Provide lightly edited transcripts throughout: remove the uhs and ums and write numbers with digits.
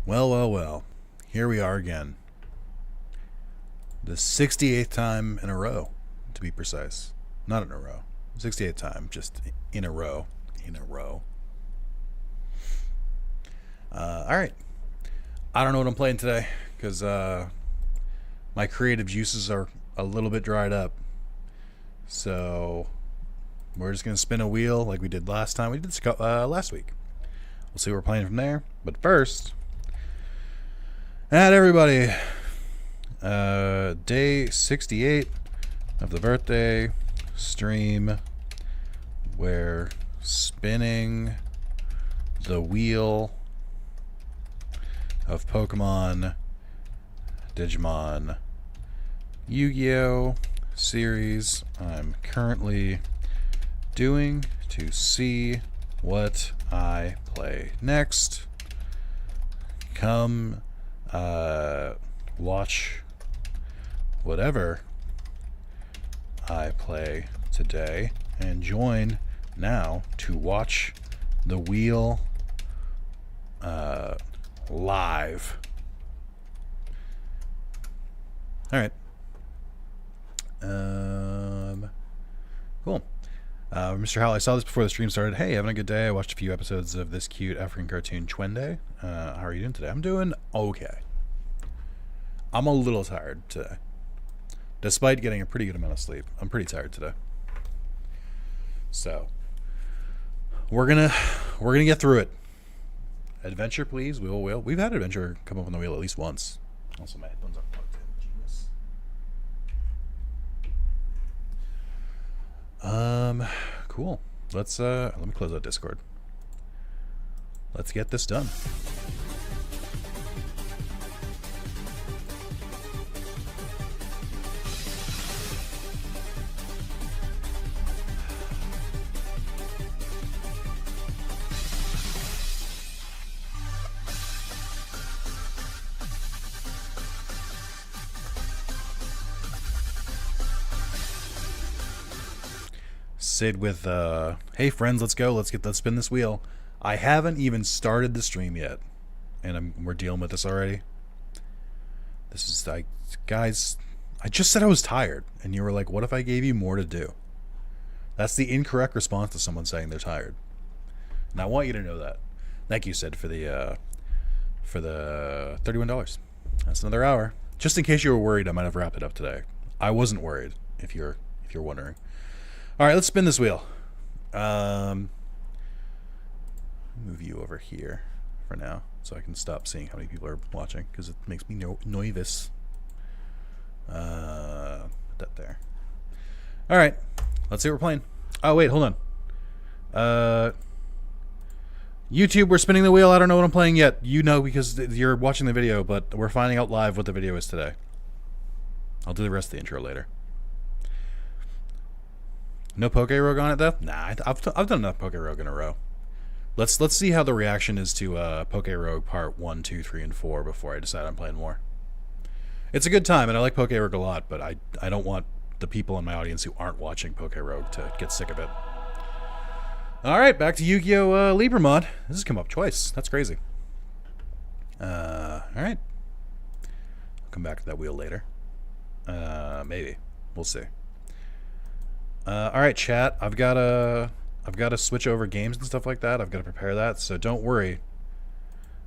Well. Here we are again. The 68th time in a row, to be precise. Not in a row. 68th time, just in a row. Alright. I don't know what I'm playing today, because my creative juices are a little bit dried up. So, we're just going to spin a wheel like we did last time. We did last week. We'll see what we're playing from there. But first, everybody, day 68 of the birthday stream. We're spinning the wheel of Pokemon, Digimon, Yu-Gi-Oh! Series I'm currently doing to see what I play next. Come watch whatever I play today and join now to watch the wheel live. Alright. Cool. Mr. Howell, I saw this before the stream started. Hey, having a good day. I watched a few episodes of this cute African cartoon, Twende. How are you doing today? I'm doing okay. I'm a little tired today. Despite getting a pretty good amount of sleep, I'm pretty tired today. So, we're gonna get through it. Adventure, please. We will. We've had adventure come up on the wheel at least once. Also, my headphones are plugged in. Genius. Cool. Let's let me close out Discord. Let's get this done. Sid with hey friends, let's go, let's spin this wheel. I haven't even started the stream yet, and we're dealing with this already. This is like, guys, I just said I was tired, and you were like, what if I gave you more to do? That's the incorrect response to someone saying they're tired, and I want you to know that. Thank you, Sid, for the $31. That's another hour. Just in case you were worried, I might have wrapped it up today. I wasn't worried, if you're wondering. All right, let's spin this wheel. Move you over here for now so I can stop seeing how many people are watching because it makes me nervous. Put that there. All right, let's see what we're playing. Oh, wait, hold on. YouTube, we're spinning the wheel. I don't know what I'm playing yet. You know because you're watching the video, but we're finding out live what the video is today. I'll do the rest of the intro later. No Poke Rogue on it though? Nah, I've done enough Poke Rogue in a row. Let's see how the reaction is to Poke Rogue Part 1, 2, 3, and 4 before I decide I'm playing more. It's a good time, and I like Poke Rogue a lot, but I don't want the people in my audience who aren't watching Poke Rogue to get sick of it. All right, back to Yu-Gi-Oh! Libramon. This has come up twice. That's crazy. All right. I'll come back to that wheel later. Maybe. We'll see. All right, chat. I've got to switch over games and stuff like that. I've got to prepare that. So don't worry.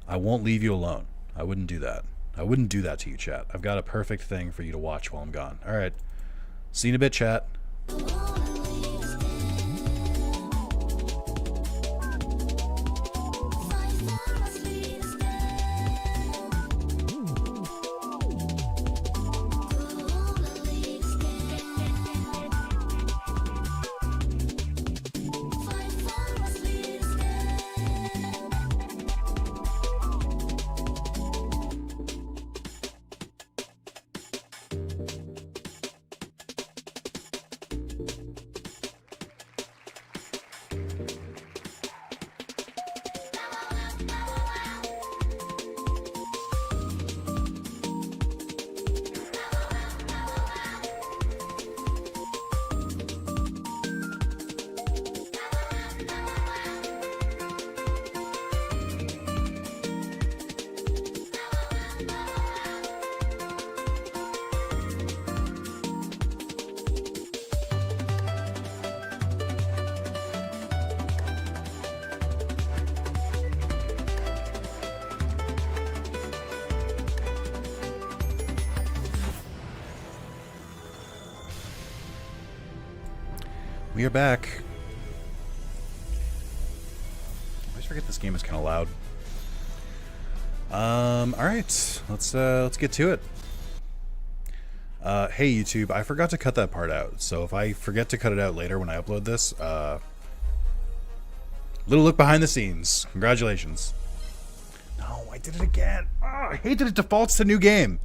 I won't leave you alone. I wouldn't do that. I wouldn't do that to you, chat. I've got a perfect thing for you to watch while I'm gone. All right. See you in a bit, chat. We are back. I always forget this game is kind of loud. All right, let's get to it. Hey YouTube, I forgot to cut that part out. So if I forget to cut it out later when I upload this, little look behind the scenes. Congratulations. No, I did it again. Oh, I hate that it defaults to new game.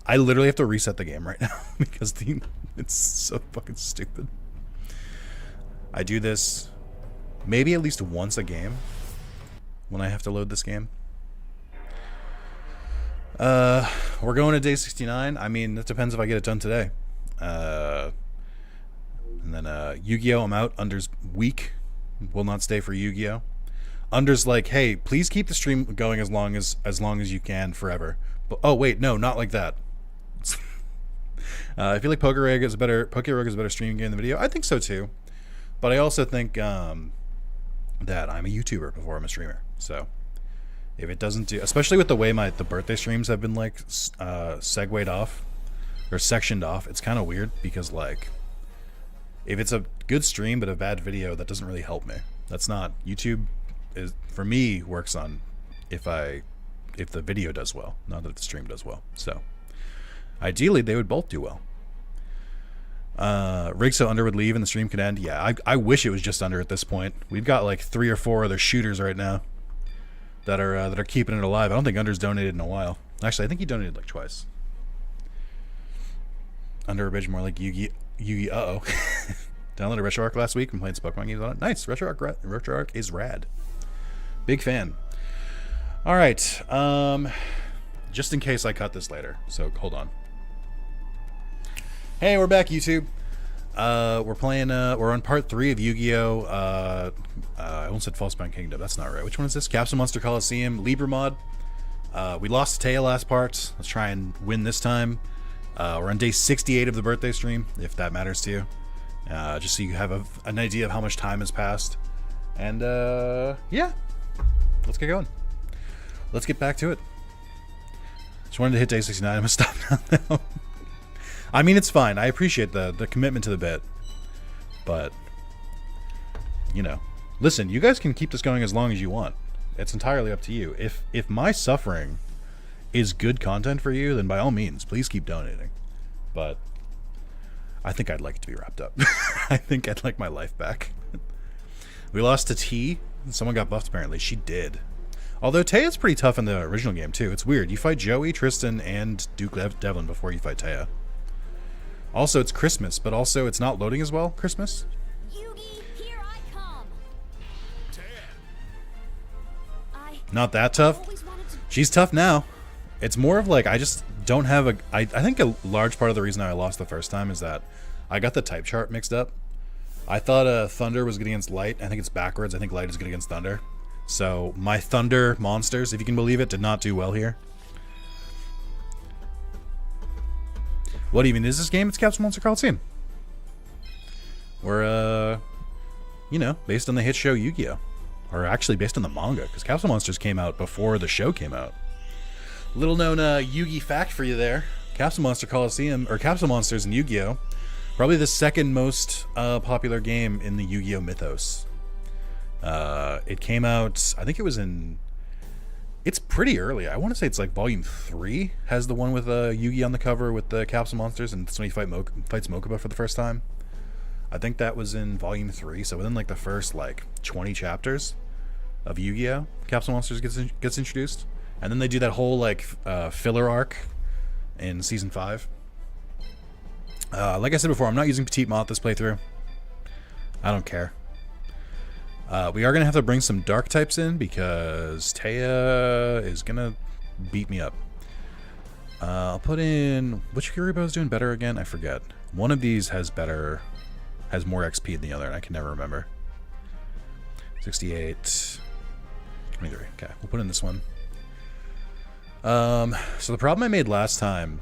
I literally have to reset the game right now because it's so fucking stupid. I do this maybe at least once a game when I have to load this game. We're going to day 69. I mean, it depends if I get it done today. And then Yu-Gi-Oh! I'm out. Under's weak. Will not stay for Yu-Gi-Oh! Under's like, hey, please keep the stream going as long as you can forever. But oh wait, no, not like that. I feel like Poker Rogue is a better streaming game than video. I think so too, but I also think that I'm a YouTuber before I'm a streamer. So if it doesn't do, especially with the way the birthday streams have been like segued off or sectioned off, it's kind of weird because like if it's a good stream but a bad video, that doesn't really help me. That's not YouTube. Is for me works on if the video does well, not that the stream does well. So ideally they would both do well. Rig so Under would leave and the stream could end. Yeah, I wish it was just Under at this point. We've got like 3 or 4 other shooters right now that are keeping it alive. I don't think Under's donated in a while. Actually, I think he donated like twice. Under a bridge more like Yu-Gi-Oh. Downloaded RetroArch last week and played some Pokemon games on it. Nice. RetroArch is rad. Big fan. All right. Just in case I cut this later. So hold on. Hey, we're back, YouTube. We're playing. We're on part 3 of Yu-Gi-Oh. I almost said Falsebound Kingdom. That's not right. Which one is this? Capsule Monster Coliseum. Libra mod. We lost to Taya last part. Let's try and win this time. We're on day 68 of the birthday stream, if that matters to you. Just so you have an idea of how much time has passed. And yeah, let's get going. Let's get back to it. Just wanted to hit day 69. I'm gonna stop now. I mean, it's fine. I appreciate the commitment to the bit, but you know, listen. You guys can keep this going as long as you want. It's entirely up to you. If my suffering is good content for you, then by all means, please keep donating. But I think I'd like it to be wrapped up. I think I'd like my life back. We lost to T. Someone got buffed apparently. She did. Although Taya's pretty tough in the original game too. It's weird. You fight Joey, Tristan, and Duke Devlin before you fight Taya. Also, it's Christmas, but also it's not loading as well. Christmas. Yugi, here I come. Not that tough. She's tough now. It's more of like I just don't have a. I think a large part of the reason I lost the first time is that I got the type chart mixed up. I thought Thunder was good against Light. I think it's backwards. I think Light is good against Thunder. So my Thunder monsters, if you can believe it, did not do well here. What even is this game? It's Capsule Monster Coliseum. We're, you know, based on the hit show Yu-Gi-Oh! Or actually based on the manga, because Capsule Monsters came out before the show came out. Little known Yu-Gi fact for you there. Capsule Monster Coliseum, or Capsule Monsters in Yu-Gi-Oh! Probably the second most popular game in the Yu-Gi-Oh! Mythos. It came out, I think it was in... It's pretty early. I want to say it's like volume 3 has the one with Yugi on the cover with the Capsule Monsters, and that's when he fights Mokuba for the first time. I think that was in volume 3, so within like the first like 20 chapters of Yu-Gi-Oh! Capsule Monsters gets introduced, and then they do that whole like filler arc in season 5. Like I said before, I'm not using Petite Moth this playthrough. I don't care. We are going to have to bring some dark types in because Taya is going to beat me up. I'll put in... Which Kuribo is doing better again? I forget. One of these has more XP than the other, and I can never remember. 68... 23. Okay, we'll put in this one. So the problem I made last time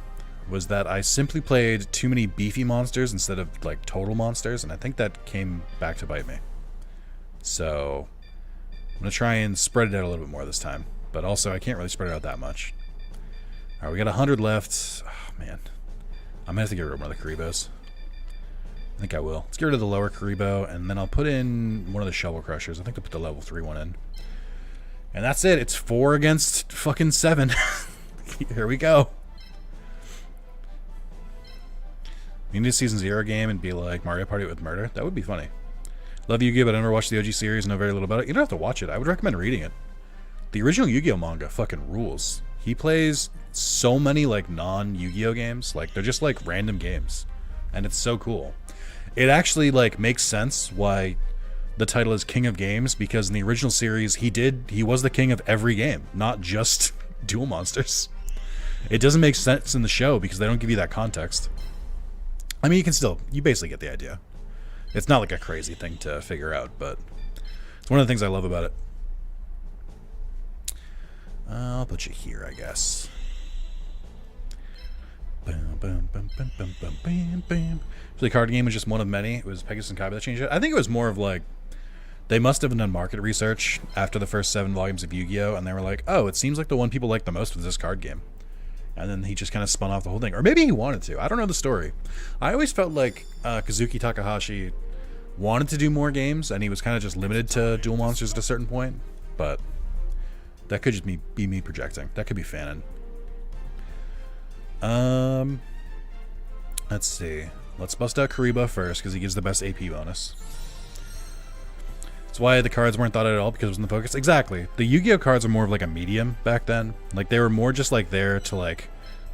was that I simply played too many beefy monsters instead of like total monsters, and I think that came back to bite me. So I'm going to try and spread it out a little bit more this time. But also, I can't really spread it out that much. Alright, we got 100 left. Oh, man. I'm going to have to get rid of one of the Kuribos. I think I will. Let's get rid of the lower Karibo, and then I'll put in one of the Shovel Crushers. I think I'll put the level 3 one in. And that's it. It's 4 against fucking 7. Here we go. We need a Season 0 game and be like Mario Party with murder. That would be funny. Love Yu-Gi-Oh, but I never watched the OG series and know very little about it. You don't have to watch it. I would recommend reading it. The original Yu-Gi-Oh manga fucking rules. He plays so many like non-Yu-Gi-Oh games. Like they're just like random games. And it's so cool. It actually like makes sense why the title is King of Games, because in the original series he was the king of every game, not just Duel Monsters. It doesn't make sense in the show because they don't give you that context. I mean, you basically get the idea. It's not like a crazy thing to figure out, but it's one of the things I love about it. I'll put you here, I guess. So the card game was just one of many. It was Pegasus and Kaiba that changed it. I think it was more of like, they must have done market research after the first 7 volumes of Yu-Gi-Oh! And they were like, oh, it seems like the one people like the most was this card game. And then he just kind of spun off the whole thing. Or maybe he wanted to. I don't know the story. I always felt like Kazuki Takahashi wanted to do more games, and he was kind of just limited to Duel Monsters at a certain point. But that could just be me projecting. That could be fanon. Let's see. Let's bust out Kariba first, because he gives the best AP bonus. That's why the cards weren't thought of at all, because it was in the focus. Exactly. The Yu-Gi-Oh cards were more of like a medium back then. Like they were more just like there to like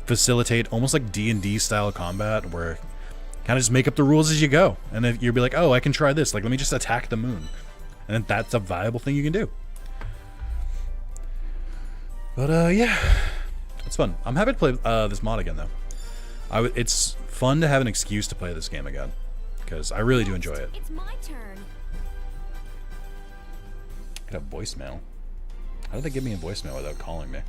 facilitate almost like D&D style combat, where kind of just make up the rules as you go. And if you'll be like, oh, I can try this. Like, let me just attack the moon. And then that's a viable thing you can do. But yeah, it's fun. I'm happy to play this mod again though. It's fun to have an excuse to play this game again, because I really do enjoy it. It's my turn. Could have voicemail. How did they give me a voicemail without calling me?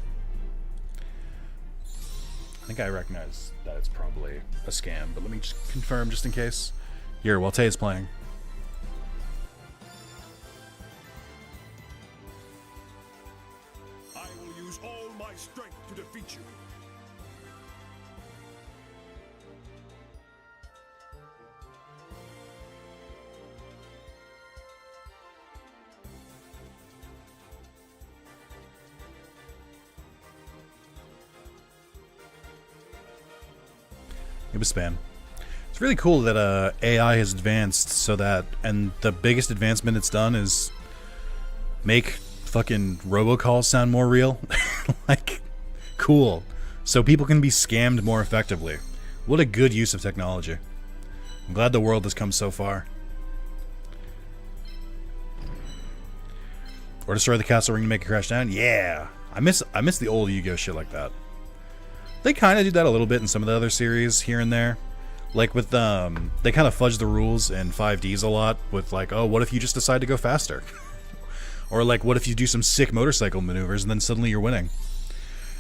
I think I recognize that it's probably a scam, but let me just confirm just in case. Here, while Tay is playing. I will use all my strength to defeat you. It was spam. It's really cool that AI has advanced so that, and the biggest advancement it's done is make fucking robocalls sound more real. Like, cool. So people can be scammed more effectively. What a good use of technology. I'm glad the world has come so far. Or destroy the castle ring to make it crash down? Yeah! I miss the old Yu-Gi-Oh shit like that. They kind of do that a little bit in some of the other series here and there. Like with, they kind of fudge the rules in 5Ds a lot with like, oh, what if you just decide to go faster? Or like, what if you do some sick motorcycle maneuvers and then suddenly you're winning?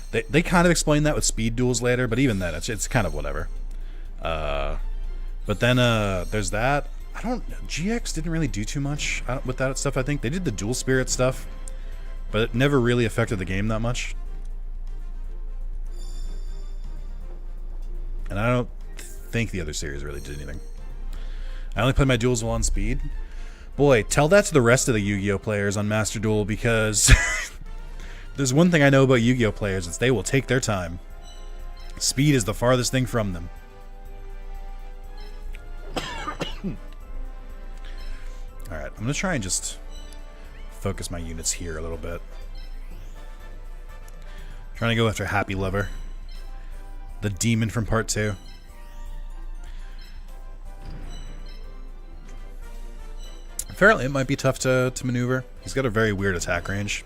They kind of explain that with speed duels later, but even then, it's kind of whatever. But then there's that. GX didn't really do too much with that stuff, I think. They did the dual spirit stuff, but it never really affected the game that much. And I don't think the other series really did anything. I only played my duels while on speed. Boy, tell that to the rest of the Yu-Gi-Oh players on Master Duel, because there's one thing I know about Yu-Gi-Oh players, it's they will take their time. Speed is the farthest thing from them. Alright, I'm going to try and just focus my units here a little bit. Trying to go after Happy Lover. The demon from part 2. Apparently it might be tough to maneuver. He's got a very weird attack range.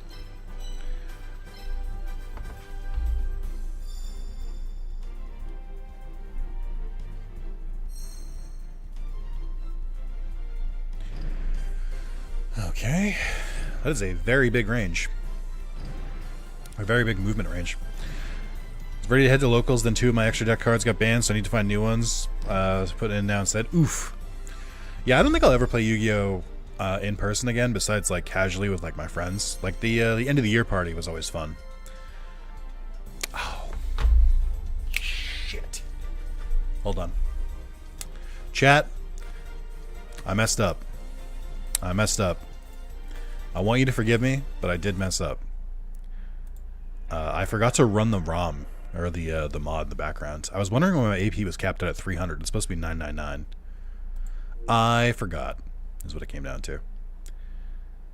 Okay. That is a very big range. A very big movement range. Ready to head to locals, then 2 of my extra deck cards got banned, so I need to find new ones to put in now instead. Oof. Yeah, I don't think I'll ever play Yu-Gi-Oh! In person again, besides like casually with like my friends. Like the end of the year party was always fun. Oh. Shit. Hold on. Chat, I messed up. I messed up. I want you to forgive me, but I did mess up. I forgot to run the ROM, or the mod in the background. I was wondering why my AP was capped out at 300. It's supposed to be 999. I forgot, is what it came down to.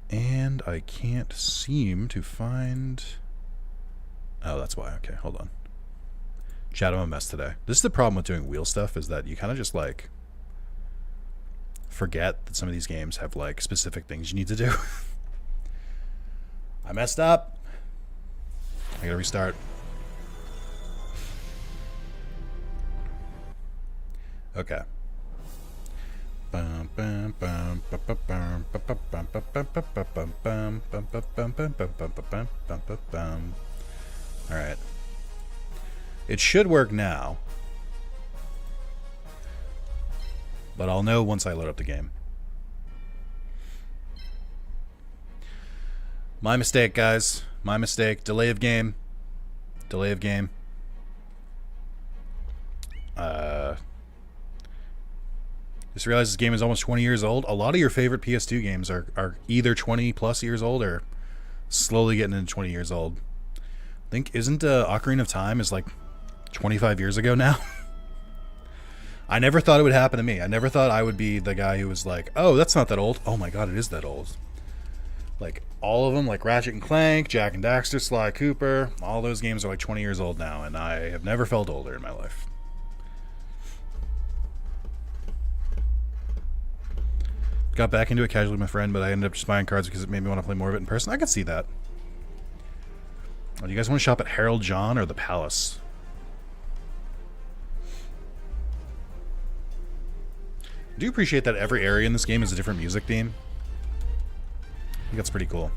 And I can't seem to find... Oh, that's why. Okay, hold on. Chat, I'm a mess today. This is the problem with doing wheel stuff, is that you kind of just, like, forget that some of these games have, like, specific things you need to do. I messed up. I gotta restart. Okay. Alright. It should work now. But I'll know once I load up the game. My mistake, guys. My mistake. Delay of game. Delay of game. Just realized this game is almost 20 years old. A lot of your favorite PS2 games are either 20 plus years old or slowly getting into 20 years old. I think, isn't Ocarina of Time is like 25 years ago now? I never thought it would happen to me. I never thought I would be the guy who was like, oh, that's not that old. Oh my god, it is that old. Like, all of them, like Ratchet and Clank, Jak and Daxter, Sly Cooper, all those games are like 20 years old now, and I have never felt older in my life. Got back into it casually with my friend, but I ended up just buying cards because it made me want to play more of it in person. I could see that. Oh, do you guys want to shop at Harold John or the Palace? I do appreciate that every area in this game is a different music theme. I think that's pretty cool.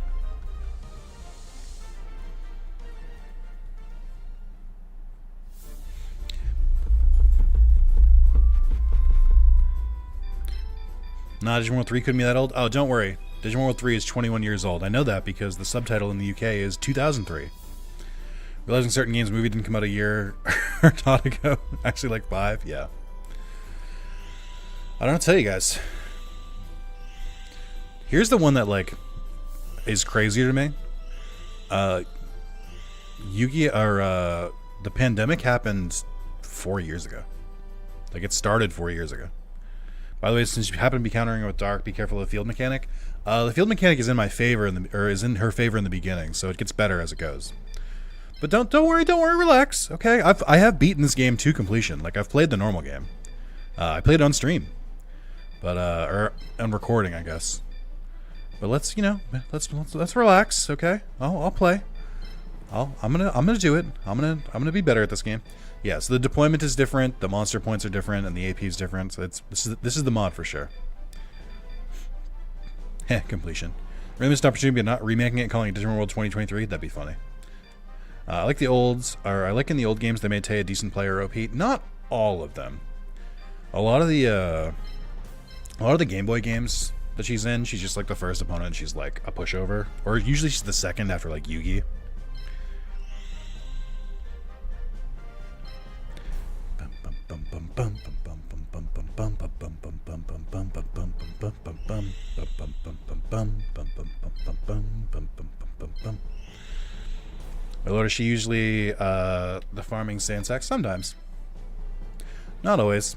Nah, Digimon World 3 couldn't be that old? Oh, don't worry. Digimon World 3 is 21 years old. I know that because the subtitle in the UK is 2003. Realizing certain games movie didn't come out a year or not ago. Actually, like 5. Yeah. I don't know what to tell you guys. Here's the one that, like, is crazier to me. The pandemic happened 4 years ago. Like, it started 4 years ago. By the way, since you happen to be countering with Dark, be careful of the field mechanic. The field mechanic is in my favor, is in her favor in the beginning, so it gets better as it goes. But don't worry, relax. Okay, I have beaten this game to completion. Like, I've played the normal game. I played it on stream, but or on recording, I guess. But let's relax. Okay, I'll play. I'm gonna do it. I'm gonna be better at this game. Yeah, so the deployment is different, the monster points are different, and the AP is different. So this is the mod for sure. Heh, completion. Really missed an opportunity, but not remaking it and calling it Digimon World 2023. That'd be funny. I like the olds, or I like in the old games they made Tay a decent player OP. Not all of them. A lot of the Game Boy games that she's in, she's just like the first opponent, and she's like a pushover, or usually she's the second after like Yugi. My lord, is she usually the farming Sandsack? Sometimes. Not always.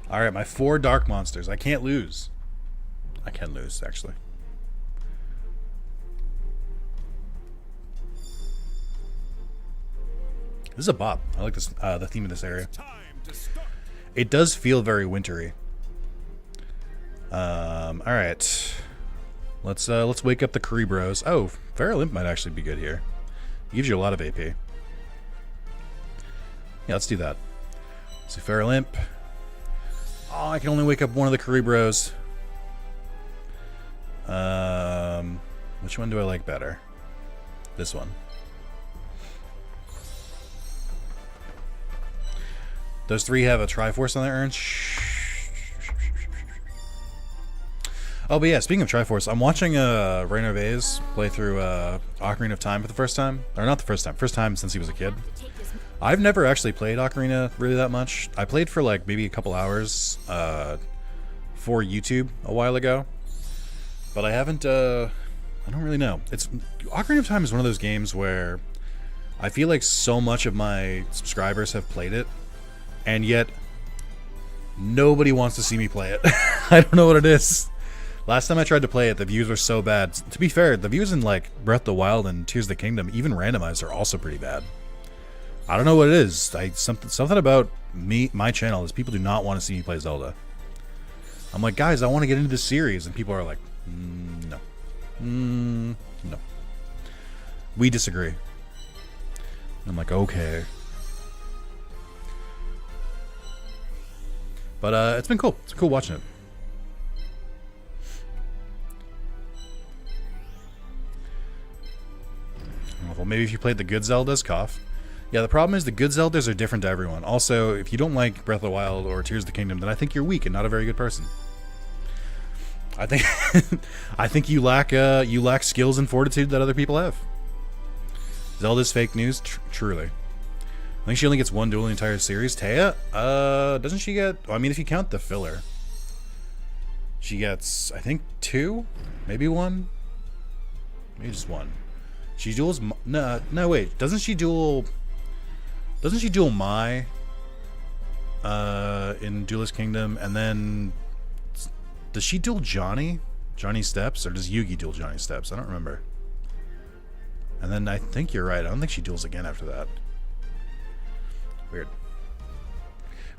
Alright, my 4 dark monsters. I can't lose. I can lose, actually. This is a bop. I like this, the theme of this area. It does feel very wintry. All right. Let's wake up the Cerebros. Oh, Feral Imp might actually be good here. It gives you a lot of AP. Yeah, let's do that. Let's do Feral Imp. Oh, I can only wake up one of the Cerebros. Which one do I like better? This one. Those 3 have a Triforce on their urns. Oh, but yeah, speaking of Triforce, I'm watching Rainer Vase play through Ocarina of Time for the first time. Or not the first time since he was a kid. I've never actually played Ocarina really that much. I played for like maybe a couple hours for YouTube a while ago. But I haven't, I don't really know. Ocarina of Time is one of those games where I feel like so much of my subscribers have played it, and yet nobody wants to see me play it. I don't know what it is. Last time I tried to play it, the views were so bad. To be fair, the views in like Breath of the Wild and Tears of the Kingdom, even randomized, are also pretty bad. I don't know what it is. Something about my channel is people do not want to see me play Zelda. I'm like, guys, I want to get into this series, and people are like, no, no. We disagree. And I'm like, okay. But it's been cool. It's cool watching it. Well, maybe if you played the good Zeldas, cough. Yeah, the problem is the good Zeldas are different to everyone. Also, if you don't like Breath of the Wild or Tears of the Kingdom, then I think you're weak and not a very good person. I think I think you lack skills and fortitude that other people have. Zelda's fake news, truly. I think she only gets one duel in the entire series. Taya, doesn't she get? Well, I mean, if you count the filler, she gets, I think, 2, maybe 1, maybe just 1. She duels. No, wait. Doesn't she duel Mai in Duelist Kingdom, and then does she duel Johnny Steps, or does Yugi duel Johnny Steps? I don't remember. And then I think you're right. I don't think she duels again after that. Weird.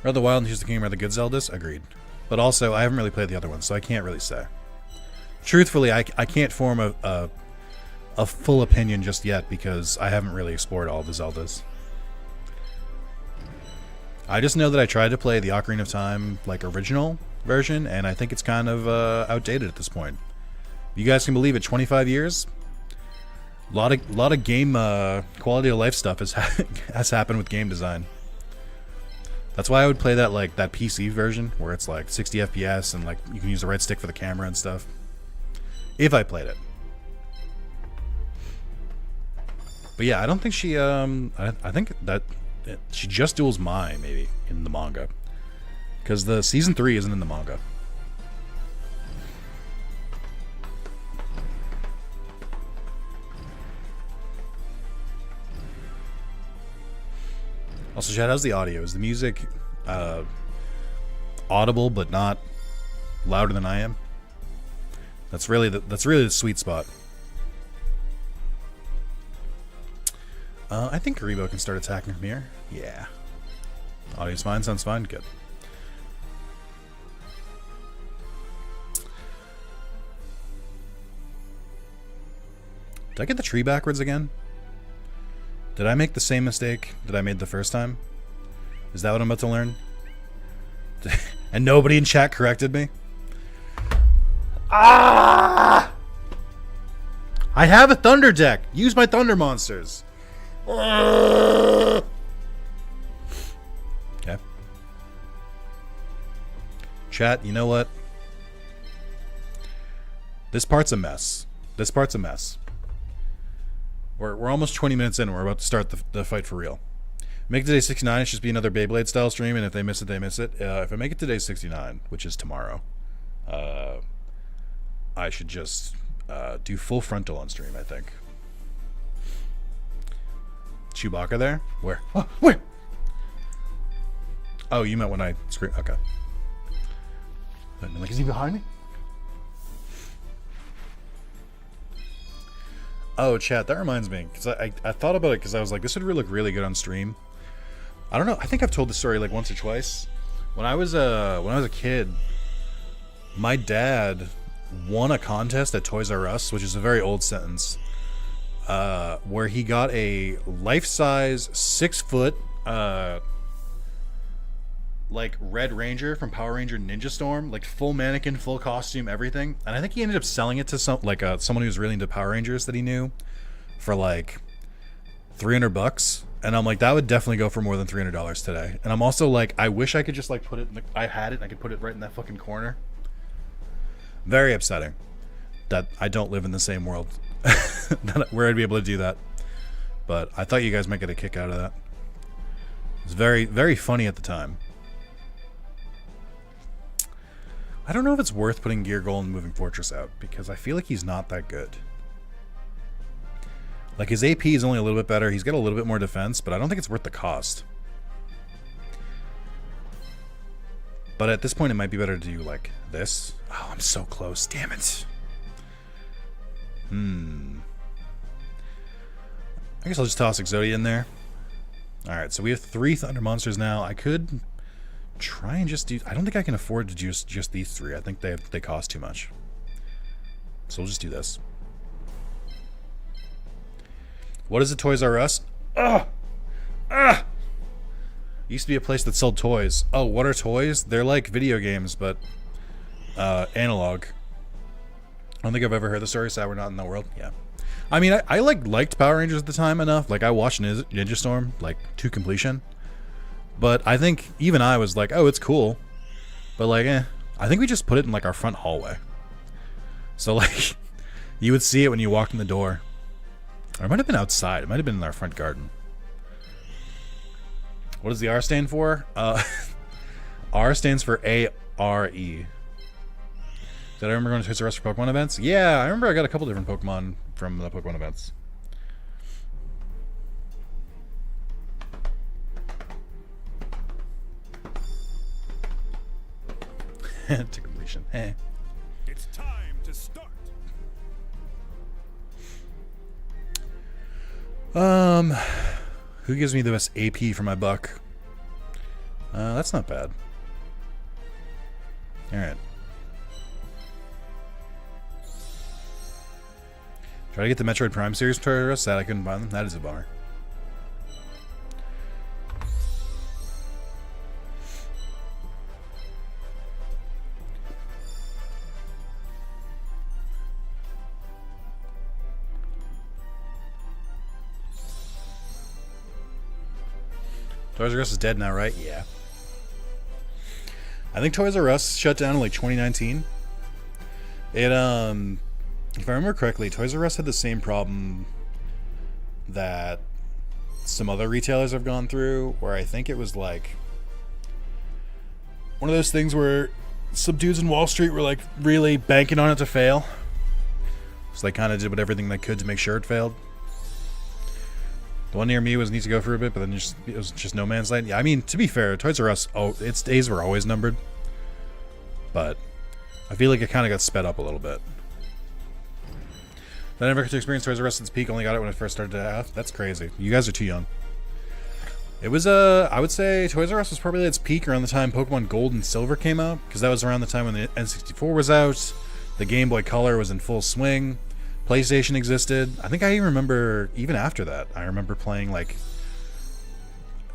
Breath of the Wild and Tears of the Kingdom are the good Zeldas? Agreed. But also, I haven't really played the other ones, so I can't really say. Truthfully, I can't form a full opinion just yet because I haven't really explored all the Zeldas. I just know that I tried to play the Ocarina of Time like original version, and I think it's kind of outdated at this point. You guys can believe it, 25 years? A lot of game quality of life stuff has happened with game design. That's why I would play that PC version where it's like 60 FPS and like you can use the right stick for the camera and stuff. If I played it. But yeah, I don't think she I think that she just duels Mai maybe in the manga. Because the season 3 isn't in the manga. Also, Chad, how's the audio? Is the music audible but not louder than I am? That's really the sweet spot. I think Karibo can start attacking from here. Yeah. Audio's fine, sounds fine, good. Did I get the tree backwards again? Did I make the same mistake that I made the first time? Is that what I'm about to learn? And nobody in chat corrected me? Ah! I have a thunder deck! Use my thunder monsters! Okay. Chat, you know what? This part's a mess. We're almost 20 minutes in and we're about to start the fight for real. Make it today 69, it should be another Beyblade style stream, and if they miss it, they miss it. If I make it today 69, which is tomorrow, I should just do full frontal on stream, I think. Chewbacca there? Where? Oh, where? Oh, you meant when I scream? Okay. Like, is he behind me? Oh, chat, that reminds me, because I thought about it because I was like, this would really look really good on stream. I don't know, I think I've told the story like once or twice. When I was a kid, my dad won a contest at Toys R Us, which is a very old sentence, where he got a life-size 6-foot like Red Ranger from Power Ranger Ninja Storm, like full mannequin, full costume, everything. And I think he ended up selling it to someone who was really into Power Rangers that he knew for like $300. And I'm like, that would definitely go for more than $300 today. And I'm also like, I wish I could just like put it in I had it and I could put it right in that fucking corner. Very upsetting that I don't live in the same world where I'd be able to do that. But I thought you guys might get a kick out of that. It was very, very funny at the time. I don't know if it's worth putting Gear Goal and Moving Fortress out, because I feel like he's not that good. Like, his AP is only a little bit better. He's got a little bit more defense, but I don't think it's worth the cost. But at this point, it might be better to do, like, this. Oh, I'm so close. Damn it. I guess I'll just toss Exodia in there. Alright, so we have 3 Thunder Monsters now. I could try and just do... I don't think I can afford to do just these 3. I think they cost too much. So we'll just do this. What is a Toys R Us? Ugh! Ugh! Used to be a place that sold toys. Oh, what are toys? They're like video games, but analog. I don't think I've ever heard the story, so we're not in the world. Yeah. I mean, I liked Power Rangers at the time enough. Like, I watched Ninja Storm, like, to completion. But I think even I was like, oh, it's cool. But, like, I think we just put it in, like, our front hallway. So, like, you would see it when you walked in the door. Or it might have been outside. It might have been in our front garden. What does the R stand for? R stands for A-R-E. Did I remember going to Toys R Us for Pokemon events? Yeah, I remember I got a couple different Pokemon from the Pokemon events. To completion. It's time to start. Who gives me the best AP for my buck? That's not bad. Alright. Try to get the Metroid Prime series for Toys R Us. Sad I couldn't buy them. That is a bummer. Toys R Us is dead now, right? Yeah. I think Toys R Us shut down in like 2019. It if I remember correctly, Toys R Us had the same problem that some other retailers have gone through, where I think it was like one of those things where some dudes in Wall Street were like really banking on it to fail. So they kind of did everything they could to make sure it failed. The one near me was neat to go for a bit, but then it was just no man's land. Yeah, I mean, to be fair, Toys R Us, its days were always numbered. But I feel like it kind of got sped up a little bit. I never got to experience Toys R Us at its peak, only got it when it first started to have. That's crazy. You guys are too young. It was, I would say Toys R Us was probably at its peak around the time Pokemon Gold and Silver came out, because that was around the time when the N64 was out, the Game Boy Color was in full swing, PlayStation existed. I think I even remember, even after that, I remember playing, like,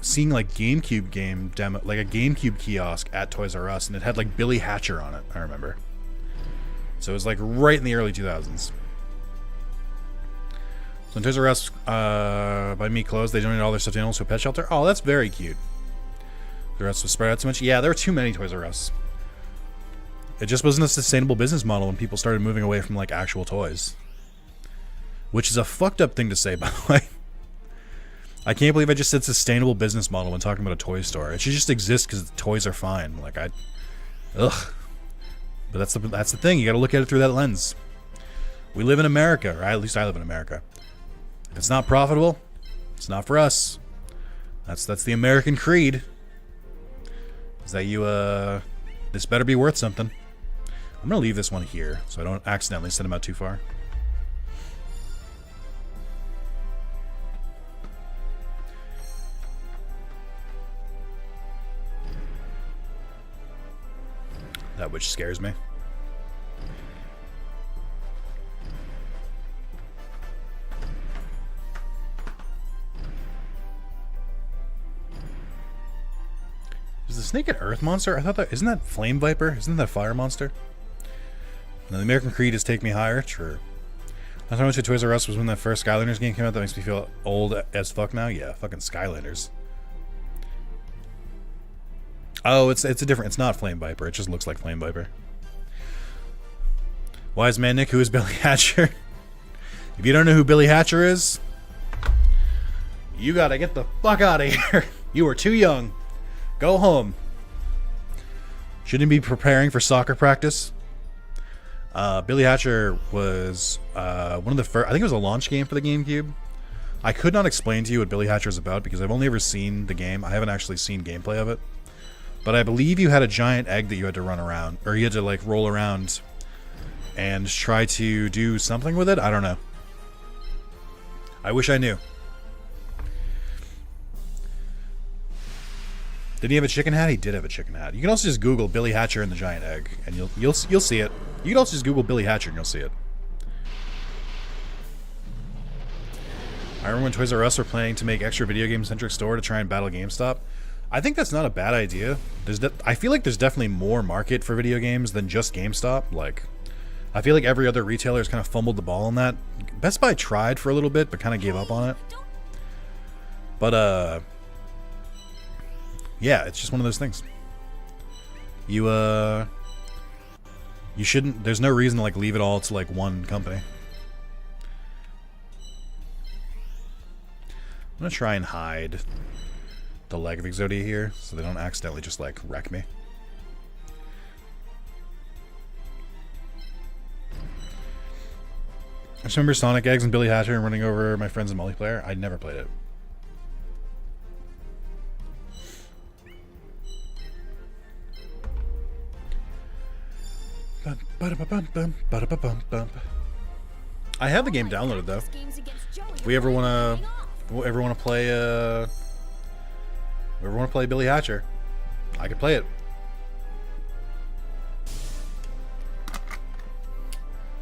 seeing, like, GameCube game demo, like a GameCube kiosk at Toys R Us, and it had, like, Billy Hatcher on it, I remember. So it was, like, right in the early 2000s. So when Toys R Us, by me, closed, they donated all their stuffed animals to a pet shelter. Oh, that's very cute. The rest was spread out too much. Yeah, there were too many Toys R Us. It just wasn't a sustainable business model when people started moving away from, like, actual toys. Which is a fucked up thing to say, by the way. I can't believe I just said sustainable business model when talking about a toy store. It should just exist because toys are fine. Like, ugh. But that's the thing. You gotta look at it through that lens. We live in America, right? At least I live in America. If it's not profitable, it's not for us. That's the American creed. Is that you, this better be worth something. I'm gonna leave this one here so I don't accidentally send him out too far. That which scares me. Is the snake an earth monster? I thought that... Isn't that Flame Viper? Isn't that a fire monster? Now, the American Creed is Take Me Higher. True. I thought I went to Toys R Us was when that first Skylanders game came out. That makes me feel old as fuck now. Yeah, fucking Skylanders. Oh, it's a different... It's not Flame Viper. It just looks like Flame Viper. Wise man Nick, who is Billy Hatcher? If you don't know who Billy Hatcher is, you gotta get the fuck out of here. You are too young. Go home. Shouldn't he be preparing for soccer practice? Billy Hatcher was one of the first. I think it was a launch game for the GameCube. I could not explain to you what Billy Hatcher is about because I've only ever seen the game. I haven't actually seen gameplay of it. But I believe you had a giant egg that you had to run around, or you had to like roll around and try to do something with it. I don't know. I wish I knew. Did he have a chicken hat? He did have a chicken hat. You can also just Google Billy Hatcher and the giant egg, and you'll see it. You can also just Google Billy Hatcher and you'll see it. I remember when Toys R Us were planning to make extra video game centric store to try and battle GameStop. I think that's not a bad idea. I feel like there's definitely more market for video games than just GameStop. Like, I feel like every other retailer has kind of fumbled the ball on that. Best Buy tried for a little bit, but kind of gave up on it. But yeah, it's just one of those things. You shouldn't. There's no reason to like leave it all to like one company. I'm gonna try and hide the leg of Exodia here so they don't accidentally just like wreck me. I just remember Sonic Eggs and Billy Hatcher and running over my friends in multiplayer. I never played it. I have the game downloaded though. We ever wanna play Billy Hatcher? I could play it.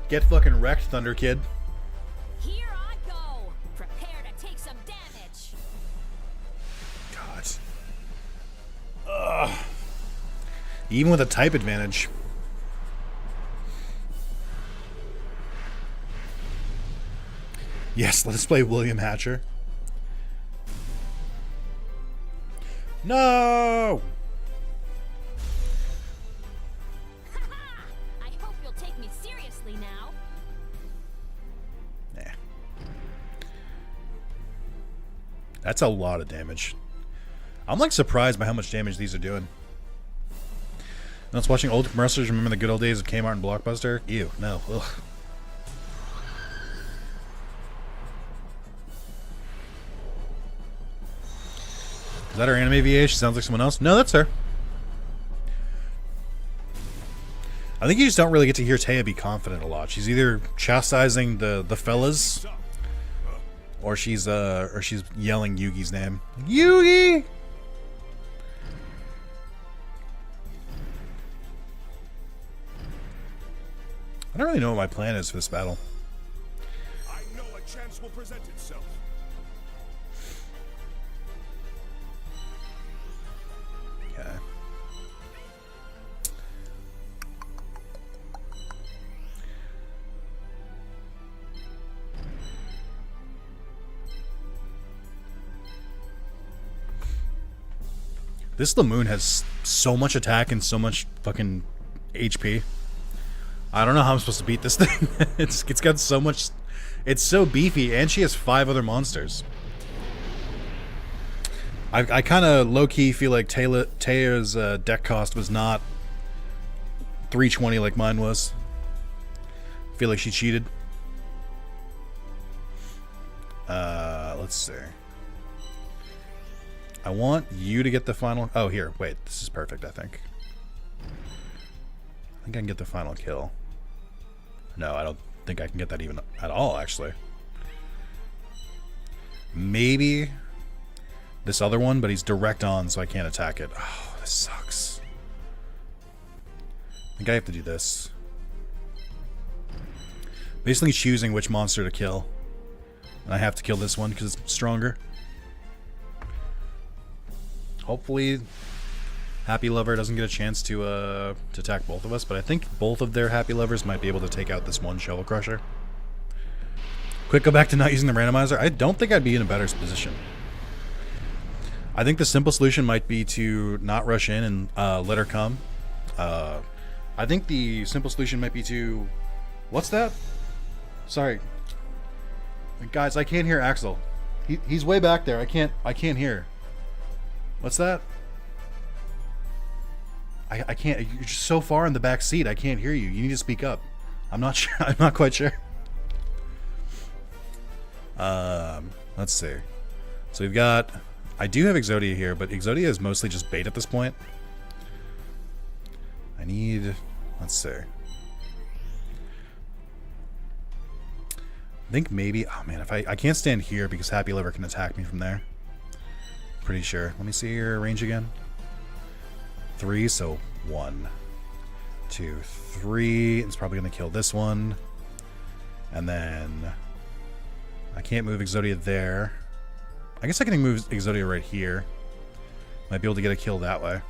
Get fucking wrecked, Thunder Kid. Here I go. Prepare to take some damage. God. Ugh. Even with a type advantage. Yes, let us play William Hatcher. No! I hope you'll take me seriously now. Nah. That's a lot of damage. I'm like surprised by how much damage these are doing. I was watching old commercials. Remember the good old days of Kmart and Blockbuster? Ew, no. Ugh. Is that her anime VA? She sounds like someone else. No, that's her. I think you just don't really get to hear Taya be confident a lot. She's either chastising the fellas, or she's yelling Yugi's name. Yugi! I don't really know what my plan is for this battle. I know a chance will present itself. Okay. This Lamoon has so much attack and so much fucking HP. I don't know how I'm supposed to beat this thing. It's got so much. It's so beefy, and she has 5 other monsters. I kind of low-key feel like Taya's deck cost was not 320 like mine was. I feel like she cheated. Let's see. I want you to get the final... Oh, here. Wait. This is perfect, I think. I think I can get the final kill. No, I don't think I can get that even at all, actually. Maybe this other one, but he's direct on, so I can't attack it. Oh, this sucks. I think I have to do this. Basically choosing which monster to kill. And I have to kill this one because it's stronger. Hopefully Happy Lover doesn't get a chance to attack both of us, but I think both of their Happy Lovers might be able to take out this one Shovel Crusher. Quick, go back to not using the randomizer. I don't think I'd be in a better position. I think the simple solution might be to not rush in and let her come. I think the simple solution might be to What's that? Sorry. Guys, I can't hear Axel. He's way back there. I can't hear. What's that? I can't. You're just so far in the back seat. I can't hear you. You need to speak up. I'm not sure. I'm not quite sure. Let's see. So we've got. I do have Exodia here, but Exodia is mostly just bait at this point. I need. Let's see. I think maybe. Oh man, if I can't stand here because Happy Liver can attack me from there. Pretty sure. Let me see your range again. 3, so 1, 2, 3. It's probably going to kill this one. And then I can't move Exodia there. I guess I can move Exodia right here. Might be able to get a kill that way.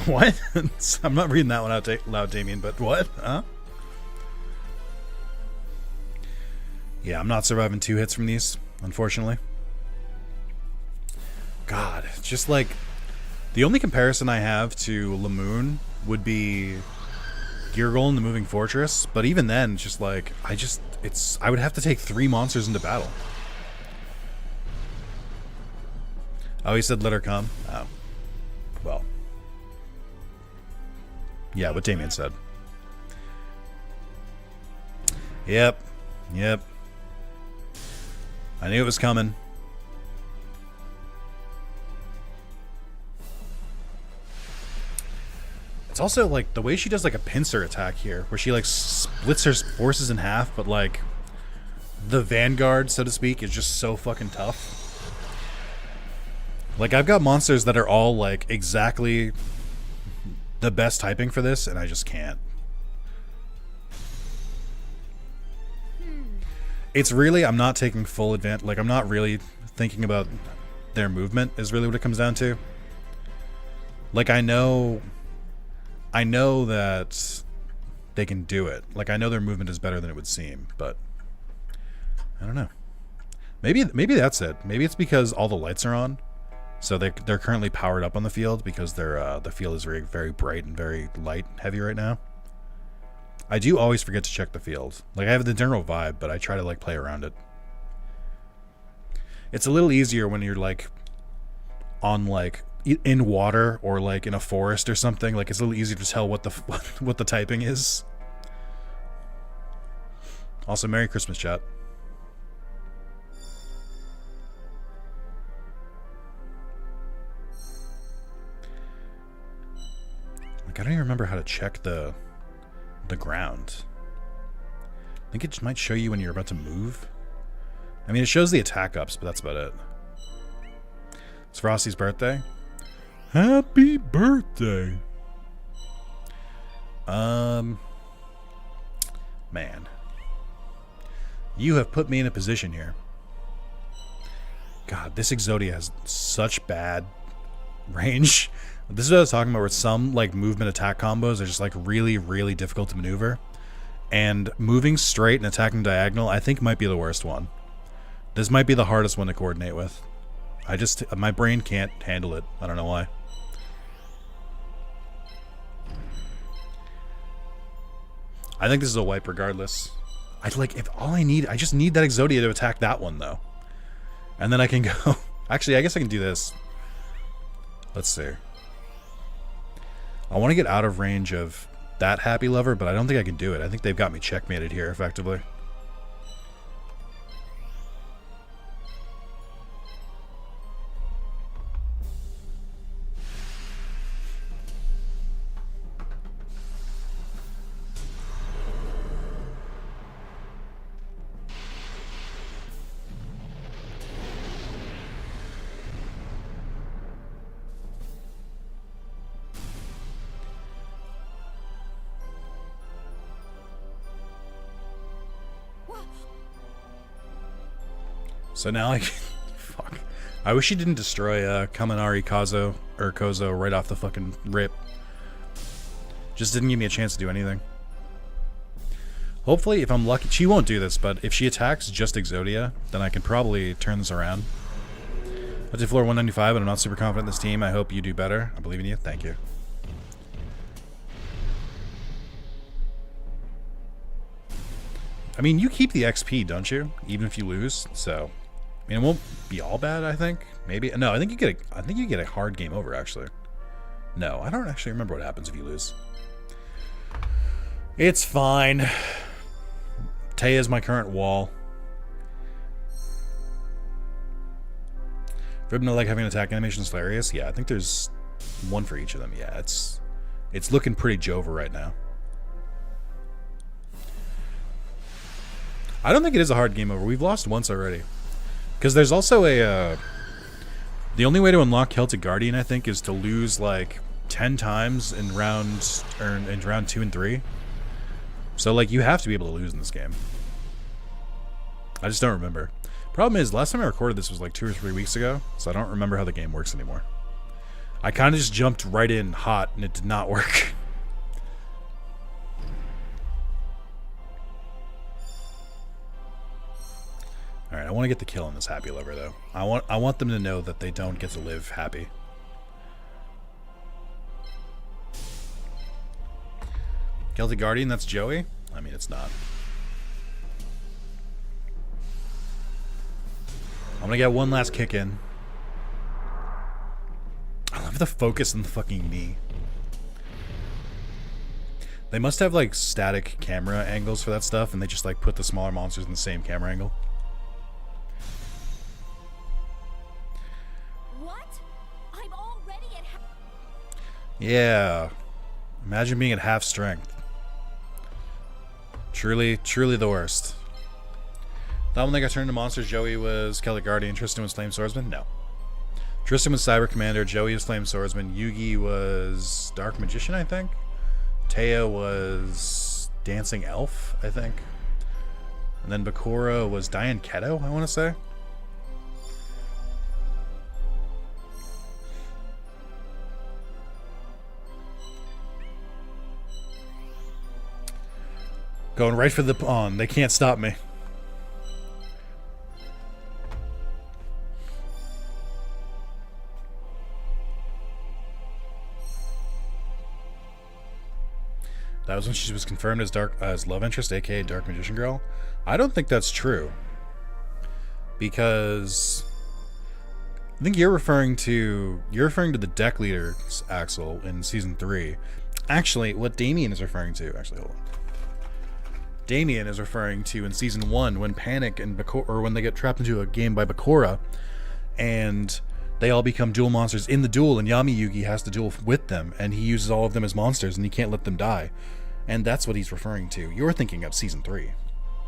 What? I'm not reading that one out loud, Damien, but what? Huh? Yeah, I'm not surviving 2 hits from these, unfortunately. God, it's just like... The only comparison I have to Lamoon would be Geargol in the Moving Fortress, but even then, it's just like... I would have to take 3 monsters into battle. Oh, he said let her come? Oh. Well... Yeah, what Damien said. Yep. I knew it was coming. It's also like the way she does like a pincer attack here, where she like splits her forces in half, but like the vanguard, so to speak, is just so fucking tough. Like I've got monsters that are all like exactly the best typing for this, and I just can't. It's really, I'm not taking full advantage, like I'm not really thinking about their movement is really what it comes down to. Like I know that they can do it. Like I know their movement is better than it would seem, but I don't know. Maybe that's it. Maybe it's because all the lights are on. So they're currently powered up on the field because the field is very, very bright and very light heavy right now. I do always forget to check the field. Like I have the general vibe, but I try to like play around it. It's a little easier when you're like on like in water or like in a forest or something. Like it's a little easier to tell what the typing is. Also, Merry Christmas, chat. Like, I don't even remember how to check the ground. I think it just might show you when you're about to move. I mean, it shows the attack ups, but that's about it. It's Frosty's birthday. Happy birthday! Man. You have put me in a position here. God, this Exodia has such bad range. This is what I was talking about, where some like movement attack combos are just like really, really difficult to maneuver. And moving straight and attacking diagonal, I think might be the worst one. This might be the hardest one to coordinate with. My brain can't handle it. I don't know why. I think this is a wipe regardless. I just need that Exodia to attack that one though. And then I can go. Actually, I guess I can do this. Let's see. I want to get out of range of that Happy Lover, but I don't think I can do it. I think they've got me checkmated here effectively. So now I can... Fuck. I wish he didn't destroy Kaminari Kozo right off the fucking rip. Just didn't give me a chance to do anything. Hopefully, if I'm lucky... She won't do this, but if she attacks just Exodia, then I can probably turn this around. I did floor 195, but I'm not super confident in this team. I hope you do better. I believe in you. Thank you. I mean, you keep the XP, don't you? Even if you lose. So, I mean, it won't be all bad. I think maybe. No, I think you get a hard game over. Actually, no, I don't actually remember what happens if you lose. It's fine. Taya is my current wall. Ribna like having an attack animation is hilarious. Yeah, I think there's one for each of them. Yeah, it's looking pretty Jova right now. I don't think it is a hard game over. We've lost once already. Because there's also a... the only way to unlock Celtic Guardian, I think, is to lose like 10 times in round 2 and 3. So like you have to be able to lose in this game. I just don't remember. Problem is, last time I recorded this was like 2 or 3 weeks ago, so I don't remember how the game works anymore. I kind of just jumped right in hot, and it did not work. Alright, I want to get the kill on this happy lover, though. I want them to know that they don't get to live happy. Celtic Guardian, that's Joey? I mean, it's not. I'm gonna get one last kick in. I love the focus on the fucking knee. They must have like static camera angles for that stuff, and they just like put the smaller monsters in the same camera angle. What? I'm already at Yeah. Imagine being at half strength. Truly, truly the worst. That one they got turned into monsters. Joey was Celtic Guardian. Tristan was Flame Swordsman? No. Tristan was Cyber Commander. Joey was Flame Swordsman. Yugi was Dark Magician, I think. Taya was Dancing Elf, I think. And then Bakura was Diane Keto, I want to say. Going right for the pawn. They can't stop me. That was when she was confirmed as love interest, aka Dark Magician Girl. I don't think that's true. Because I think you're referring to the deck leader, Axel, in season 3. Actually, what Damien is referring to, hold on. Damien is referring to in season 1 when Panic and Bakura, or when they get trapped into a game by Bakura, and they all become duel monsters in the duel, and Yami Yugi has to duel with them, and he uses all of them as monsters, and he can't let them die. And that's what he's referring to. You're thinking of season 3,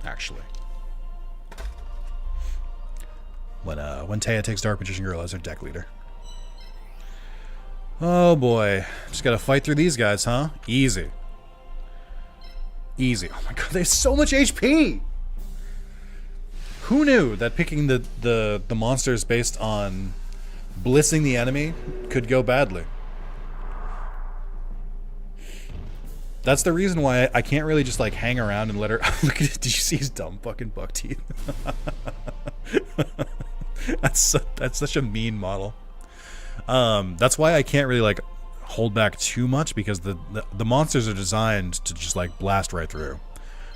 actually. When Taya takes Dark Magician Girl as her deck leader. Oh boy. Just gotta fight through these guys, huh? Easy. Easy. Oh my god, there's so much HP! Who knew that picking the monsters based on blissing the enemy could go badly? That's the reason why I can't really just like hang around and let her look at it. Did you see his dumb fucking buck teeth? That's such a mean model. That's why I can't really like hold back too much, because the monsters are designed to just like blast right through.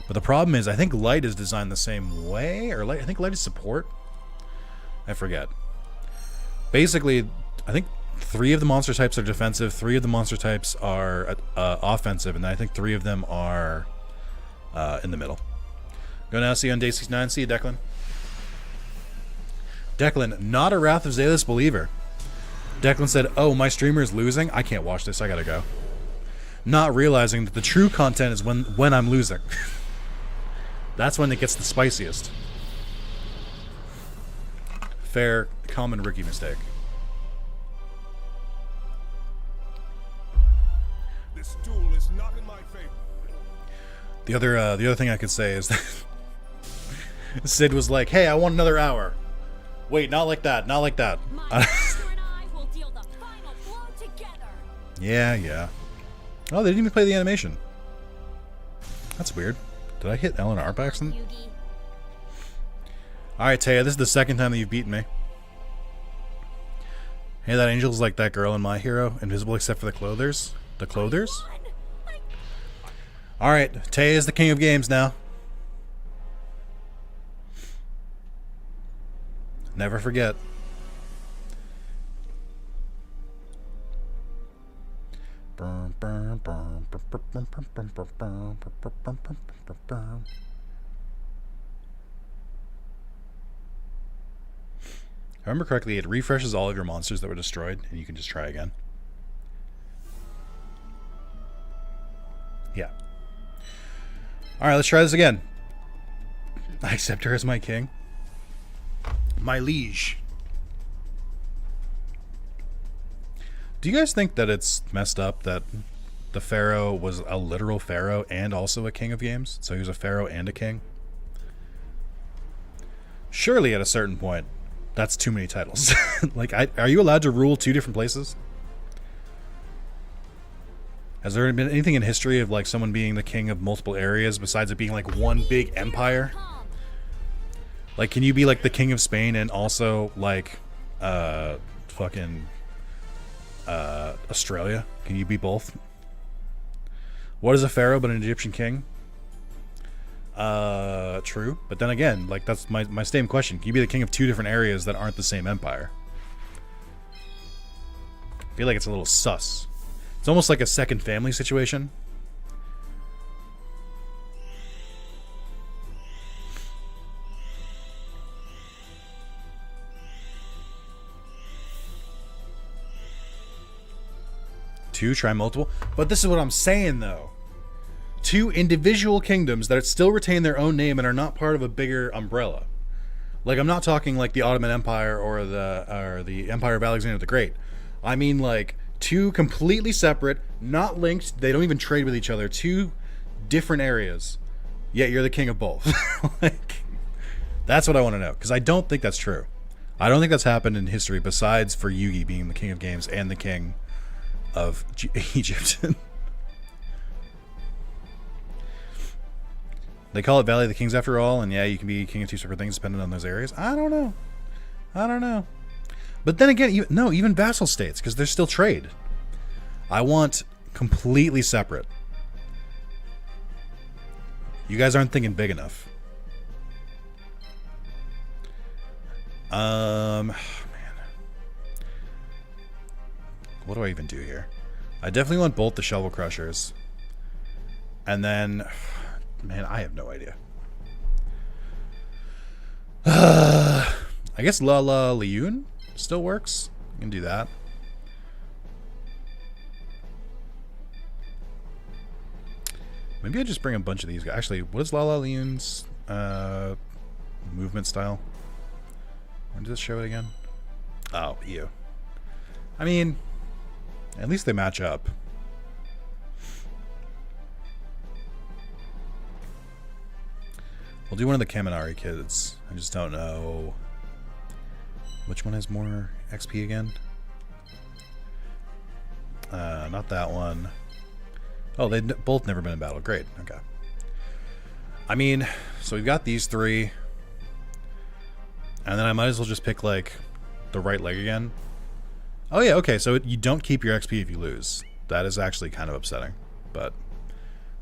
But the problem is, I think Light is designed the same way, or I think Light is support. I forget. Basically, I think 3 of the monster types are defensive, 3 of the monster types are offensive, and I think 3 of them are in the middle. Go now, see you on day 69. See you, Declan. Declan, not a Wrath of Zalis believer. Declan said, oh, my streamer is losing? I can't watch this, I gotta go. Not realizing that the true content is when I'm losing. That's when it gets the spiciest. Fair, common rookie mistake. This duel is not in my favor. The other thing I could say is that Sid was like, hey, I want another hour. Wait, not like that, not like that. My master and I will deal the final blow together. Yeah. Oh, they didn't even play the animation. That's weird. Did I hit L and R by accident? Yugi. Alright, Taya, this is the second time that you've beaten me. Hey, that angel's like that girl in My Hero, invisible except for the clothers. The clothers? Alright, Tay is the king of games now. Never forget. If I remember correctly, it refreshes all of your monsters that were destroyed, and you can just try again. Yeah. Alright, let's try this again. I accept her as my king. My liege. Do you guys think that it's messed up that the pharaoh was a literal pharaoh and also a king of games? So he was a pharaoh and a king? Surely at a certain point, that's too many titles. Like, are you allowed to rule 2 different places? Has there been anything in history of like someone being the king of multiple areas besides it being like one big empire? Like, can you be like the king of Spain and also like fucking Australia? Can you be both? What is a pharaoh but an Egyptian king? True. But then again, like, that's my same question. Can you be the king of 2 different areas that aren't the same empire? I feel like it's a little sus. It's almost like a second family situation. Two, try multiple. But this is what I'm saying, though. 2 individual kingdoms that still retain their own name and are not part of a bigger umbrella. Like, I'm not talking like the Ottoman Empire or the Empire of Alexander the Great. I mean like 2 completely separate, not linked, they don't even trade with each other, 2 different areas. Yet you're the king of both. Like, that's what I want to know, because I don't think that's true. I don't think that's happened in history besides for Yugi being the king of games and the king of Egypt. They call it Valley of the Kings after all, and yeah, you can be king of 2 separate things depending on those areas. I don't know. But then again, even vassal states, because there's still trade. I want completely separate. You guys aren't thinking big enough. Man. What do I even do here? I definitely want both the shovel crushers. And then... Man, I have no idea. I guess La La Leon still works. You can do that. Maybe I just bring a bunch of these guys. Actually, what is La La Leon's movement style? When does it show it again? Oh, ew. I mean, at least they match up. We'll do one of the Kaminari kids. I just don't know which one has more XP again. Not that one. Oh, they've both never been in battle. Great. Okay. I mean, so we've got these 3. And then I might as well just pick, like, the right leg again. Oh, yeah, okay. So you don't keep your XP if you lose. That is actually kind of upsetting. But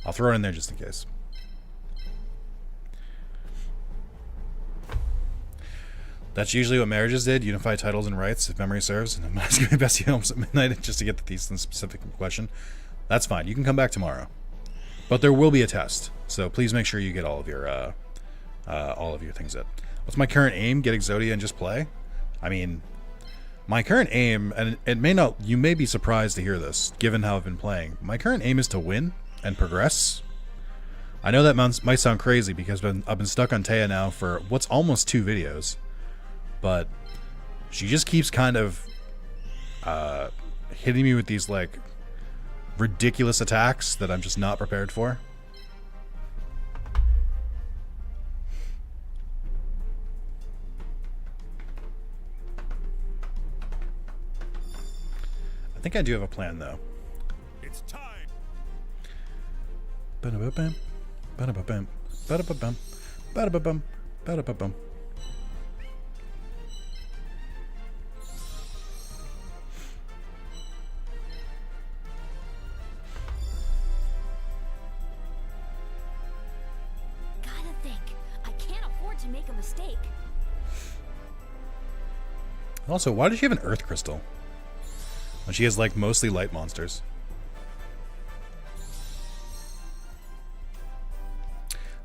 I'll throw it in there just in case. That's usually what marriages did, unify titles and rights, if memory serves. And I'm asking my bestie homes at midnight just to get the thesis specific question. That's fine. You can come back tomorrow. But there will be a test. So please make sure you get all of your things in. What's my current aim? Get Exodia and just play? I mean, my current aim, and it may not, you may be surprised to hear this, given how I've been playing. My current aim is to win and progress. I know that might sound crazy because I've been stuck on Taya now for what's almost 2 videos. But she just keeps kind of hitting me with these, like, ridiculous attacks that I'm just not prepared for. I think I do have a plan, though. It's time. Ba-da-ba-bam, ba-da-ba-bam, ba-da-ba-bam, ba-da-ba-bam, ba-da-ba-bam. to make a mistake. Also, why does she have an earth crystal? When she has, like, mostly light monsters.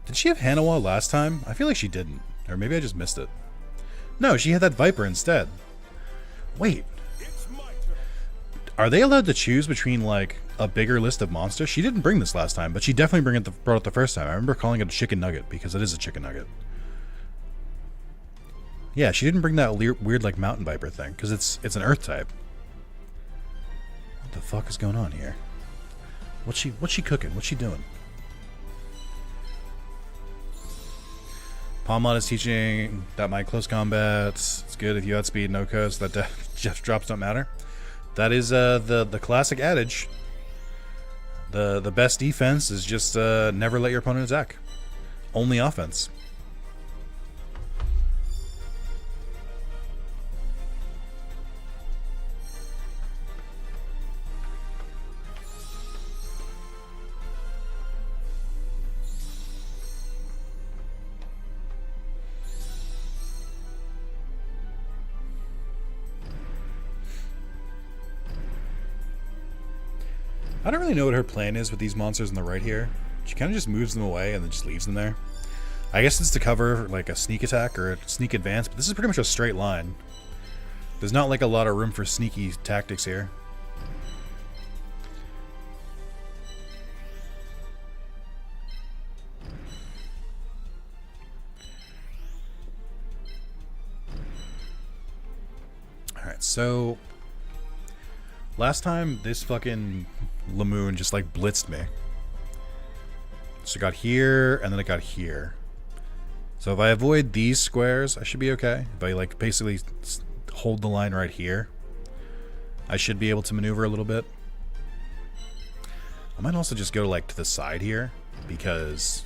Did she have Hanawa last time? I feel like she didn't. Or maybe I just missed it. No, she had that Viper instead. Wait. Are they allowed to choose between, like, a bigger list of monsters? She didn't bring this last time, but she definitely brought it the first time. I remember calling it a chicken nugget, because it is a chicken nugget. Yeah, she didn't bring that weird, like, mountain viper thing, because it's an earth type. What the fuck is going on here? What's she cooking? What's she doing? Palmon is teaching that my close combat, it's good if you outspeed no coast, that just drops don't matter. That is the classic adage. The best defense is just never let your opponent attack. Only offense. I don't really know what her plan is with these monsters on the right here. She kind of just moves them away and then just leaves them there. I guess it's to cover like a sneak attack or a sneak advance, but this is pretty much a straight line. There's not like a lot of room for sneaky tactics here. Alright, so last time this fucking Lamoon just like blitzed me. So it got here and then it got here. So if I avoid these squares, I should be okay. If I like basically hold the line right here, I should be able to maneuver a little bit. I might also just go like to the side here because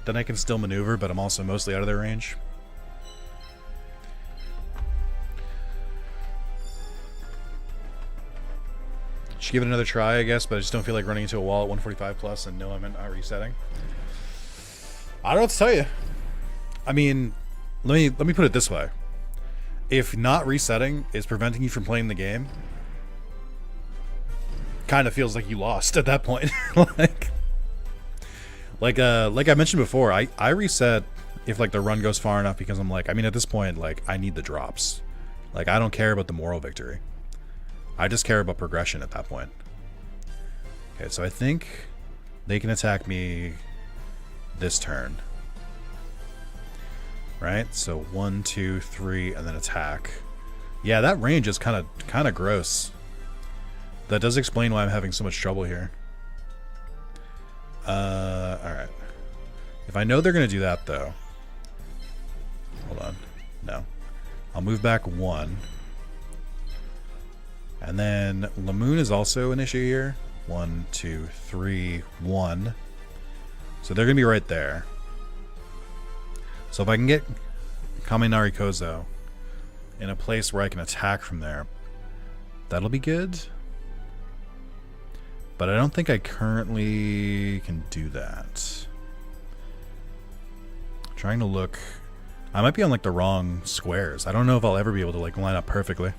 then I can still maneuver, but I'm also mostly out of their range. Should give it another try, I guess, but I just don't feel like running into a wall at 145 plus and no, I'm not resetting. I don't know what to tell you. I mean, let me put it this way. If not resetting is preventing you from playing the game, kind of feels like you lost at that point. like I mentioned before, I reset if like the run goes far enough because I'm like, I mean at this point, like I need the drops. Like I don't care about the moral victory. I just care about progression at that point. Okay, so I think they can attack me this turn. Right? So 1, 2, 3, and then attack. Yeah, that range is kind of gross. That does explain why I'm having so much trouble here. Alright. If I know they're going to do that, though. Hold on. No. I'll move back 1. And then Lamoon is also an issue here. 1, 2, 3, 1. So they're going to be right there. So if I can get Kaminari Kozo in a place where I can attack from there, that'll be good. But I don't think I currently can do that. I'm trying to look. I might be on like the wrong squares. I don't know if I'll ever be able to like line up perfectly.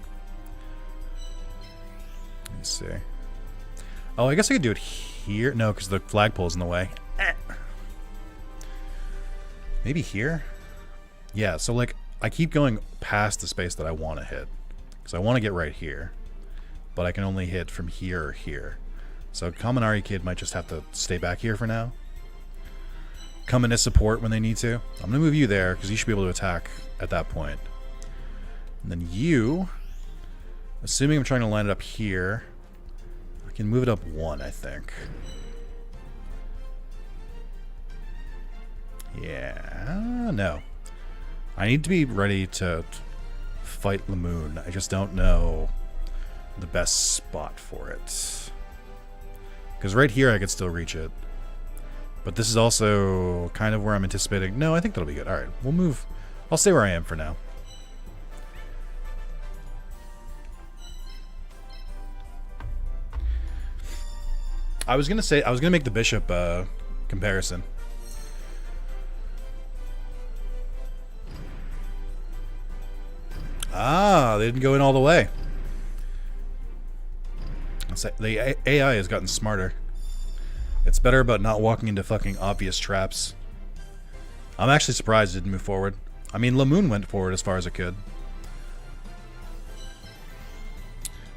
Let's see. Oh, I guess I could do it here. No, because the flagpole's in the way. Maybe here? Yeah, so like I keep going past the space that I want to hit. Because I want to get right here. But I can only hit from here or here. So Kaminari Kid might just have to stay back here for now. Come in as support when they need to. I'm going to move you there because you should be able to attack at that point. And then you, assuming I'm trying to line it up here, I can move it up 1, I think. Yeah, no. I need to be ready to fight Lamoon. I just don't know the best spot for it. Because right here I could still reach it. But this is also kind of where I'm anticipating. No, I think that'll be good. Alright, we'll move. I'll stay where I am for now. I was gonna make the bishop comparison. Ah, they didn't go in all the way. The AI has gotten smarter. It's better about not walking into fucking obvious traps. I'm actually surprised it didn't move forward. I mean, Lamoon went forward as far as it could.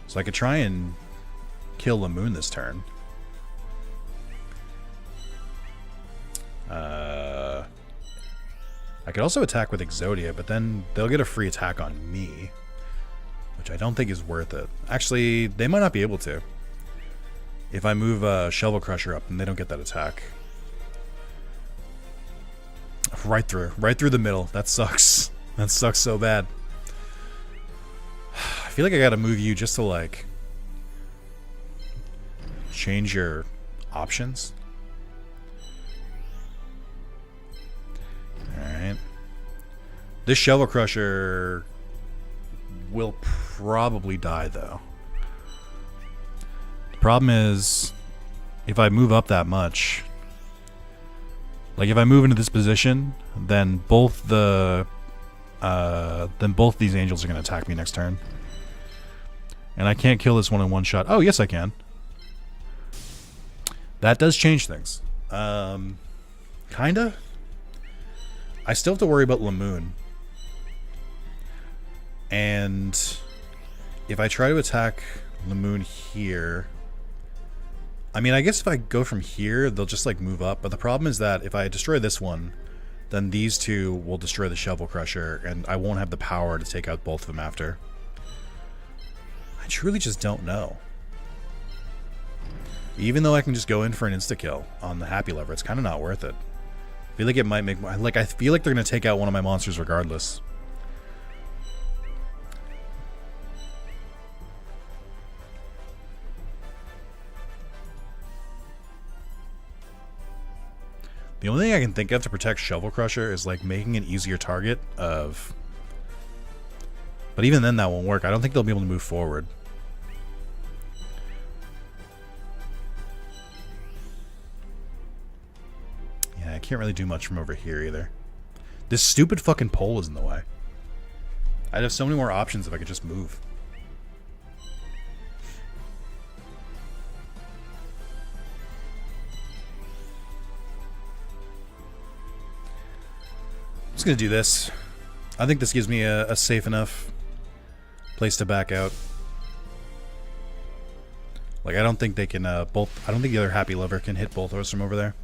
So I could try and kill Lamoon this turn. I could also attack with Exodia, but then they'll get a free attack on me, which I don't think is worth it. Actually, they might not be able to. If I move Shovel Crusher up, then they don't get that attack. Right through the middle. That sucks. That sucks so bad. I feel like I gotta move you just to, like, change your options. Alright. This Shovel Crusher will probably die, though. The problem is, if I move up that much, like if I move into this position, then both these angels are going to attack me next turn. And I can't kill this one in one shot. Oh, yes I can. That does change things. Kinda. I still have to worry about Lamoon. And if I try to attack Lamoon here, I mean, I guess if I go from here, they'll just like move up. But the problem is that if I destroy this one, then these two will destroy the Shovel Crusher, and I won't have the power to take out both of them after. I truly just don't know. Even though I can just go in for an insta-kill on the Happy Lever, it's kind of not worth it. I feel like it might make... Like, I feel like they're going to take out one of my monsters regardless. The only thing I can think of to protect Shovel Crusher is, like, making an easier target of... But even then, that won't work. I don't think they'll be able to move forward. Yeah, I can't really do much from over here either. This stupid fucking pole is in the way. I'd have so many more options if I could just move. I'm just gonna do this. I think this gives me a safe enough place to back out. Like, I don't think they can both... I don't think the other Happy Lover can hit both of us from over there.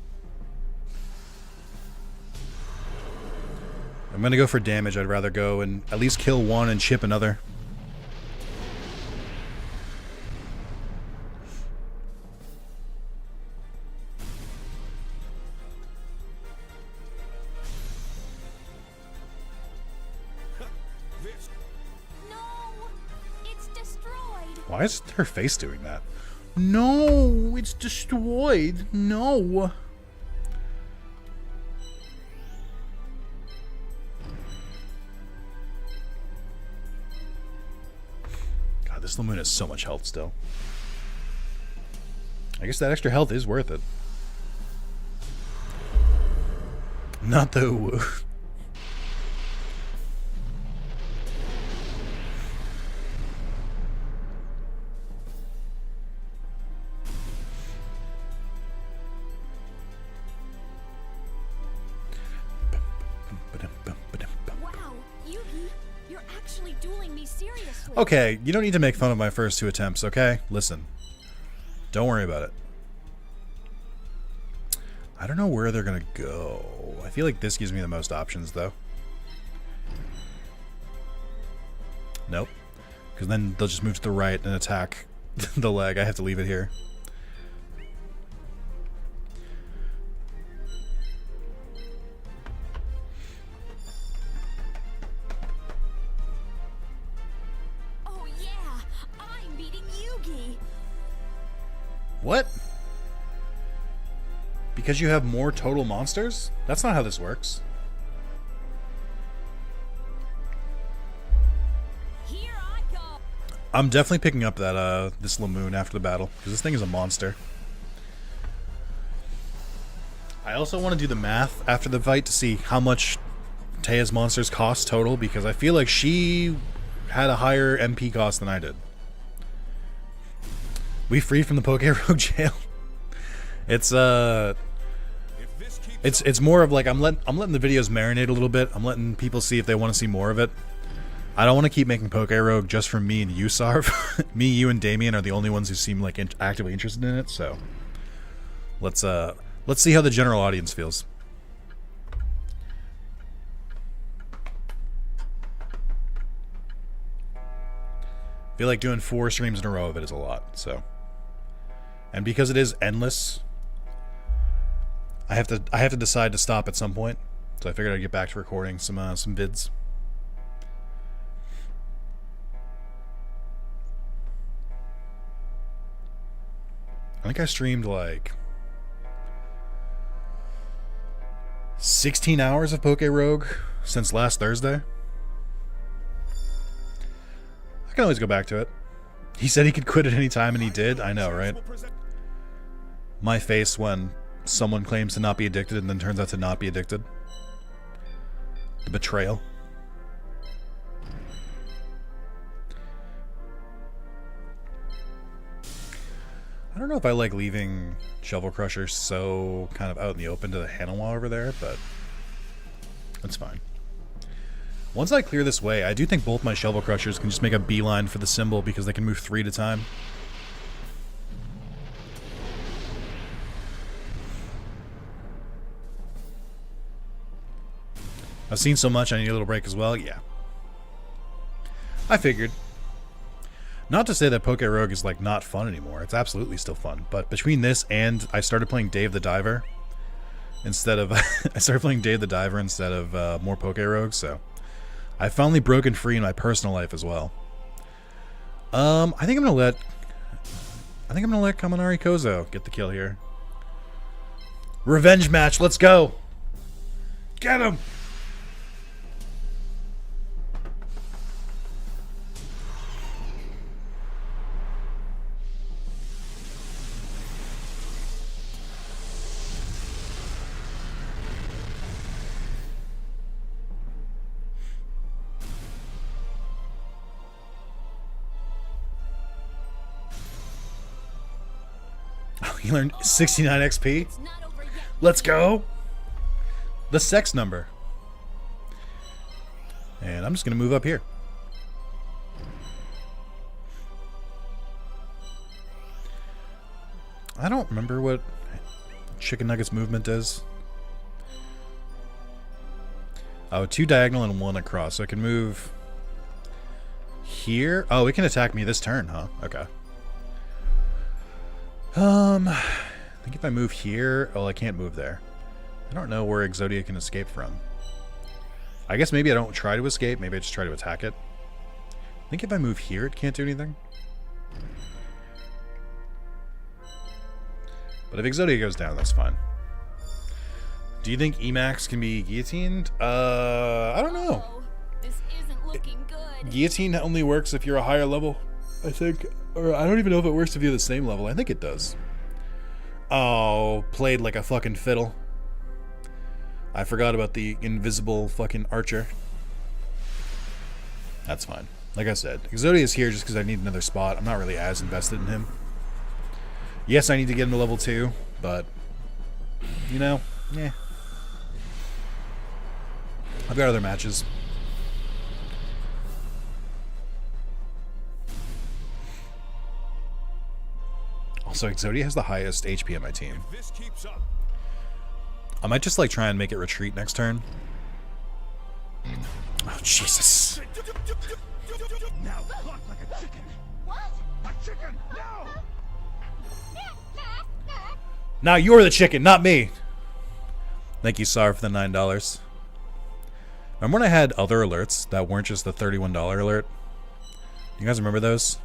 I'm gonna go for damage. I'd rather go and at least kill one and chip another. Why is her face doing that? No, it's destroyed. No. God, this Lamoon has so much health still. I guess that extra health is worth it. Not the... Okay, you don't need to make fun of my first two attempts, okay? Listen. Don't worry about it. I don't know where they're gonna go. I feel like this gives me the most options, though. Nope. Because then they'll just move to the right and attack the leg. I have to leave it here. What? Because you have more total monsters? That's not how this works. Here I go. I'm definitely picking up that this Lamoon after the battle, because this thing is a monster. I also want to do the math after the fight to see how much Taya's monsters cost total, because I feel like she had a higher MP cost than I did. We free from the Poke Rogue jail. It's it's more of like I'm letting the videos marinate a little bit. I'm letting people see if they want to see more of it. I don't want to keep making Poke Rogue just for me and you, Sarv. Me, you, and Damien are the only ones who seem like actively interested in it. So let's see how the general audience feels. I feel like doing 4 streams in a row of it is a lot. So, and because it is endless, I have to decide to stop at some point. So I figured I'd get back to recording some vids. I think I streamed like 16 hours of Poke Rogue since last Thursday. I can always go back to it. He said he could quit at any time, and he did. I know, right? My face when someone claims to not be addicted and then turns out to not be addicted. The betrayal. I don't know if I like leaving Shovel Crusher so kind of out in the open to the Hanawa over there, but that's fine. Once I clear this way, I do think both my Shovel Crushers can just make a beeline for the symbol because they can move 3 at a time. I've seen so much, I need a little break as well. Yeah. I figured. Not to say that Poke Rogue is like not fun anymore. It's absolutely still fun. But between this and I started playing Dave the Diver instead of I started playing Dave the Diver instead of more Poke Rogue, so I've finally broken free in my personal life as well. I think I'm gonna let Kaminari Kozo get the kill here. Revenge match, let's go! Get him! You learned 69 XP? Let's go! The sex number. And I'm just going to move up here. I don't remember what Chicken Nuggets movement is. Oh, 2 diagonal and 1 across. So I can move here. Oh, it can attack me this turn, huh? Okay. I think if I move here... Oh, I can't move there. I don't know where Exodia can escape from. I guess maybe I don't try to escape. Maybe I just try to attack it. I think if I move here, it can't do anything. But if Exodia goes down, that's fine. Do you think Emax can be guillotined? I don't know. This isn't looking good. Guillotine only works if you're a higher level, I think. Or I don't even know if it works if you're the same level. I think it does. Oh, played like a fucking fiddle. I forgot about the invisible fucking archer. That's fine. Like I said, Exodia is here just because I need another spot. I'm not really as invested in him. Yes, I need to get him to level 2, but, you know, yeah. I've got other matches. Also, Exodia has the highest HP on my team. This keeps up. I might just like try and make it retreat next turn. Oh, Jesus. Now cluck like a chicken. What? A chicken! No! Now you're the chicken, not me. Thank you, Sar, for the $9. Remember when I had other alerts that weren't just the $31 alert? You guys remember those?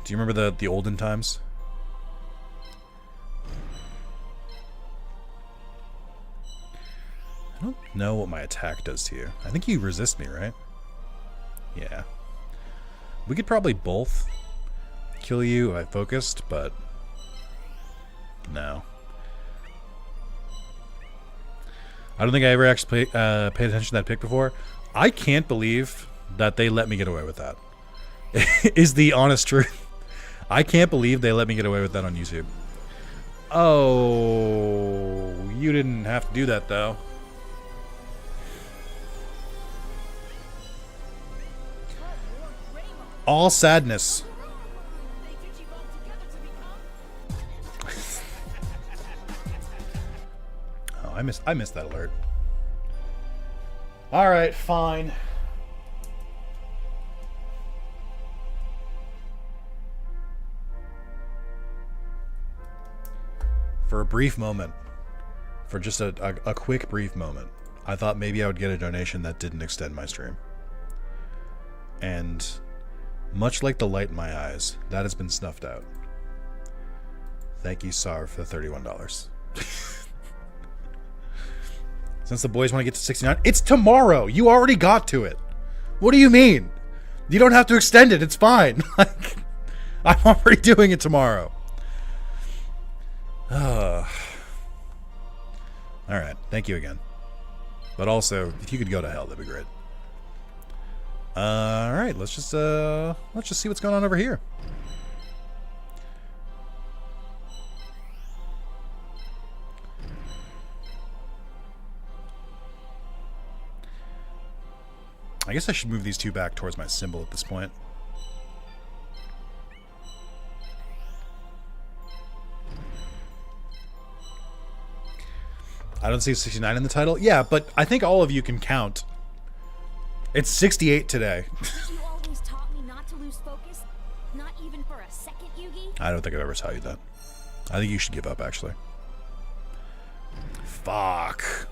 Do you remember the olden times? I don't know what my attack does to you. I think you resist me, right? Yeah. We could probably both kill you if I focused, but no. I don't think I ever actually paid attention to that pick before. I can't believe that they let me get away with that. Is the honest truth. I can't believe they let me get away with that on YouTube. Oh, you didn't have to do that though. All sadness. Oh, I missed that alert. All right, fine. For a brief moment, for just a quick brief moment, I thought maybe I would get a donation that didn't extend my stream. And much like the light in my eyes, that has been snuffed out. Thank you, Sar, for the $31. Since the boys want to get to 69, it's tomorrow. You already got to it. What do you mean? You don't have to extend it. It's fine. Like, I'm already doing it tomorrow. All right. Thank you again. But also, if you could go to hell, that'd be great. All right. Let's just see what's going on over here. I guess I should move these two back towards my symbol at this point. I don't see 69 in the title. Yeah, but I think all of you can count. It's 68 today. You always taught me not to lose focus, not even for a second, Yugi. I don't think I've ever taught you that. I think you should give up, actually. Fuck.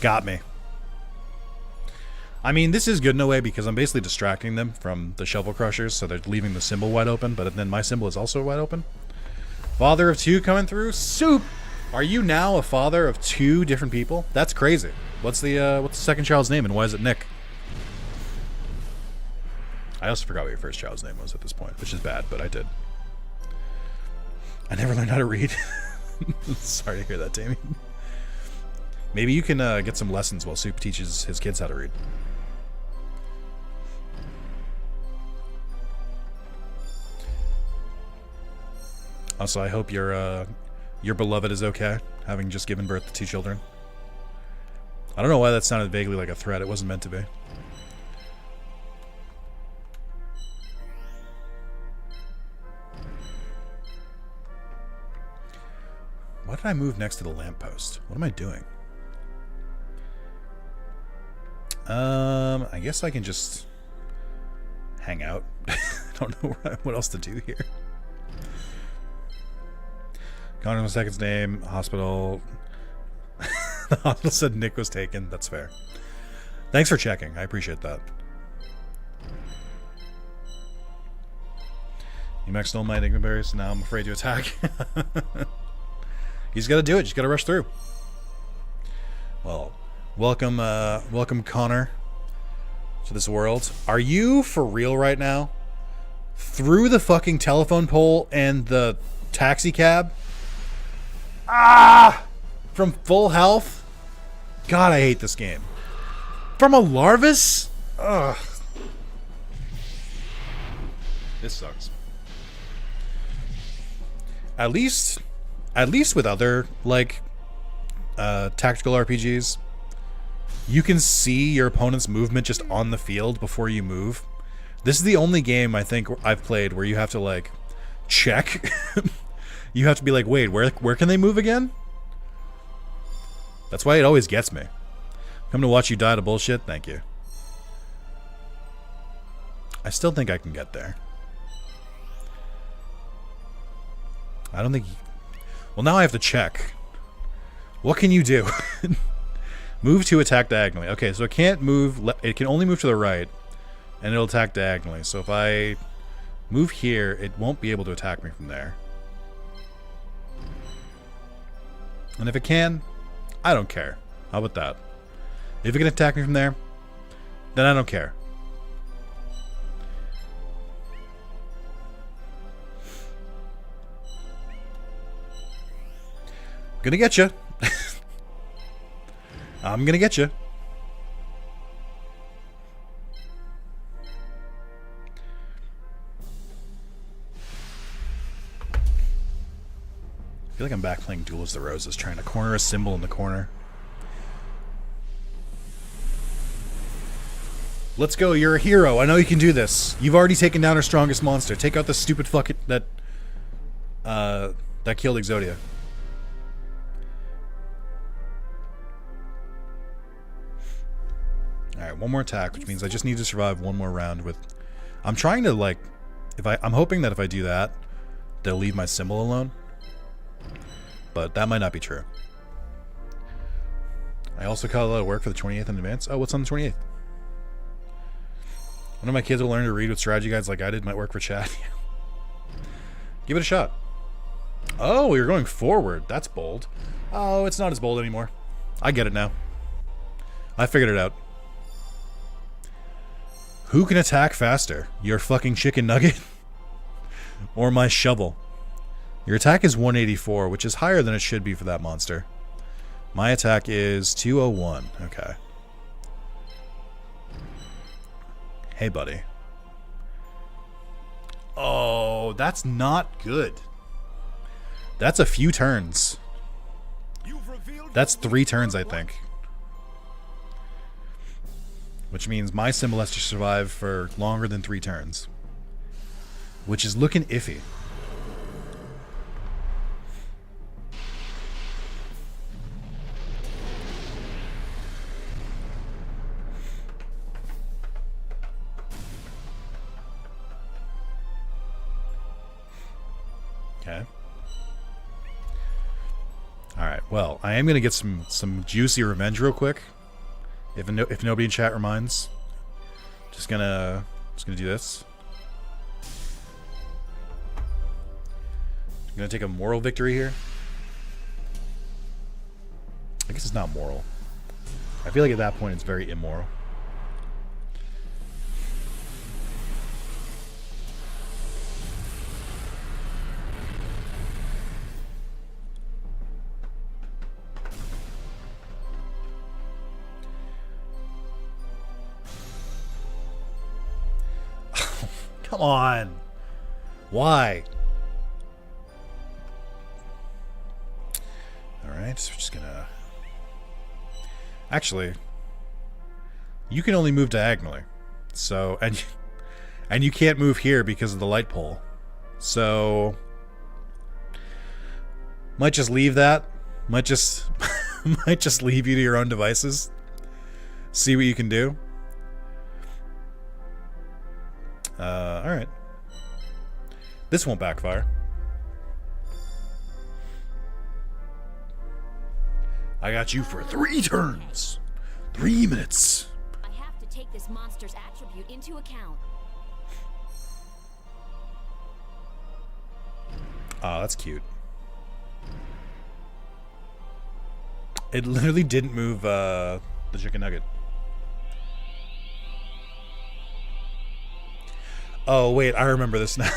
Got me. I mean, this is good in a way because I'm basically distracting them from the shovel crushers, so they're leaving the symbol wide open, but then my symbol is also wide open. Father of two coming through. Soup! Are you now a father of two different people? That's crazy. What's the second child's name, and why is it Nick? I also forgot what your first child's name was at this point, which is bad, but I did. I never learned how to read. Sorry to hear that, Damien. Maybe you can get some lessons while Soup teaches his kids how to read. Also, I hope your beloved is okay, having just given birth to two children. I don't know why that sounded vaguely like a threat. It wasn't meant to be. Why did I move next to the lamppost? What am I doing? I guess I can just hang out. I don't know what else to do here. Counting the second's name, hospital. The hospital said Nick was taken. That's fair. Thanks for checking. I appreciate that. You maxed all my Enigma berries. Now I'm afraid to attack. You just gotta do it. You just gotta rush through. Well, welcome Connor to this world. Are you for real right now? Through the fucking telephone pole and the taxi cab? Ah! From full health? God, I hate this game. From a Larvis? Ugh. This sucks. At least with other, like, tactical RPGs, you can see your opponent's movement just on the field before you move. This is the only game I think I've played where you have to, like, check. You have to be like, wait, where can they move again? That's why it always gets me. Come to watch you die to bullshit? Thank you. I still think I can get there. I don't think... Well, now I have to check. What can you do? Move to attack diagonally. Okay, so it can't move... It can only move to the right, and it'll attack diagonally. So if I move here, it won't be able to attack me from there. And if it can, I don't care. How about that? If it can attack me from there, then I don't care. Gonna get you. I'm gonna get you. feel like I'm back playing Duel of the Roses, trying to corner a symbol in the corner. Let's go, you're a hero. I know you can do this. You've already taken down our strongest monster. Take out the stupid fucking that killed Exodia. Alright, one more attack, which means I just need to survive one more round with... I'm trying to, like... I'm hoping that if I do that, they'll leave my symbol alone. But that might not be true. I also caught a lot of work for the 28th in advance. Oh, what's on the 28th? One of my kids will learn to read with strategy guides like I did. Might work for chat. Give it a shot. Oh, you're going forward. That's bold. Oh, it's not as bold anymore. I get it now. I figured it out. Who can attack faster? Your fucking chicken nugget? Or my shovel? Your attack is 184, which is higher than it should be for that monster. My attack is 201. Okay. Hey, buddy. Oh, that's not good. That's a few turns. That's 3 turns, I think. Which means my symbol has to survive for longer than 3 turns. Which is looking iffy. Okay. Alright, well, I am going to get some juicy revenge real quick. If nobody in chat reminds. Just gonna do this. I'm gonna take a moral victory here. I guess it's not moral. I feel like at that point it's very immoral. Come on. Why? Alright, so we're just gonna... Actually, you can only move diagonally. So, and you can't move here because of the light pole. So, might just leave that. Might just leave you to your own devices. See what you can do. Alright. This won't backfire. I got you for 3 turns. 3 minutes. I have to take this monster's attribute into account. Oh, that's cute. It literally didn't move the chicken nugget. Oh, wait, I remember this now.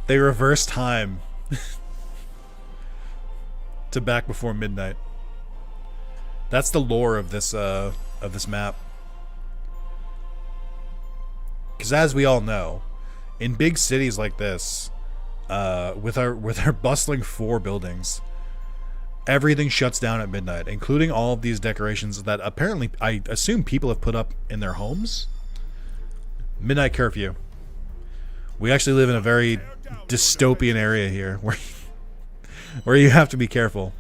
They reverse time to back before midnight. That's the lore of this map. Because as we all know, in big cities like this, with our bustling 4 buildings, everything shuts down at midnight, including all of these decorations that apparently I assume people have put up in their homes. Midnight curfew. We actually live in a very dystopian area here where you have to be careful.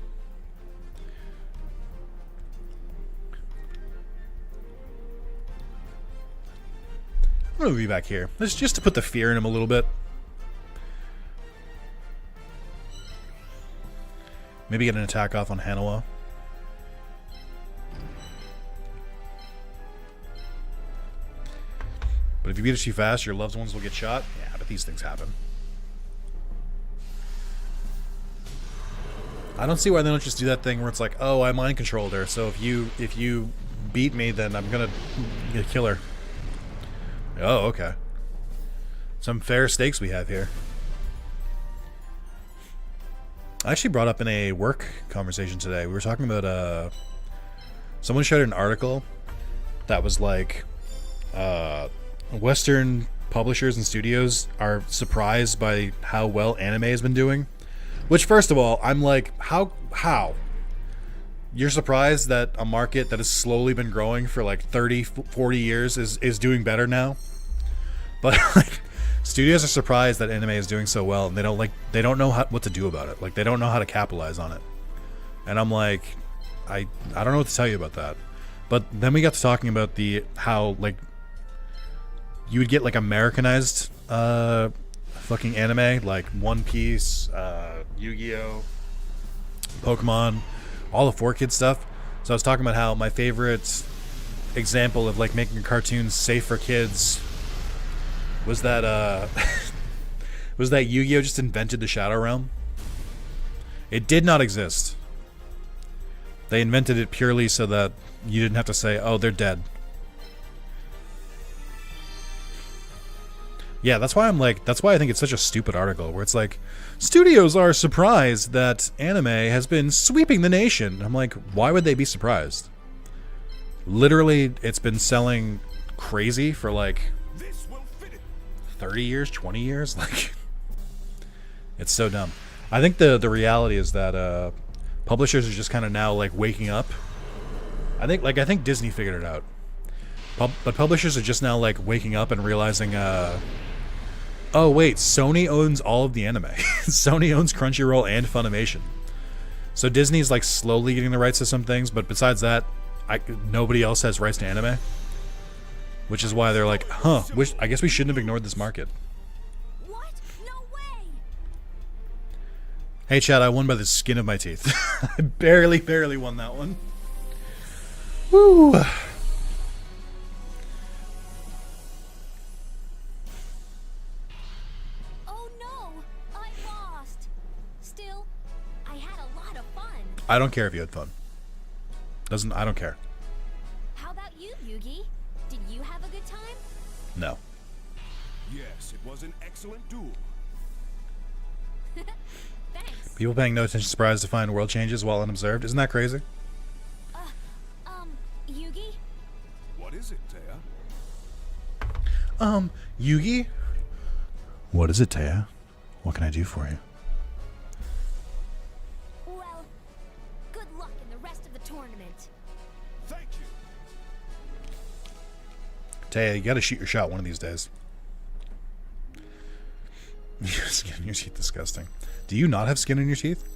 I'm gonna be back here. Just to put the fear in him a little bit. Maybe get an attack off on Hanawa. But if you beat it too fast, your loved ones will get shot. Yeah, but these things happen. I don't see why they don't just do that thing where it's like, oh, I mind controlled her, so if you beat me, then I'm gonna kill her. Oh, okay. Some fair stakes we have here. I actually brought up in a work conversation today. We were talking about someone shared an article that was like Western publishers and studios are surprised by how well anime has been doing, Which, first of all, I'm like, how? You're surprised that a market that has slowly been growing for like 30, 40 years is doing better now? But like, studios are surprised that anime is doing so well, and they don't know what to do about it. Like, they don't know how to capitalize on it. And I'm like, I don't know what to tell you about that. But then we got to talking about how like you would get like Americanized fucking anime, like One Piece, Yu-Gi-Oh, Pokemon, all the 4Kids stuff. So I was talking about how my favorite example of like making a cartoon safe for kids was that Yu-Gi-Oh just invented the Shadow Realm. It did not exist. They invented it purely so that you didn't have to say, oh, they're dead. Yeah, that's why I think it's such a stupid article where it's like, studios are surprised that anime has been sweeping the nation. I'm like, why would they be surprised? Literally, it's been selling crazy for like 30 years, 20 years. Like, it's so dumb. I think the reality is that publishers are just kind of now like waking up. I think Disney figured it out. But publishers are just now like waking up and realizing, oh wait, Sony owns all of the anime. Sony owns Crunchyroll and Funimation. So Disney's like slowly getting the rights to some things, but besides that, nobody else has rights to anime. Which is why they're like, I guess we shouldn't have ignored this market. What? No way! Hey Chad, I won by the skin of my teeth. I barely won that one. Woo! Oh no! I lost! Still, I had a lot of fun. I don't care if you had fun. I don't care. How about you, Yugi? Did you have a good time? No. Yes, it was an excellent duel. Thanks. People paying no attention, surprised to find world changes while unobserved. Isn't that crazy? Yugi? What is it, Taya? Yugi? What is it, Taya? What can I do for you? Well, good luck in the rest of the tournament. Thank you. Taya, you gotta shoot your shot one of these days. Skin in your teeth, disgusting. Do you not have skin in your teeth?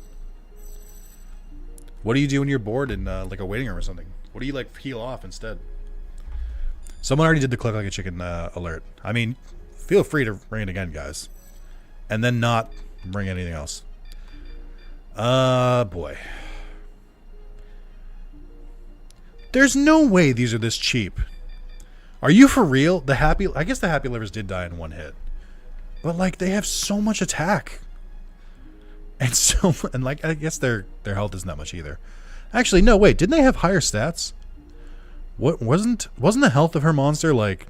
What do you do when you're bored in like a waiting room or something? What do you like peel off instead? Someone already did the cluck like a chicken alert. I mean, feel free to ring it again, guys. And then not bring anything else. Boy. There's no way these are this cheap. Are you for real? I guess the Happy Livers did die in one hit. But like, they have so much attack. And like, I guess their health isn't that much either. Actually, no, wait, didn't they have higher stats? What wasn't the health of her monster like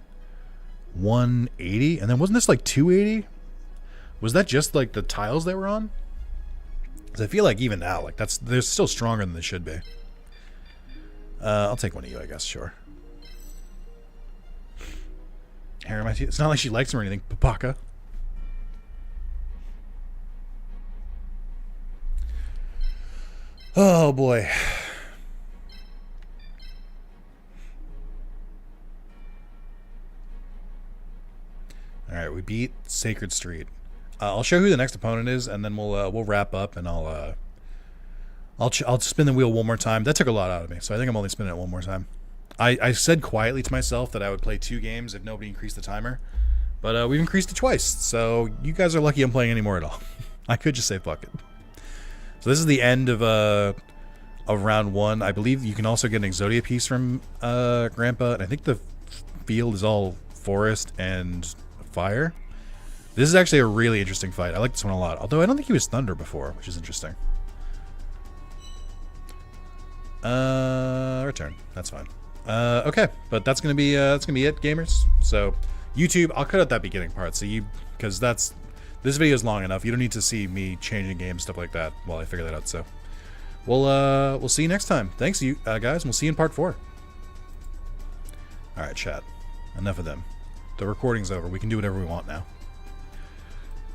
180? And then wasn't this like 280? Was that just like the tiles they were on? Because I feel like even now, like they're still stronger than they should be. I'll take one of you, I guess, sure. Hair in my teeth. It's not like she likes him or anything, Papaka. Oh boy. Alright, we beat Sacred Street. I'll show who the next opponent is, and then we'll wrap up, and I'll spin the wheel one more time. That took a lot out of me, so I think I'm only spinning it one more time. I said quietly to myself that I would play 2 games if nobody increased the timer, but we've increased it twice, so you guys are lucky I'm playing anymore at all. I could just say fuck it. So this is the end of round 1. I believe you can also get an Exodia piece from Grandpa, and I think the field is all forest and fire. This is actually a really interesting fight. I like this one a lot, although I don't think he was Thunder before, which is interesting. Return. That's fine. Okay, but that's gonna be it, gamers. So YouTube, I'll cut out that beginning part, so because this video is long enough. You don't need to see me changing games, stuff like that, while I figure that out. So we'll see you next time. Thanks, you guys, and we'll see you in part 4. All right, chat. Enough of them. The recording's over. We can do whatever we want now.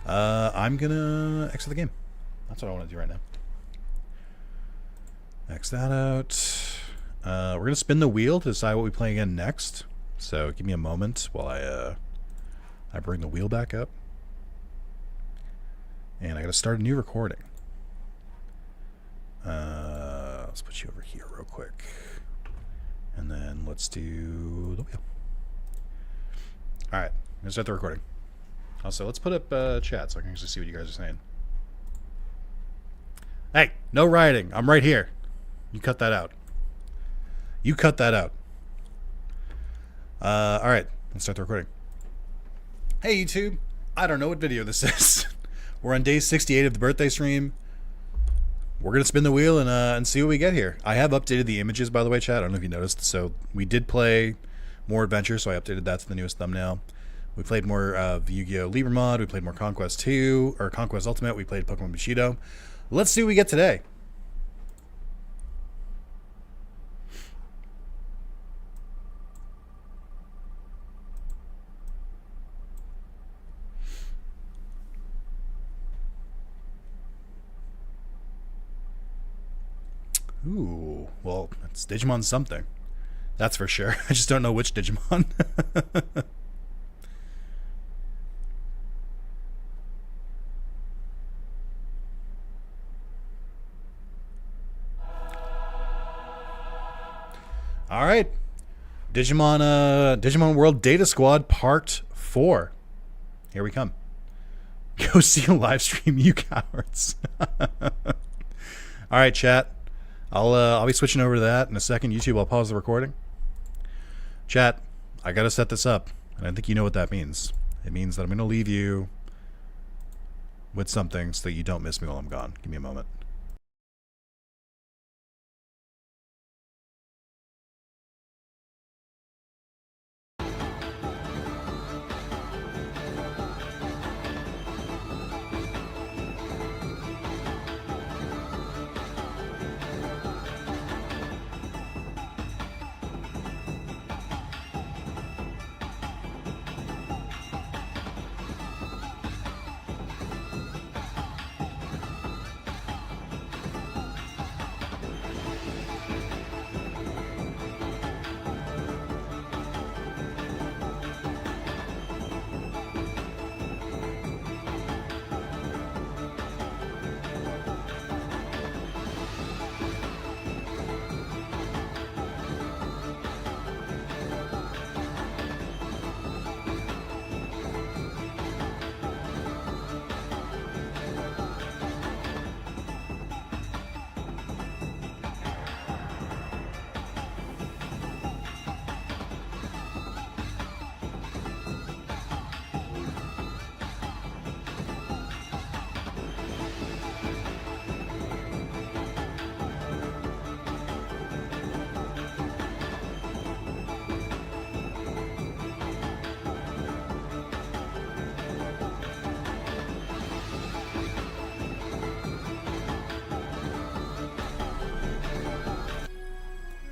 I'm gonna exit the game. That's what I want to do right now. X that out. We're going to spin the wheel to decide what we play again next. So give me a moment while I bring the wheel back up. And I got to start a new recording. Let's put you over here real quick. And then let's do the wheel. Alright, let's start the recording. Also, let's put up chat so I can actually see what you guys are saying. Hey, no rioting. I'm right here. You cut that out. You cut that out. Alright, let's start the recording. Hey YouTube, I don't know what video this is. We're on day 68 of the birthday stream. We're going to spin the wheel and see what we get here. I have updated the images, by the way, chat. I don't know if you noticed. So we did play more Adventure, so I updated that to the newest thumbnail. We played more Yu-Gi-Oh! Libra Mod. We played more Conquest 2, or Conquest Ultimate. We played Pokemon Bushido. Let's see what we get today. Ooh, well, it's Digimon something. That's for sure. I just don't know which Digimon. All right. Digimon World Data Squad Part 4. Here we come. Go see a live stream, you cowards. All right, chat. I'll be switching over to that in a second. YouTube, I'll pause the recording. Chat, I gotta set this up, and I think you know what that means. It means that I'm gonna leave you with something so that you don't miss me while I'm gone. Give me a moment.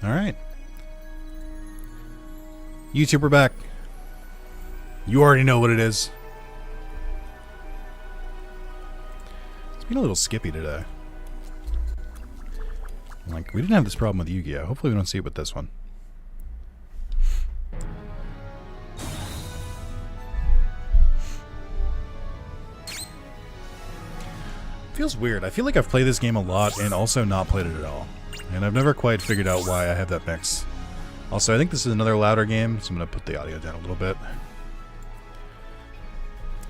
Alright. YouTube, we're back. You already know what it is. It's been a little skippy today. Like, we didn't have this problem with Yu-Gi-Oh! Hopefully we don't see it with this one. Feels weird. I feel like I've played this game a lot and also not played it at all. And I've never quite figured out why I have that mix. Also, I think this is another louder game, so I'm going to put the audio down a little bit.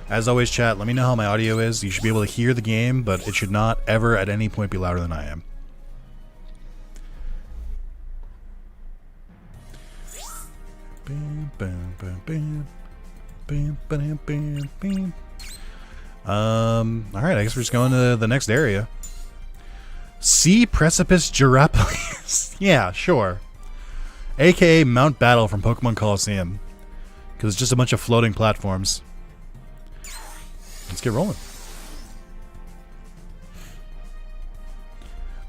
As always, chat, let me know how my audio is. You should be able to hear the game, but it should not ever at any point be louder than I am. Bam, bam, bam, bam. Bam, bam, bam, bam. Alright, I guess we're just going to the next area. Sea Precipice Girapolis. Yeah, sure. AKA Mount Battle from Pokemon Coliseum. Because it's just a bunch of floating platforms. Let's get rolling.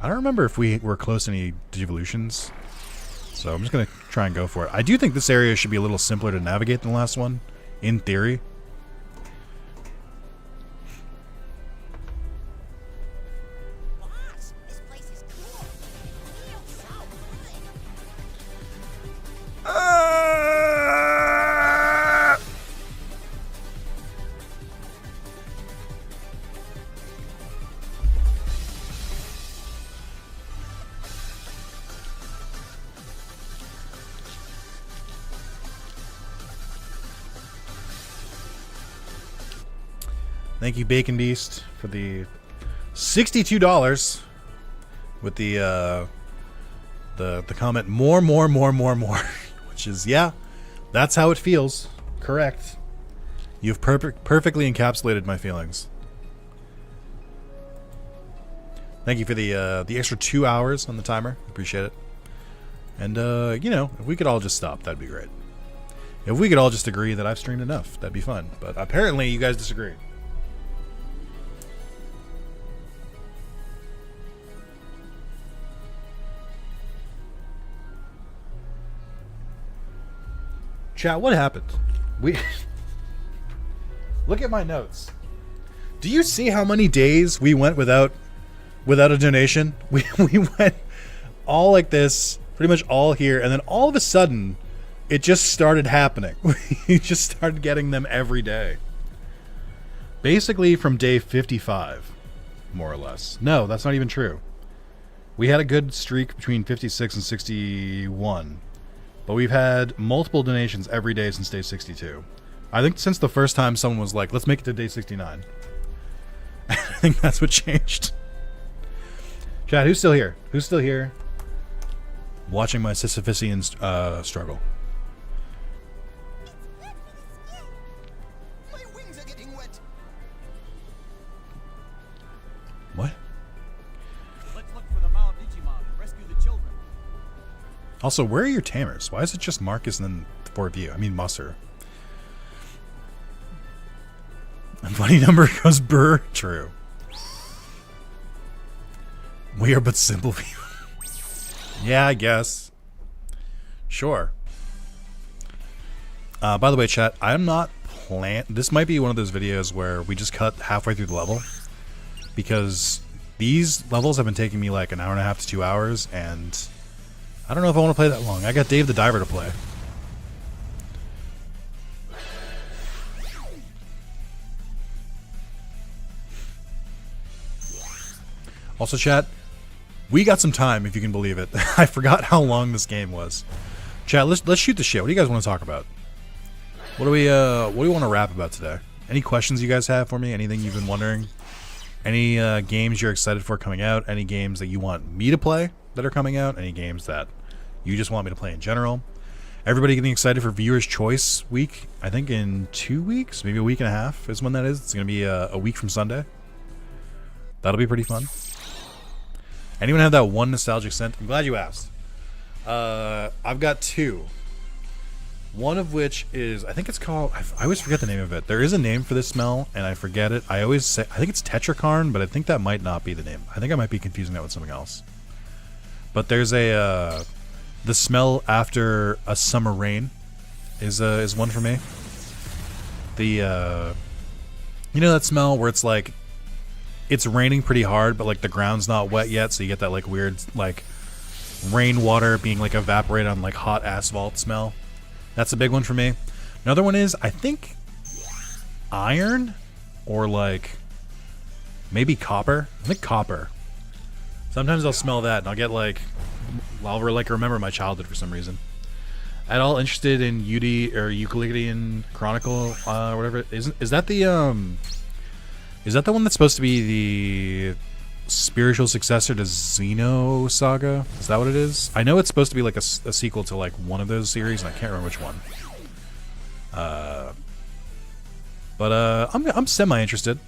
I don't remember if we were close to any Digivolutions. So I'm just going to try and go for it. I do think this area should be a little simpler to navigate than the last one. In theory. Thank you, Bacon Beast, for the $62 with the comment more, which is, yeah, that's how it feels. Correct. You've perfectly encapsulated my feelings. Thank you for the extra 2 hours on the timer. Appreciate it. And you know, if we could all just stop, that'd be great. If we could all just agree that I've streamed enough, that'd be fun. But apparently, you guys disagree. Chat, what happened? Look at my notes. Do you see how many days we went without a donation? We went all like this, pretty much all here, and then all of a sudden, it just started happening. We just started getting them every day. Basically from day 55, more or less. No, that's not even true. We had a good streak between 56 and 61. But we've had multiple donations every day since day 62. I think since the first time someone was like, let's make it to day 69. I think that's what changed. Chat, who's still here? Who's still here? Watching my Sisyphusian struggle. My wings are getting wet. What? Let's look for the Mao Digimon and rescue the children. Also, where are your tamers? Why is it just Marcus and then the four of you? I mean, Musser. A funny number goes brr. True. We are but simple people. Yeah, I guess. Sure. By the way, chat, I'm not this might be one of those videos where we just cut halfway through the level. Because these levels have been taking me like an hour and a half to 2 hours, and I don't know if I want to play that long. I got Dave the Diver to play. Also, chat, we got some time, if you can believe it. I forgot how long this game was. Chat, let's shoot the shit. What do you guys want to talk about? What do we want to rap about today? Any questions you guys have for me? Anything you've been wondering? Any games you're excited for coming out? Any games that you want me to play that are coming out? Any games that you just want me to play in general? Everybody getting excited for Viewer's Choice Week. I think in 2 weeks, maybe a week and a half is when that is. It's going to be a week from Sunday. That'll be pretty fun. Anyone have that one nostalgic scent? I'm glad you asked. I've got two. One of which is, I think it's called, I always forget the name of it. There is a name for this smell, and I forget it. I always say, I think it's Tetracarn, but I think that might not be the name. I think I might be confusing that with something else. But there's the smell after a summer rain is one for me. The, you know that smell where it's like, it's raining pretty hard, but like the ground's not wet yet, so you get that like weird, like, rainwater being like evaporated on like hot asphalt smell. That's a big one for me. Another one is, I think, iron or like maybe copper. I think copper. Sometimes I'll smell that and I'll get like, I'll like remember my childhood for some reason. At all interested in Euclidean Chronicle, whatever? Is that the is that the one that's supposed to be the spiritual successor to Xeno Saga? Is that what it is? I know it's supposed to be like a sequel to like one of those series, and I can't remember which one. But I'm semi-interested.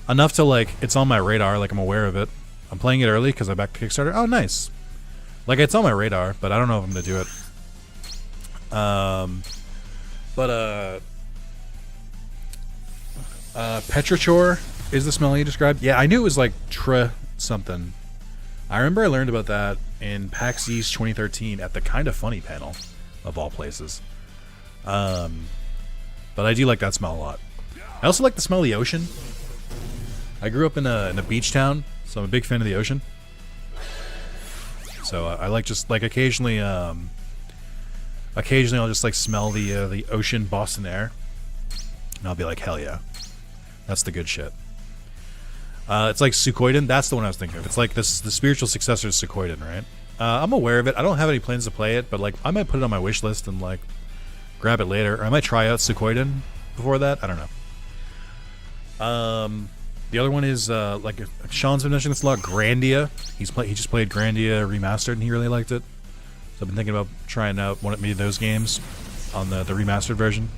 Enough to like, it's on my radar, like I'm aware of it. I'm playing it early because I backed Kickstarter. Oh, nice. Like, it's on my radar, but I don't know if I'm going to do it. Petrichor is the smell you described. Yeah, I knew it was like something. I remember I learned about that in PAX East 2013 at the Kinda Funny panel, of all places. But I do like that smell a lot. I also like the smell of the ocean. I grew up in a beach town, so I'm a big fan of the ocean. So I like just like occasionally I'll just like smell the ocean Boston air, and I'll be like, hell yeah, that's the good shit. It's like Suikoden. That's the one I was thinking of. It's like this, the spiritual successor to Suikoden, right? I'm aware of it. I don't have any plans to play it, but like I might put it on my wish list and like grab it later, or I might try out Suikoden before that. I don't know. The other one is like Sean's been mentioning this a lot. Grandia. He just played Grandia Remastered and he really liked it. So I've been thinking about trying out one of those games on the remastered version.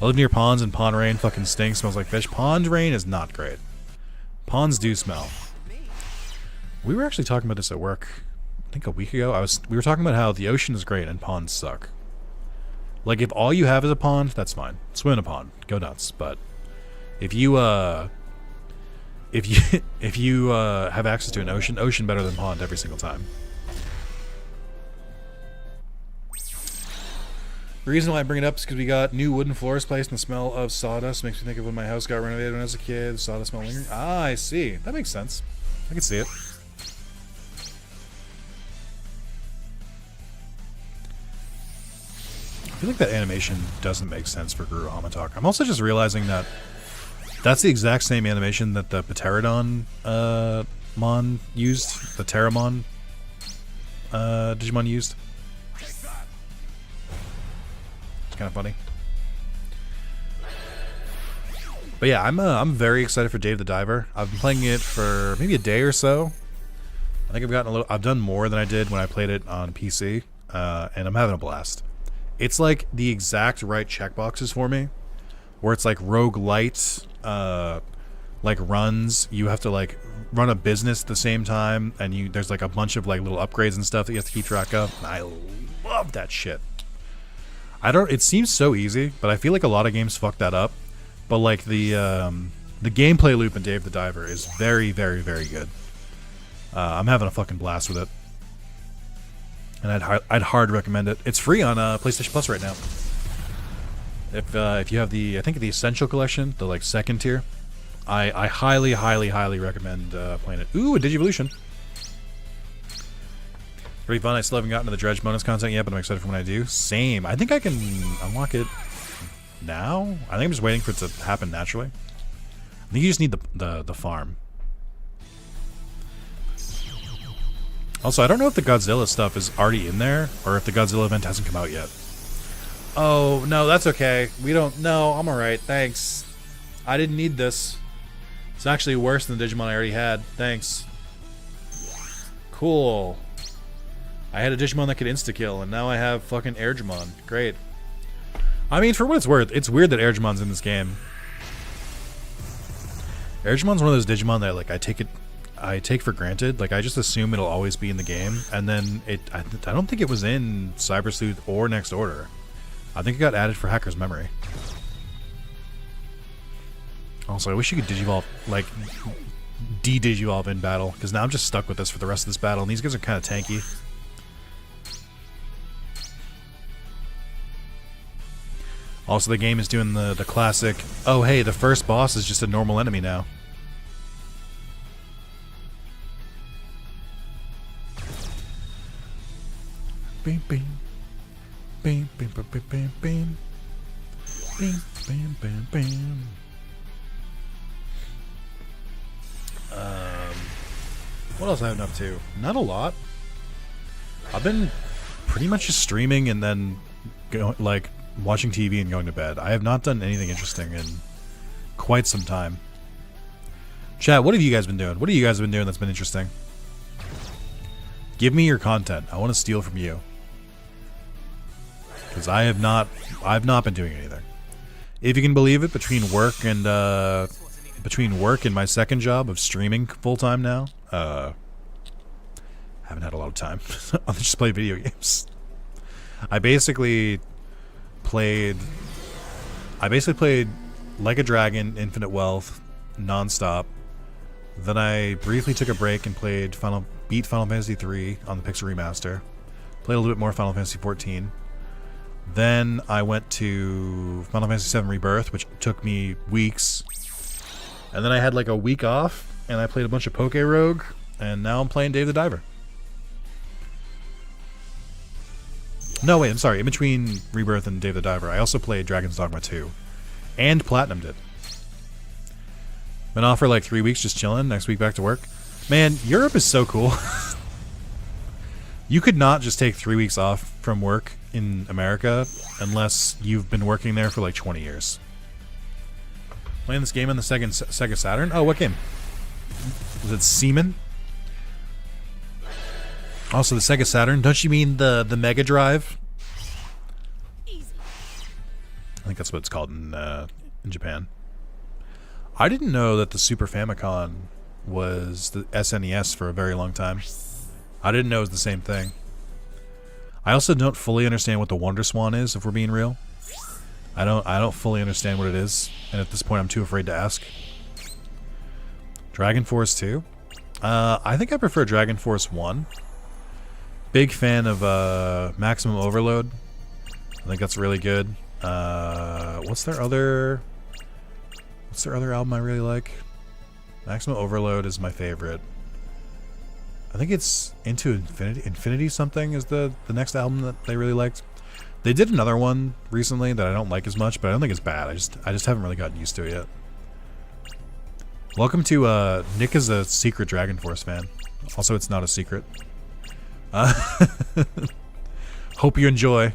I live near ponds and pond rain fucking stinks. Smells like fish. Pond rain is not great. Ponds do smell. We were actually talking about this at work. I think a week ago. We were talking about how the ocean is great and ponds suck. Like if all you have is a pond, that's fine. Swim in a pond, go nuts. But if you have access to an ocean better than pond every single time. The reason why I bring it up is because we got new wooden floors placed, and the smell of sawdust makes me think of when my house got renovated when I was a kid. The sawdust smell lingering. Ah, I see. That makes sense. I can see it. I feel like that animation doesn't make sense for Guru Hamatalk. I'm also just realizing that that's the exact same animation that the Pterodon Mon used. The Tyrannomon Digimon used. Kind of funny, but yeah, I'm very excited for Dave the Diver. I've been playing it for maybe a day or so. I think I've done more than I did when I played it on PC, and I'm having a blast. It's like the exact right checkboxes for me, where it's like roguelite, like runs. You have to like run a business at the same time, and there's like a bunch of like little upgrades and stuff that you have to keep track of. And I love that shit. It seems so easy, but I feel like a lot of games fuck that up. But like the gameplay loop in Dave the Diver is very, very, very good. I'm having a fucking blast with it, and I'd hard recommend it. It's free on PlayStation Plus right now. If you have I think the Essential Collection, the like second tier, I highly, highly, highly recommend playing it. Ooh, a Digivolution. Pretty fun. I still haven't gotten to the Dredge bonus content yet, but I'm excited for when I do. Same. I think I can unlock it now. I think I'm just waiting for it to happen naturally. I think you just need the farm. Also, I don't know if the Godzilla stuff is already in there, or if the Godzilla event hasn't come out yet. Oh, no, that's okay. No, I'm alright. Thanks. I didn't need this. It's actually worse than the Digimon I already had. Thanks. Cool. I had a Digimon that could insta-kill, and now I have fucking Airgimon. Great. I mean, for what it's worth, it's weird that Airgimon's in this game. Airgimon's one of those Digimon that like I take for granted. Like I just assume it'll always be in the game, and then I don't think it was in Cyber Sleuth or Next Order. I think it got added for Hacker's Memory. Also, I wish you could Digivolve, like de-Digivolve in battle, because now I'm just stuck with this for the rest of this battle, and these guys are kind of tanky. Also, the game is doing the classic, oh hey, the first boss is just a normal enemy now. Bing, bing. Bing, bing, bing, bing, bing, bing. Bing, bing, bing, bing. What else have I been up to? Not a lot. I've been pretty much just streaming and then watching TV and going to bed. I have not done anything interesting in quite some time. Chat, what have you guys been doing? What have you guys been doing that's been interesting? Give me your content. I want to steal from you. Because I've not been doing anything. If you can believe it, between work and my second job of streaming full time now, haven't had a lot of time. I'll just play video games. I basically played Like a Dragon, Infinite Wealth, nonstop. Then I briefly took a break and beat Final Fantasy 3 on the Pixel Remaster. Played a little bit more Final Fantasy 14. Then I went to Final Fantasy 7 Rebirth, which took me weeks. And then I had like a week off, and I played a bunch of Poke Rogue, and now I'm playing Dave the Diver. No, wait, I'm sorry. In between Rebirth and Dave the Diver, I also played Dragon's Dogma 2. And Platinumed it. Been off for like 3 weeks just chilling. Next week back to work. Man, Europe is so cool. You could not just take 3 weeks off from work in America unless you've been working there for like 20 years. Playing this game on the Sega Saturn? Oh, what game? Was it Seaman? Also, the Sega Saturn. Don't you mean the Mega Drive? Easy. I think that's what it's called in Japan. I didn't know that the Super Famicom was the SNES for a very long time. I didn't know it was the same thing. I also don't fully understand what the Wonder Swan is, if we're being real. I don't fully understand what it is, and at this point I'm too afraid to ask. Dragon Force 2? I think I prefer Dragon Force 1. Big fan of Maximum Overload. I think that's really good. What's their other album I really like? Maximum Overload is my favorite. I think it's Into Infinity something is the next album that they really liked. They did another one recently that I don't like as much, but I don't think it's bad. I just haven't really gotten used to it yet. Welcome to Nick is a secret Dragon Force fan. Also, it's not a secret. Hope you enjoy.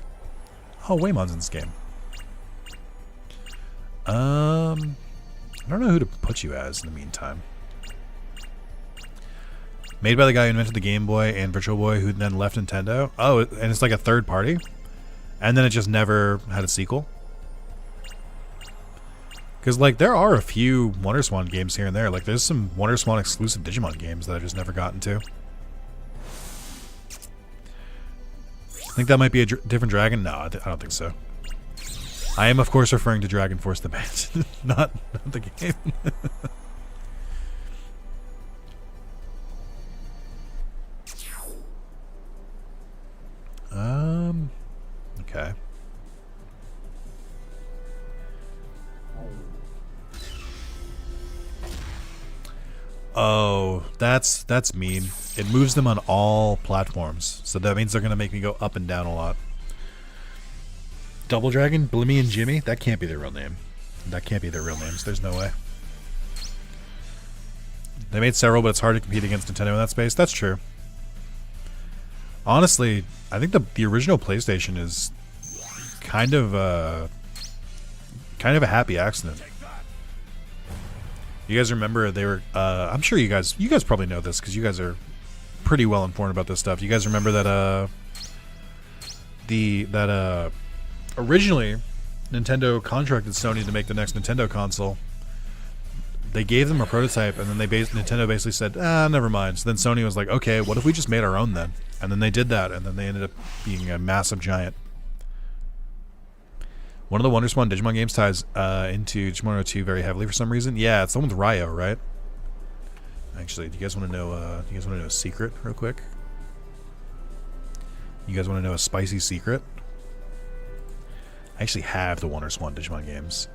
Oh, Waymon's in this game. I don't know who to put you as in the meantime. Made by the guy who invented the Game Boy and Virtual Boy, who then left Nintendo. Oh, and it's like a third party? And then it just never had a sequel? Because, like, there are a few Wonder Swan games here and there. Like, there's some Wonder Swan exclusive Digimon games that I've just never gotten to. I think that might be a different dragon. No, I don't think so. I am, of course, referring to Dragon Force the band, not the game. Okay. Oh, that's mean. It moves them on all platforms, so that means they're gonna make me go up and down a lot. Double Dragon, Blimmy and Jimmy? That can't be their real name. That can't be their real names. There's no way. They made several, but it's hard to compete against Nintendo in that space. That's true. Honestly, I think the original PlayStation is kind of a happy accident. You guys remember they were? I'm sure you guys probably know this because you guys are pretty well informed about this stuff. You guys remember that originally Nintendo contracted Sony to make the next Nintendo console. They gave them a prototype, and then Nintendo basically said, never mind. So then Sony was like, okay, what if we just made our own then? And then they did that, and then they ended up being a massive giant. One of the Wonder Swan Digimon games ties into Digimon 2 very heavily for some reason. Yeah, it's the one with Ryo, right? Actually, do you guys want to know? Do you guys want to know a secret, real quick? You guys want to know a spicy secret? I actually have the Wonder Swan Digimon games.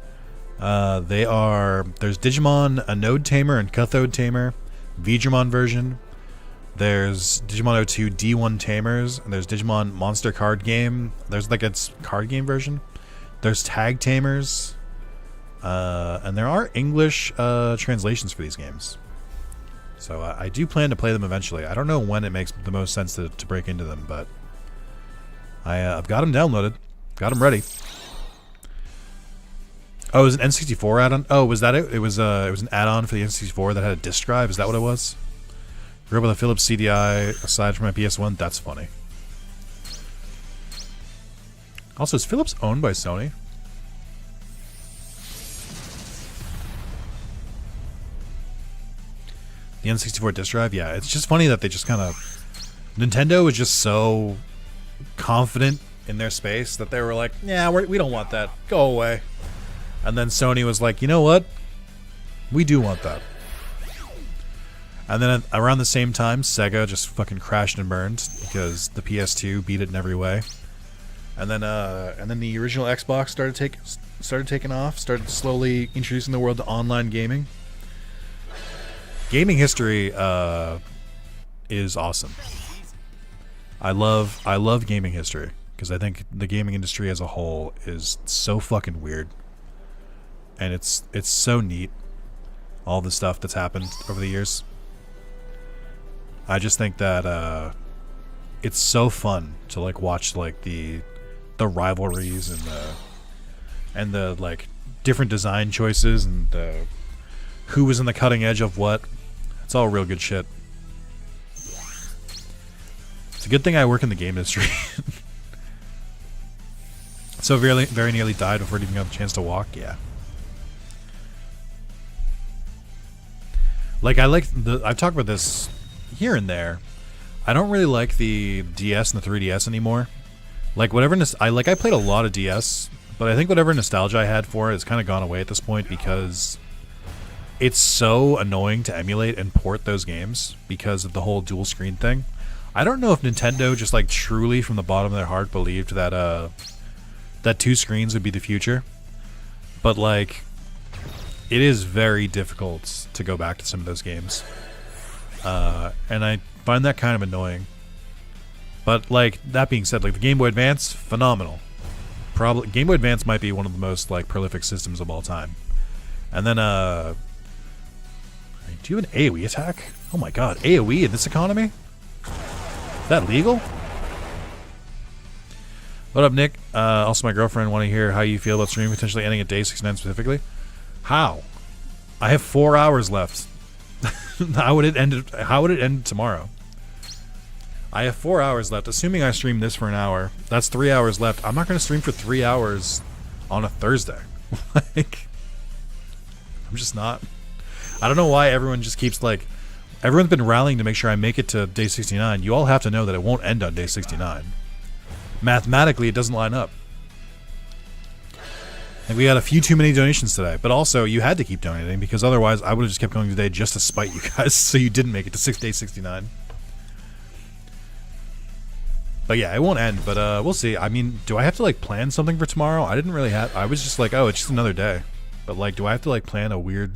There's Digimon a Node Tamer and Cathode Tamer, Veedramon version. There's Digimon 2 D1 Tamers, and there's Digimon Monster Card Game. There's like its card game version. There's Tag Tamers, and there are English translations for these games. So I do plan to play them eventually. I don't know when it makes the most sense to break into them, but I've got them downloaded, got them ready. Oh, it was an N64 add-on. Oh, was that it? It was an add-on for the N64 that had a disc drive. Is that what it was? Grew up with a Philips CDI aside from my PS1. That's funny. Also, is Philips owned by Sony? The N64 disc drive? Yeah, it's just funny that they just kind of... Nintendo was just so confident in their space that they were like, yeah, we don't want that. Go away. And then Sony was like, you know what? We do want that. And then around the same time, Sega just fucking crashed and burned because the PS2 beat it in every way. And then the original Xbox started taking off, started slowly introducing the world to online gaming. Gaming history is awesome. I love gaming history because I think the gaming industry as a whole is so fucking weird. And it's so neat, all the stuff that's happened over the years. I just think that it's so fun to like watch like the rivalries and the like different design choices and who was in the cutting edge of what. It's all real good shit. It's a good thing I work in the game industry. So very nearly died before it even got the chance to walk. Yeah. Like I've talked about this here and there. I don't really like the DS and the 3DS anymore. Like whatever I played a lot of DS, but I think whatever nostalgia I had for it has kind of gone away at this point because it's so annoying to emulate and port those games because of the whole dual screen thing. I don't know if Nintendo just like truly from the bottom of their heart believed that that 2 screens would be the future. But like it is very difficult to go back to some of those games. And I find that kind of annoying. But like that being said, like the Game Boy Advance, phenomenal. Probably Game Boy Advance might be one of the most like prolific systems of all time. And then do you have an AoE attack? Oh my god, AoE in this economy? Is that legal? What up, Nick? Also, my girlfriend want to hear how you feel about streaming potentially ending at day 69 specifically. How? I have 4 hours left. How would it end tomorrow? I have 4 hours left. Assuming I stream this for an hour, that's 3 hours left. I'm not going to stream for 3 hours on a Thursday. Like, I'm just not. I don't know why everyone just keeps like. Everyone's been rallying to make sure I make it to day 69. You all have to know that it won't end on day 69. Mathematically, it doesn't line up. And we got a few too many donations today. But also, you had to keep donating because otherwise I would have just kept going today just to spite you guys so you didn't make it to day 69. But yeah, it won't end. But we'll see. I mean, do I have to like plan something for tomorrow? I didn't really have... I was just like, oh, it's just another day. But like, do I have to like plan a weird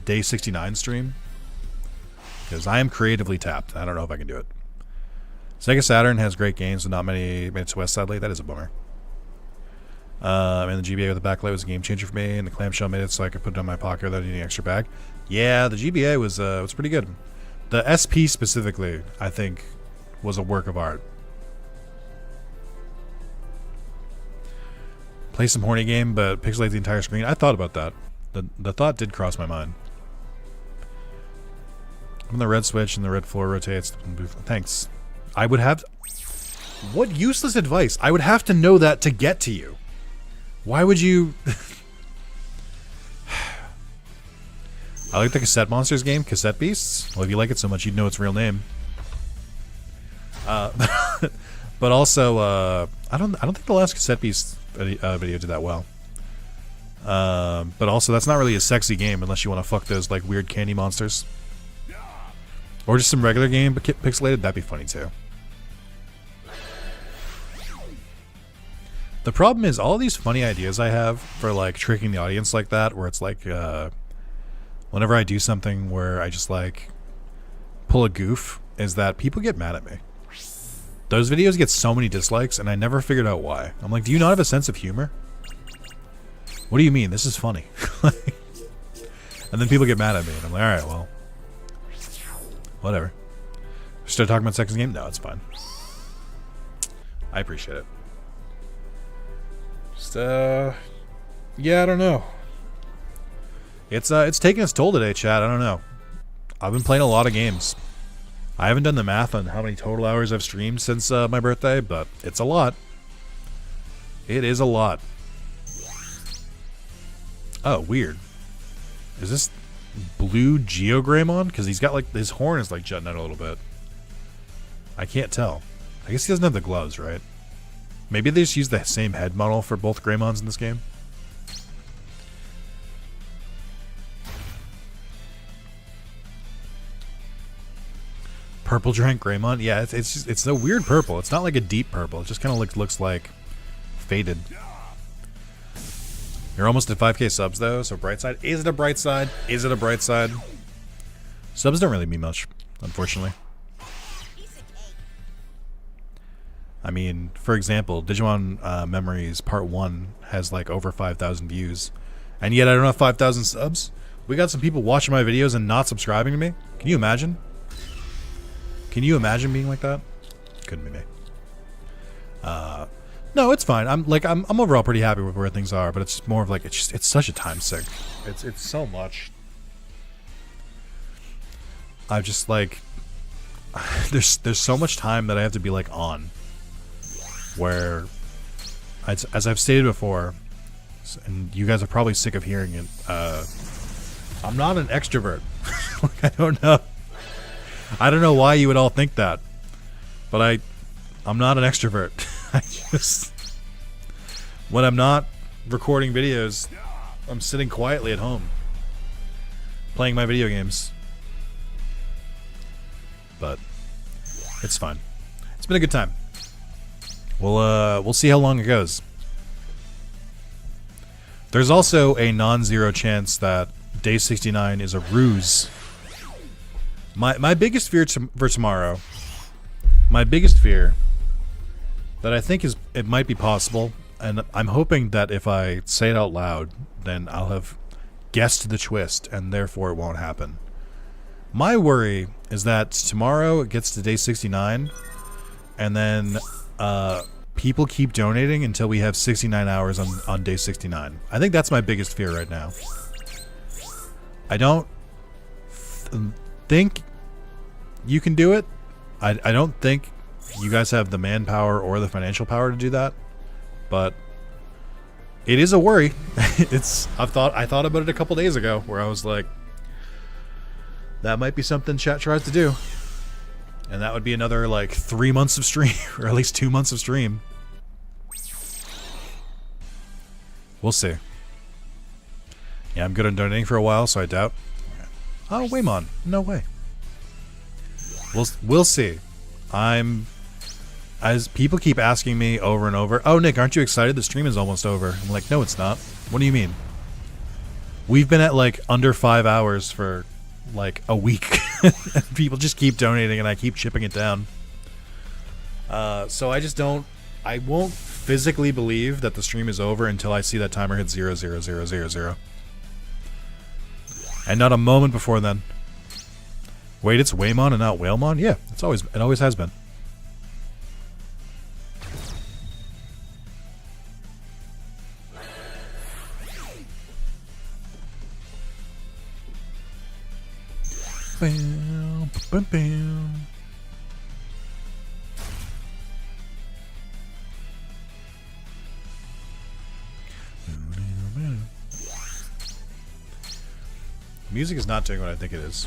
day 69 stream? Because I am creatively tapped. I don't know if I can do it. Sega Saturn has great games, but not many made it to West, sadly. That is a bummer. And the GBA with the backlight was a game changer for me, and the clamshell made it so I could put it in my pocket without needing an extra bag. Yeah, the GBA was pretty good. The SP specifically, I think, was a work of art. Play some horny game, but pixelate the entire screen. I thought about that. The thought did cross my mind. When the red switch and the red floor rotates. Thanks. I would have... What useless advice? I would have to know that to get to you. Why would you... I like the Cassette Monsters game, Cassette Beasts. Well, if you like it so much, you'd know its real name. But also, I don't think the last Cassette Beasts video did that well. But also, that's not really a sexy game unless you want to fuck those like weird candy monsters. Or just some regular game, but pixelated, that'd be funny too. The problem is, all these funny ideas I have for like tricking the audience like that, where it's like, whenever I do something where I just like pull a goof, is that people get mad at me. Those videos get so many dislikes, and I never figured out why. I'm like, do you not have a sense of humor? What do you mean? This is funny. And then people get mad at me, and I'm like, alright, well. Whatever. Start talking about sex in the game? No, it's fine. I appreciate it. Just, yeah, I don't know. It's taking its toll today, chat. I don't know. I've been playing a lot of games. I haven't done the math on how many total hours I've streamed since my birthday, but it's a lot. It is a lot. Oh, weird. Is this blue Geogramon? Because he's got like his horn is like jutting out a little bit. I can't tell. I guess he doesn't have the gloves, right? Maybe they just use the same head model for both Greymons in this game. Purple Giant Greymon? Yeah, it's a weird purple. It's not like a deep purple. It just kind of looks like faded. You're almost at 5k subs though, so bright side. Is it a bright side? Is it a bright side? Subs don't really mean much, unfortunately. I mean, for example, Digimon Memories Part 1 has like over 5,000 views, and yet I don't have 5,000 subs. We got some people watching my videos and not subscribing to me. Can you imagine? Can you imagine being like that? Couldn't be me. No, it's fine. I'm overall pretty happy with where things are, but it's more of like it's such a time sink. It's so much. I just like there's so much time that I have to be like on. Where, as I've stated before, and you guys are probably sick of hearing it, I'm not an extrovert. Like, I don't know why you would all think that, but I'm not an extrovert. I just, when I'm not recording videos, I'm sitting quietly at home playing my video games. But it's fine. It's been a good time. We'll see how long it goes. There's also a non-zero chance that day 69 is a ruse. My biggest fear for tomorrow, my biggest fear that I think it might be possible, and I'm hoping that if I say it out loud, then I'll have guessed the twist, and therefore it won't happen. My worry is that tomorrow it gets to day 69, and then people keep donating until we have 69 hours on day 69. I think that's my biggest fear right now. I don't think you can do it. I don't think you guys have the manpower or the financial power to do that, but it is a worry. I thought about it a couple days ago, where I was like, that might be something chat tries to do. And that would be another, like, 3 months of stream, or at least 2 months of stream. We'll see. Yeah, I'm good on donating for a while, so I doubt. Oh, Waymon. No way. We'll see. As people keep asking me over and over, oh, Nick, aren't you excited? The stream is almost over. I'm like, no, it's not. What do you mean? We've been at, like, under 5 hours for, like, a week. People just keep donating, and I keep chipping it down. So I won't physically believe that the stream is over until I see that timer hit 00000. And not a moment before then. Wait, it's Waymon and not Whalemon? Yeah, it always has been. Bam, bam, bam. Music is not doing what I think it is.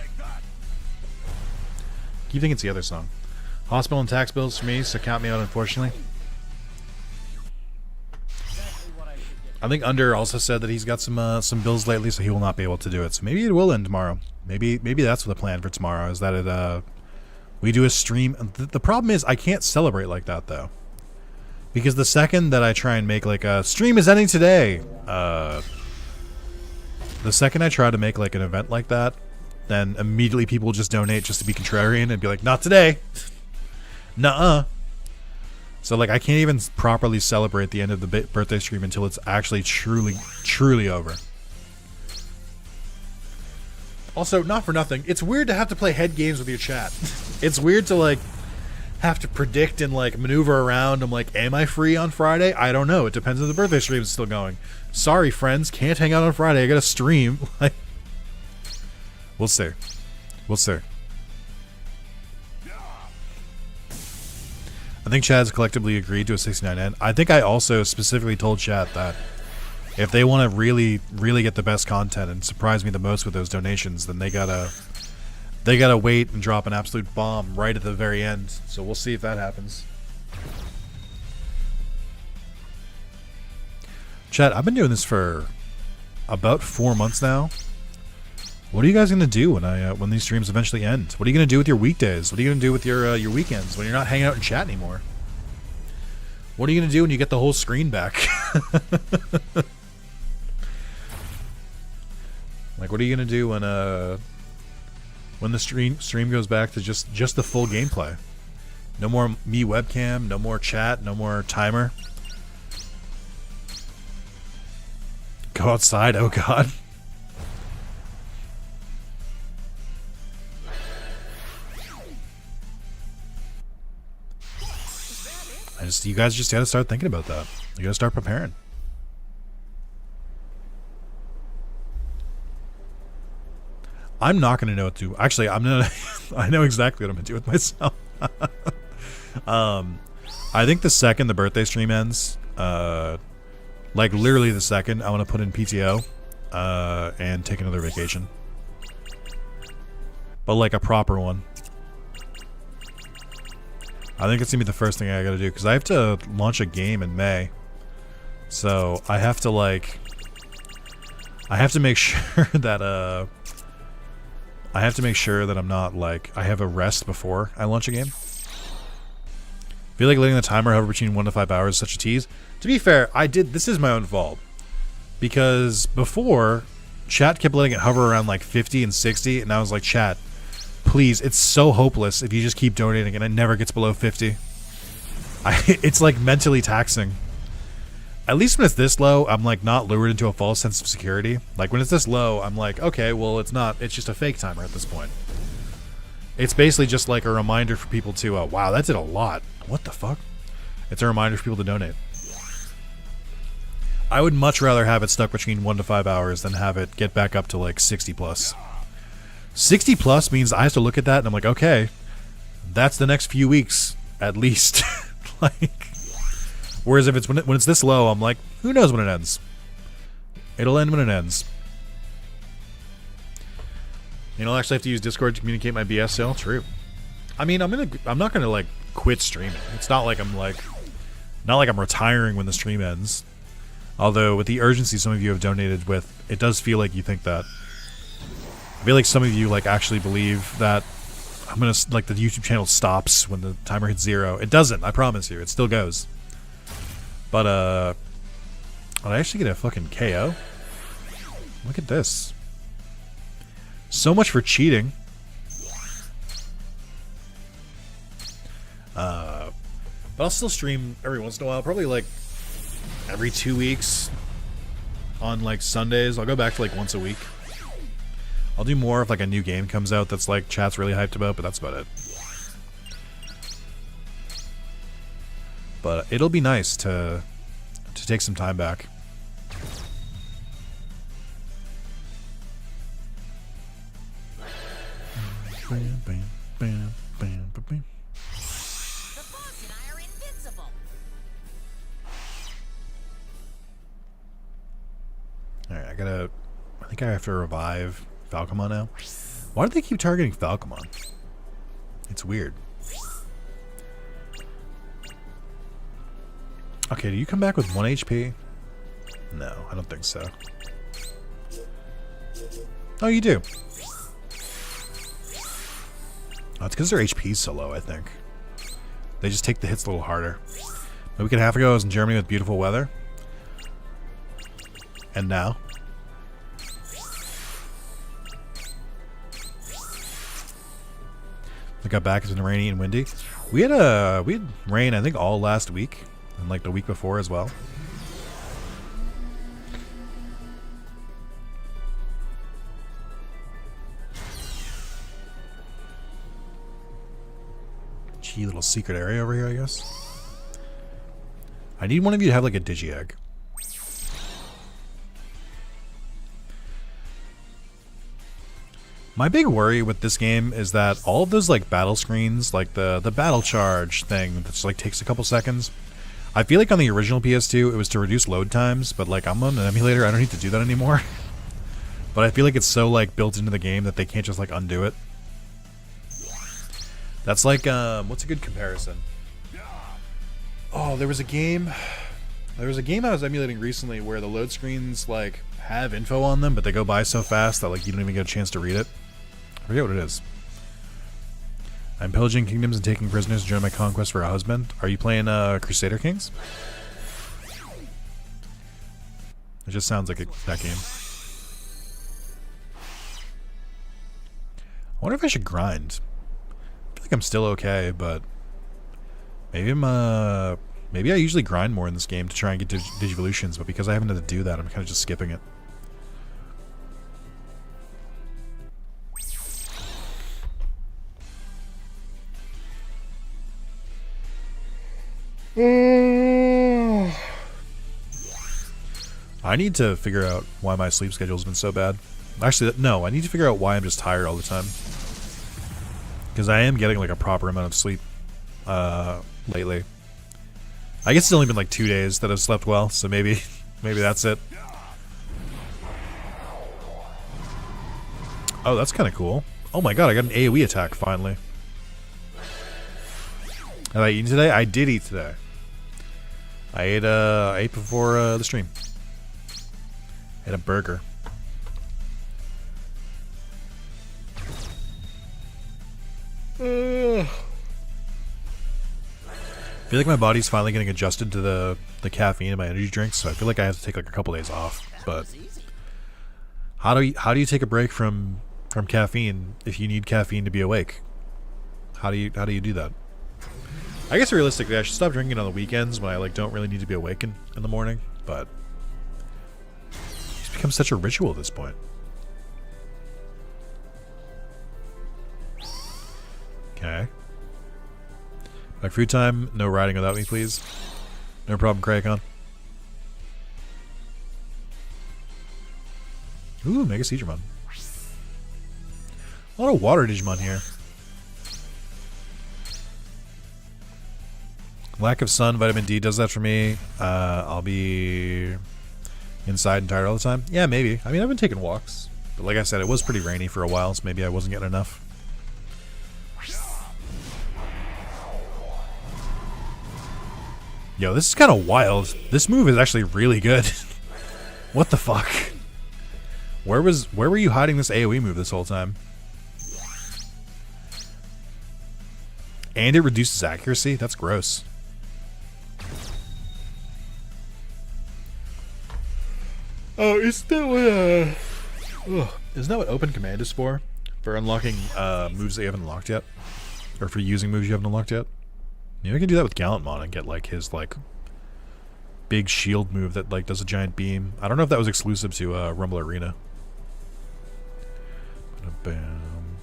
You think it's the other song. Hospital and tax bills for me, so count me out, unfortunately. I think Under also said that he's got some bills lately, so he will not be able to do it. So maybe it will end tomorrow. Maybe that's the plan for tomorrow, is that we do a stream. The problem is I can't celebrate like that, though. Because the second that I try and make like a stream is ending today, the second I try to make like an event like that, then immediately people will just donate just to be contrarian and be like, not today. Nuh-uh. So like I can't even properly celebrate the end of the birthday stream until it's actually truly over. Also, not for nothing, it's weird to have to play head games with your chat. It's weird to like have to predict and like maneuver around. I'm like, am I free on Friday? I don't know. It depends if the birthday stream is still going. Sorry, friends, can't hang out on Friday. I gotta stream. Like, we'll see. We'll see. I think Chad's collectively agreed to a 69 end. I think I also specifically told Chad that if they want to really get the best content and surprise me the most with those donations, then they gotta wait and drop an absolute bomb right at the very end. So we'll see if that happens. Chad, I've been doing this for about 4 months now. What are you guys gonna do when these streams eventually end? What are you gonna do with your weekdays? What are you gonna do with your weekends when you're not hanging out in chat anymore? What are you gonna do when you get the whole screen back? Like, what are you gonna do when the stream goes back to just the full gameplay? No more me webcam, no more chat, no more timer. Go outside, oh god. You guys just gotta start thinking about that. You gotta start preparing. I'm not gonna know what to do. Actually, I'm gonna. I know exactly what I'm gonna do with myself. I think the second the birthday stream ends, like literally the second, I want to put in PTO, and take another vacation. But like a proper one. I think it's gonna be the first thing I gotta do because I have to launch a game in May. So I have to like, I have to make sure that I'm not like, I have a rest before I launch a game. I feel like letting the timer hover between 1 to 5 hours is such a tease. To be fair, this is my own fault. Because before, chat kept letting it hover around like 50 and 60, and I was like, chat, please, it's so hopeless if you just keep donating and it never gets below 50. It's like mentally taxing. At least when it's this low, I'm like not lured into a false sense of security. Like when it's this low, I'm like, okay, well it's just a fake timer at this point. It's basically just like a reminder for people to, wow, that did a lot. What the fuck? It's a reminder for people to donate. I would much rather have it stuck between 1 to 5 hours than have it get back up to like 60 plus. 60 plus means I have to look at that and I'm like, okay, that's the next few weeks at least. Like, whereas if it's when it's this low, I'm like, who knows when it ends? It'll end when it ends. You know, I'll actually have to use Discord to communicate my BS sale. True. I mean, I'm not gonna like quit streaming. It's not like I'm retiring when the stream ends. Although with the urgency some of you have donated with, it does feel like you think that. I feel like some of you like actually believe that I'm gonna like the YouTube channel stops when the timer hits 0. It doesn't. I promise you. It still goes. But I actually get a fucking KO. Look at this. So much for cheating. But I'll still stream every once in a while. Probably like every 2 weeks on like Sundays. I'll go back to like once a week. I'll do more if like a new game comes out that's like chat's really hyped about, but that's about it. But it'll be nice to take some time back. Bam, bam, bam, bam, bam, bam. The boss and I are invincible. Alright, I think I have to revive Falcomon now. Why do they keep targeting Falcomon? It's weird. Okay, do you come back with 1 HP? No, I don't think so. Oh, you do. Oh, it's because their HP's so low, I think. They just take the hits a little harder. A week and a half ago, I was in Germany with beautiful weather. And now? I got back, it's been rainy and windy. We had rain, I think, all last week. And like the week before as well. Gee, little secret area over here, I guess. I need one of you to have like a digi-egg. My big worry with this game is that all of those like battle screens, like the battle charge thing that just like takes a couple seconds. I feel like on the original PS2 it was to reduce load times, but like I'm on an emulator, I don't need to do that anymore. But I feel like it's so like built into the game that they can't just like undo it. That's like what's a good comparison? Oh, there was a game I was emulating recently where the load screens like have info on them, but they go by so fast that like you don't even get a chance to read it. I forget what it is. I'm pillaging kingdoms and taking prisoners to join my conquest for a husband. Are you playing Crusader Kings? It just sounds like that game. I wonder if I should grind. I feel like I'm still okay, but maybe maybe I usually grind more in this game to try and get Digivolutions, but because I haven't had to do that, I'm kind of just skipping it. I need to figure out why my sleep schedule's been so bad. Actually, no, I need to figure out why I'm just tired all the time. Because I am getting like a proper amount of sleep lately. I guess it's only been like 2 days that I've slept well, so maybe that's it. Oh, that's kind of cool. Oh my god, I got an AoE attack finally. Have I eaten today? I did eat today. I ate before the stream. I had a burger. I feel like my body's finally getting adjusted to the caffeine in my energy drinks, so I feel like I have to take like a couple days off. But how do you take a break from caffeine if you need caffeine to be awake? How do you do that? I guess realistically, I should stop drinking on the weekends when I like don't really need to be awake in the morning. But it's become such a ritual at this point. Okay. Like food time, no riding without me, please. No problem, Krayakon. Ooh, Mega Seedramon. A lot of water Digimon here. Lack of sun, vitamin D does that for me. I'll be inside and tired all the time. Yeah, maybe. I mean, I've been taking walks. But like I said, it was pretty rainy for a while, so maybe I wasn't getting enough. Yo, this is kind of wild. This move is actually really good. What the fuck? Where were you hiding this AoE move this whole time? And it reduces accuracy? That's gross. Oh, isn't that what Open Command is for? For unlocking moves that you haven't unlocked yet? Or for using moves you haven't unlocked yet? Maybe I can do that with Gallantmon and get like his like big shield move that like does a giant beam. I don't know if that was exclusive to Rumble Arena. Bam.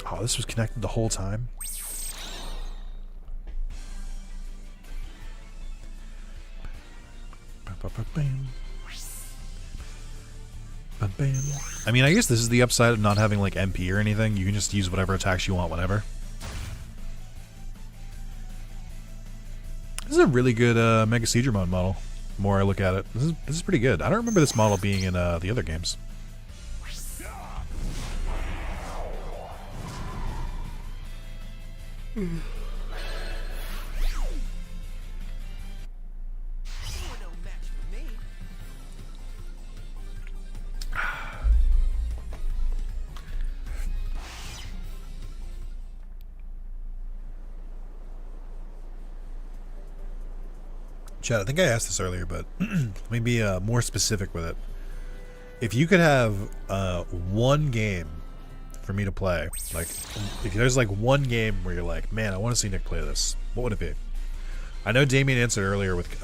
Oh, this was connected the whole time. Bam. Bam. I mean, I guess this is the upside of not having like MP or anything. You can just use whatever attacks you want whenever. This is a really good Mega Seedramon model. The more I look at it, this is pretty good. I don't remember this model being in the other games. Chad, I think I asked this earlier, but let me be more specific with it. If you could have one game for me to play, like if there's like one game where you're like, man, I want to see Nick play this, what would it be? I know Damien answered earlier with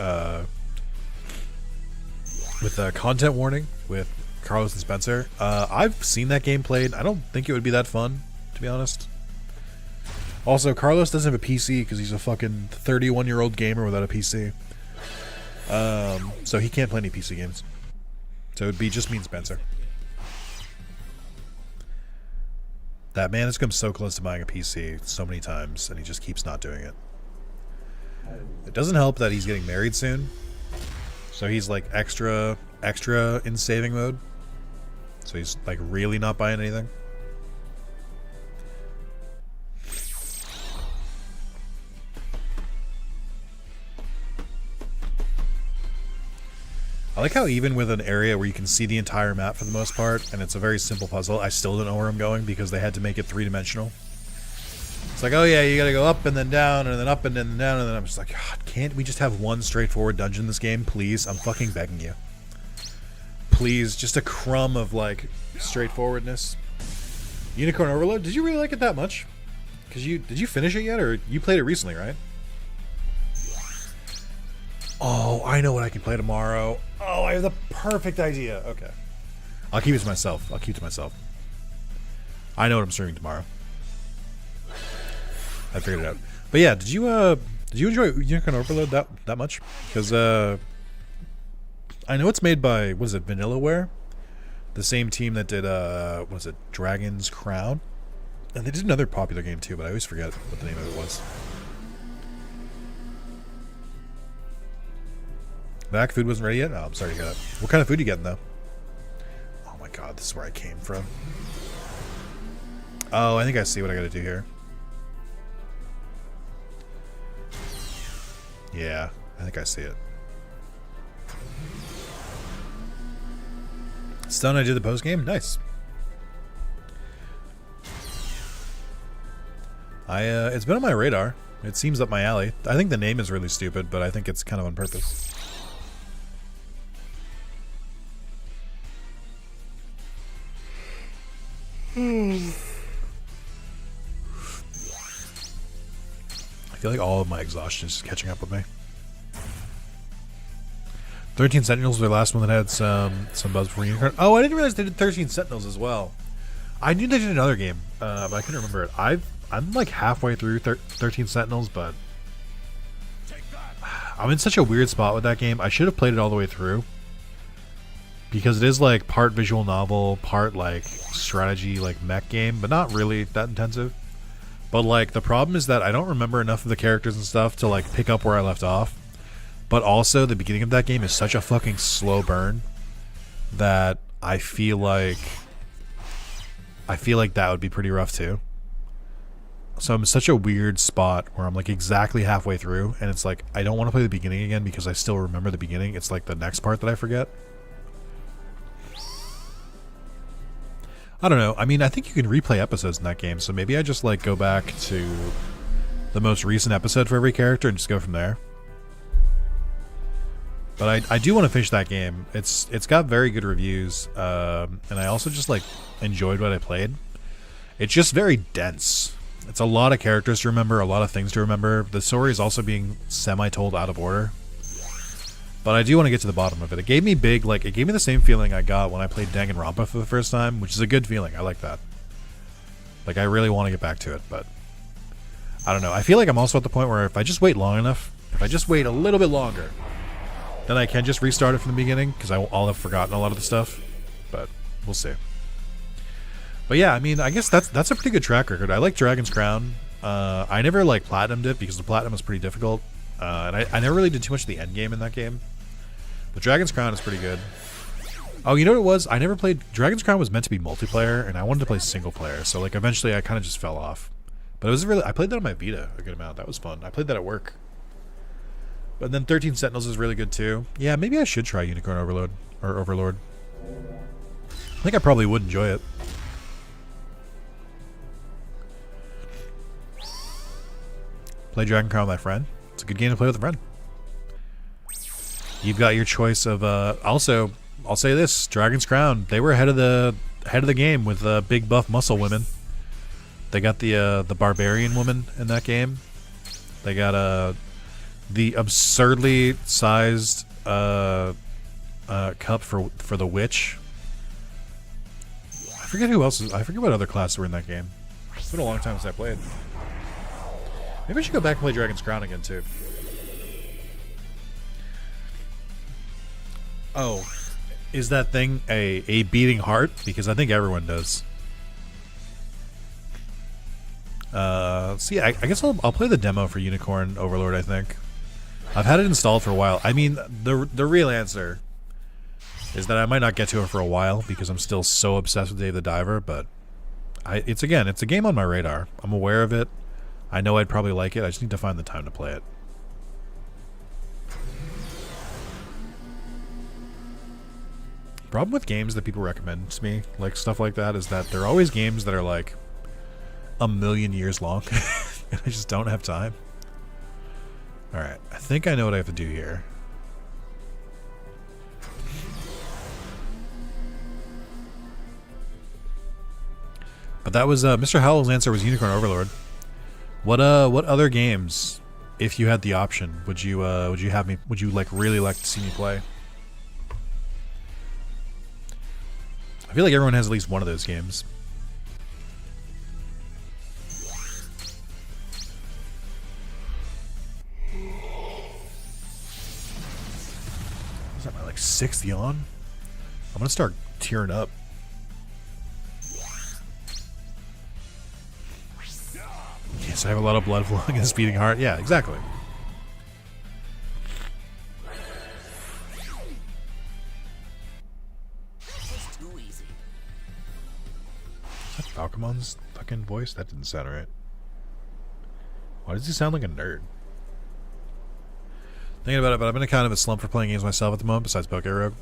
content warning with Carlos and Spencer. I've seen that game played. I don't think it would be that fun, to be honest. Also, Carlos doesn't have a PC because he's a fucking 31-year-old gamer without a PC. So he can't play any PC games. So it'd be just me and Spencer. That man has come so close to buying a PC so many times, and he just keeps not doing it. It doesn't help that he's getting married soon. So he's like extra in saving mode. So he's like really not buying anything. I like how even with an area where you can see the entire map for the most part, and it's a very simple puzzle, I still don't know where I'm going because they had to make it three-dimensional. It's like, oh yeah, you gotta go up and then down and then up and then down, and then I'm just like, God, can't we just have one straightforward dungeon in this game, please? I'm fucking begging you. Please, just a crumb of like straightforwardness. Unicorn Overload, did you really like it that much? Did you finish it yet, or you played it recently, right? Oh, I know what I can play tomorrow. Oh, I have the perfect idea. Okay. I'll keep it to myself. I know what I'm streaming tomorrow. I figured it out. But yeah, did you enjoy Unicorn Overload that much? Because I know it's made by, what is it, Vanillaware? The same team that did what was it, Dragon's Crown? And they did another popular game too, but I always forget what the name of it was. Back food wasn't ready yet? Oh, I'm sorry to hear that. What kind of food are you getting though? Oh my god, this is where I came from. Oh, I think I see what I gotta do here. Yeah, I think I see it. Stone, I did the post game? Nice. It's been on my radar. It seems up my alley. I think the name is really stupid, but I think it's kind of on purpose. I feel like all of my exhaustion is catching up with me. 13 Sentinels were the last one that had some buzz before Unicorn. Oh, I didn't realize they did 13 Sentinels as well. I knew they did another game, but I couldn't remember it. I'm like halfway through 13 Sentinels, but I'm in such a weird spot with that game. I should have played it all the way through because it is like part visual novel, part like strategy, like mech game, but not really that intensive. But like the problem is that I don't remember enough of the characters and stuff to like pick up where I left off. But also the beginning of that game is such a fucking slow burn that I feel like that would be pretty rough too. So I'm in such a weird spot where I'm like exactly halfway through and it's like I don't want to play the beginning again because I still remember the beginning. It's like the next part that I forget. I don't know. I mean, I think you can replay episodes in that game, so maybe I just like go back to the most recent episode for every character and just go from there. But I do want to finish that game. It's got very good reviews, and I also just like enjoyed what I played. It's just very dense. It's a lot of characters to remember, a lot of things to remember. The story is also being semi-told out of order. But I do want to get to the bottom of it. It gave me the same feeling I got when I played Danganronpa for the first time, which is a good feeling. I like that. Like, I really want to get back to it, but I don't know. I feel like I'm also at the point where if I just wait long enough, if I just wait a little bit longer, then I can just restart it from the beginning, because I'll have forgotten a lot of the stuff. But we'll see. But yeah, I mean, I guess that's a pretty good track record. I like Dragon's Crown. I never like platinumed it because the platinum was pretty difficult. And I never really did too much of the end game in that game. But Dragon's Crown is pretty good. Oh, you know what it was? I never played... Dragon's Crown was meant to be multiplayer, and I wanted to play single player. So, like, eventually I kind of just fell off. But it was really... I played that on my Vita a good amount. That was fun. I played that at work. But then 13 Sentinels is really good, too. Yeah, maybe I should try Unicorn Overload. Or Overlord. I think I probably would enjoy it. Play Dragon Crown with my friend. It's a good game to play with a friend. You've got your choice of also I'll say this, Dragon's Crown, they were ahead of the game with big buff muscle women. They got the barbarian woman in that game. They got the absurdly sized cup for the witch. I forget who else I forget what other classes were in that game. It's been a long time since I played. Maybe I should go back and play Dragon's Crown again too. Oh, is that thing a beating heart? Because I think everyone does. See, I guess I'll play the demo for Unicorn Overlord, I think. I've had it installed for a while. I mean, the real answer is that I might not get to it for a while because I'm still so obsessed with Dave the Diver, but it's a game on my radar. I'm aware of it. I know I'd probably like it. I just need to find the time to play it. Problem with games that people recommend to me, like stuff like that, is that they're always games that are like a million years long. And I just don't have time. Alright, I think I know what I have to do here. But that was Mr. Howell's answer was Unicorn Overlord. What other games, if you had the option, would you really like to see me play? I feel like everyone has at least one of those games. Is that my like 6th yawn? I'm gonna start tearing up. Yes, I have a lot of blood flowing in this beating heart. Yeah, exactly. It's too easy. Is that Falcomon's fucking voice? That didn't sound right. Why does he sound like a nerd? Thinking about it, but I'm in a kind of a slump for playing games myself at the moment, besides Poké Rogue.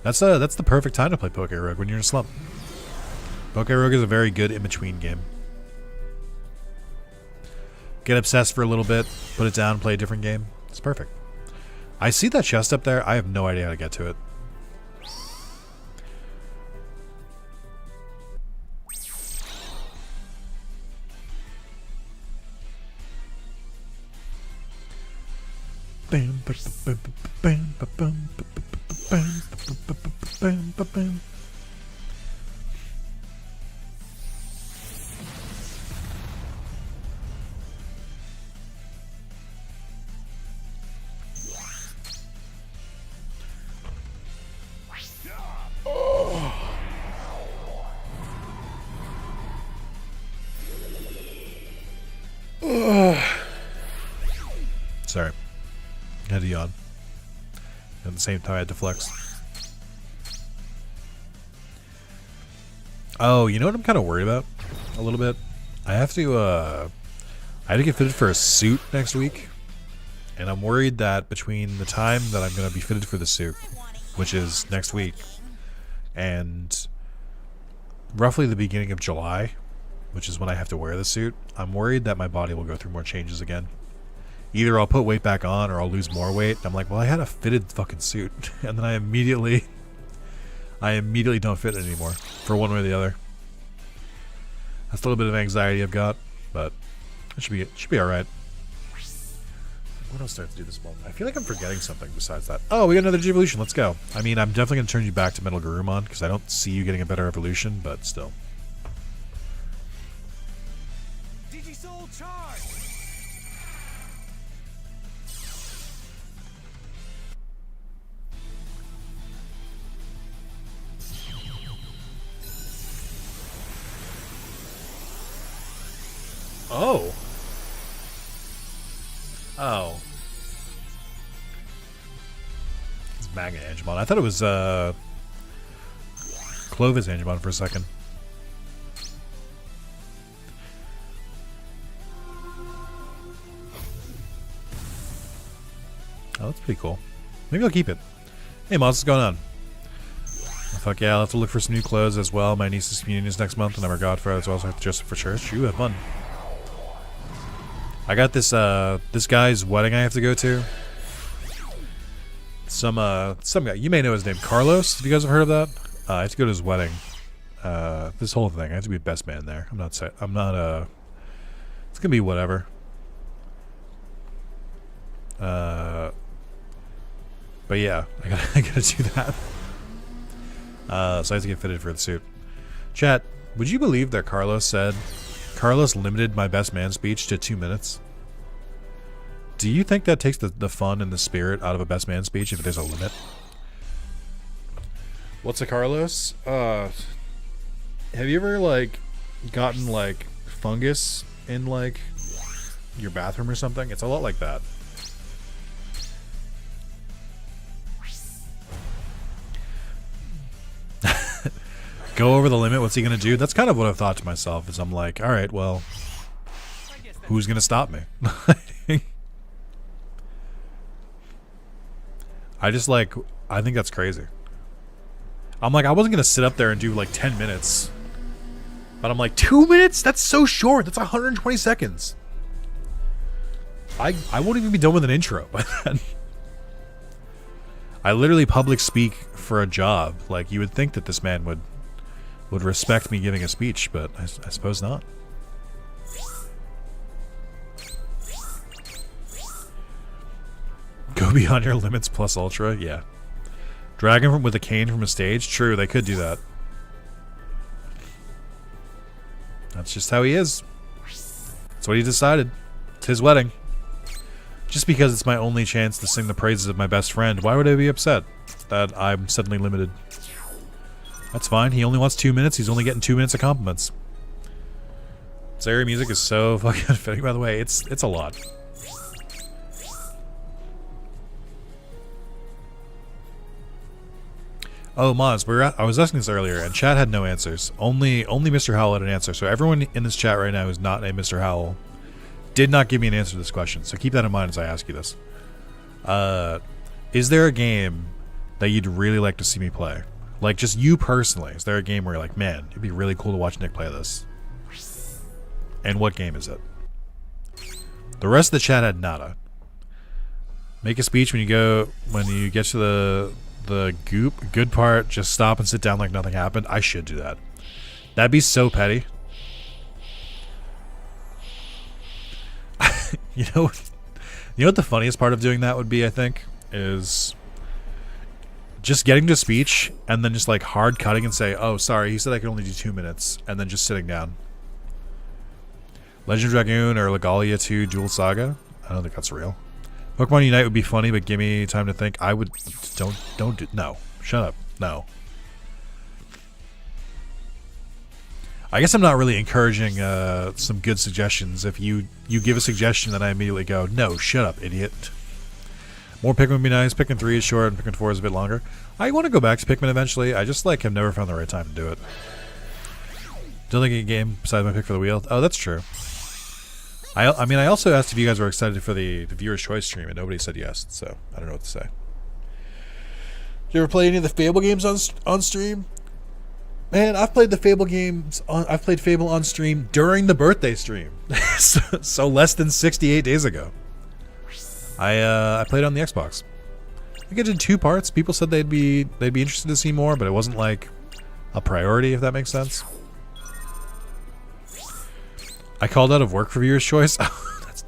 That's the perfect time to play Poké Rogue, when you're in a slump. Poké Rogue is a very good in-between game. Get obsessed for a little bit, put it down, play a different game. It's perfect. I see that chest up there. I have no idea how to get to it. Sorry. I had to yawn. At the same time, I had to flex. Oh, you know what I'm kind of worried about? A little bit? I have to get fitted for a suit next week. And I'm worried that between the time that I'm going to be fitted for the suit, which is next week, and roughly the beginning of July, which is when I have to wear the suit, I'm worried that my body will go through more changes again. Either I'll put weight back on or I'll lose more weight. I'm like, well, I had a fitted fucking suit. And then I immediately don't fit it anymore for one way or the other. That's a little bit of anxiety I've got, but it should be all right. What else do I have to do this month? I feel like I'm forgetting something besides that. Oh, we got another evolution. Let's go. I mean, I'm definitely going to turn you back to Metal Garurumon because I don't see you getting a better evolution, but still. Digisoul charge! Oh. Oh. It's Magnet Angemon. I thought it was Clovis Angemon for a second. Oh, that's pretty cool. Maybe I'll keep it. Hey, Moss, what's going on? Oh, fuck yeah, I'll have to look for some new clothes as well. My niece's communion is next month, and I'm her godfather as well, so I have to dress up for church. You have fun. I got this this guy's wedding I have to go to. Some guy, you may know his name, Carlos. If you guys have heard of that, I have to go to his wedding. This whole thing, I have to be best man there. It's gonna be whatever. But yeah, I gotta do that. So I have to get fitted for the suit. Chat, would you believe that Carlos limited my best man speech to 2 minutes? Do you think that takes the fun and the spirit out of a best man speech if there's a limit? What's a Carlos? Have you ever like gotten like fungus in like your bathroom or something? It's a lot like that. Go over the limit, what's he gonna do? That's kind of what I've thought to myself, is I'm like, alright, well, who's gonna stop me? I think that's crazy. I'm like, I wasn't gonna sit up there and do like 10 minutes. But I'm like, 2 minutes? That's so short. That's 120 seconds. I won't even be done with an intro by then. I literally public speak for a job. Like, you would think that this man would respect me giving a speech, but I suppose not. Go beyond your limits plus ultra? Yeah. Dragon with a cane from a stage? True, they could do that. That's just how he is. That's what he decided. It's his wedding. Just because it's my only chance to sing the praises of my best friend, why would I be upset that I'm suddenly limited? That's fine. He only wants 2 minutes. He's only getting 2 minutes of compliments. This area music is so fucking fitting, by the way. It's a lot. Oh, Moz, I was asking this earlier, and chat had no answers. Only Mr. Howell had an answer. So everyone in this chat right now who's not named Mr. Howell did not give me an answer to this question. So keep that in mind as I ask you this. Is there a game that you'd really like to see me play? Like, just you personally. Is there a game where you're like, man, it'd be really cool to watch Nick play this? And what game is it? The rest of the chat had nada. Make a speech when you get to the good part, just stop and sit down like nothing happened. I should do that. That'd be so petty. You know what the funniest part of doing that would be, I think, is just getting to speech and then just like hard cutting and say, oh, sorry, he said I could only do 2 minutes, and then just sitting down. Legend of Dragoon or Legalia 2 Dual Saga? I don't think that's real. Pokemon Unite would be funny, but give me time to think. I would... Don't do... No. Shut up. No. I guess I'm not really encouraging some good suggestions. If you give a suggestion, then I immediately go, no, shut up, idiot. More Pikmin would be nice. Pikmin 3 is short, and Pikmin 4 is a bit longer. I want to go back to Pikmin eventually. I just, like, have never found the right time to do it. Don't think a game besides my pick for the wheel. Oh, that's true. I mean, I also asked if you guys were excited for the viewer's choice stream, and nobody said yes, so I don't know what to say. Did you ever play any of the Fable games on stream? Man, I've played the Fable games I've played Fable on stream during the birthday stream, so less than 68 days ago. I played on the Xbox. I think I did 2 parts. People said they'd be interested to see more, but it wasn't like a priority, if that makes sense. I called out of work for viewer's choice.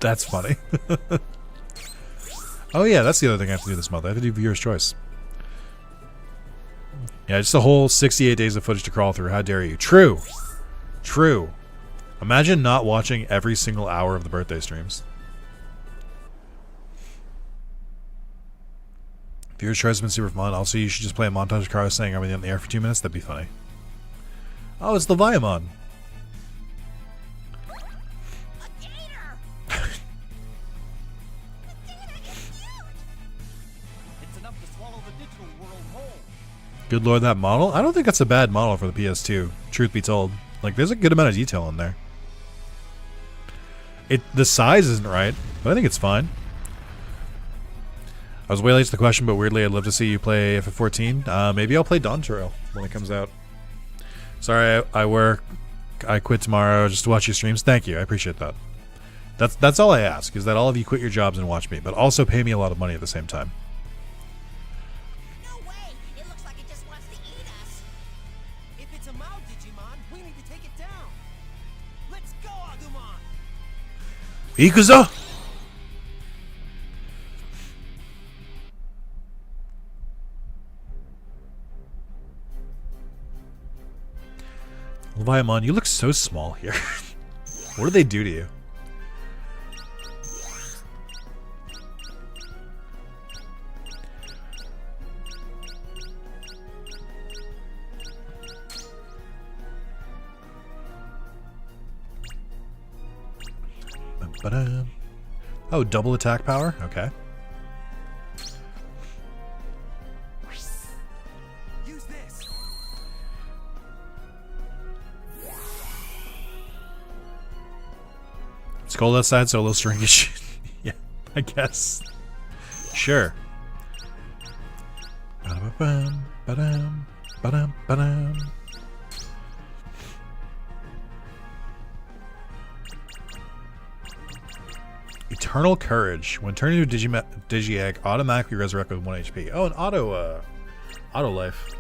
That's funny. Oh yeah, that's the other thing I have to do this month. I have to do viewer's choice. Yeah, just a whole 68 days of footage to crawl through. How dare you? True. True. Imagine not watching every single hour of the birthday streams. Viewer's choice has been super fun. Also, you should just play a montage of cars saying everything in the air for 2 minutes. That'd be funny. Oh, it's the Vademon. Good lord, that model? I don't think that's a bad model for the PS2, truth be told. Like, there's a good amount of detail in there. The size isn't right, but I think it's fine. I was way late to the question, but weirdly I'd love to see you play FF14. Maybe I'll play Dawn Trail when it comes out. Sorry, I work. I quit tomorrow just to watch your streams. Thank you, I appreciate that. That's all I ask, is that all of you quit your jobs and watch me, but also pay me a lot of money at the same time. Ikuzo! Vademon, you look so small here. What do they do to you? Oh, double attack power? Okay. Use this. It's cold outside, so a little stringish. Yeah, I guess. Sure. Ba-dum, ba-dum, ba-dum, ba-dum. Eternal Courage. When turning into Digi-Egg, automatically resurrect with 1 HP. Oh, an auto life.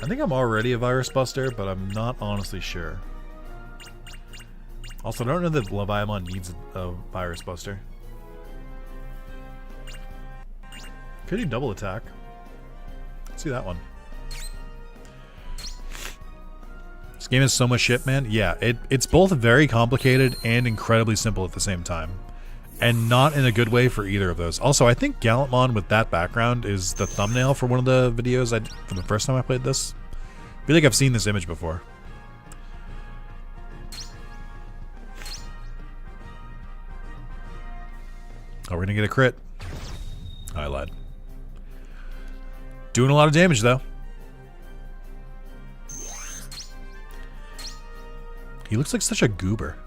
I think I'm already a Virus Buster, but I'm not honestly sure. Also, I don't know that Vademon needs a Virus Buster. Could do double attack. Let's see that one. This game is so much shit, man. Yeah, it's both very complicated and incredibly simple at the same time. And not in a good way for either of those. Also, I think Gallantmon with that background is the thumbnail for one of the videos from the first time I played this. I feel like I've seen this image before. Oh, we're gonna get a crit. I lied. Doing a lot of damage, though. He looks like such a goober.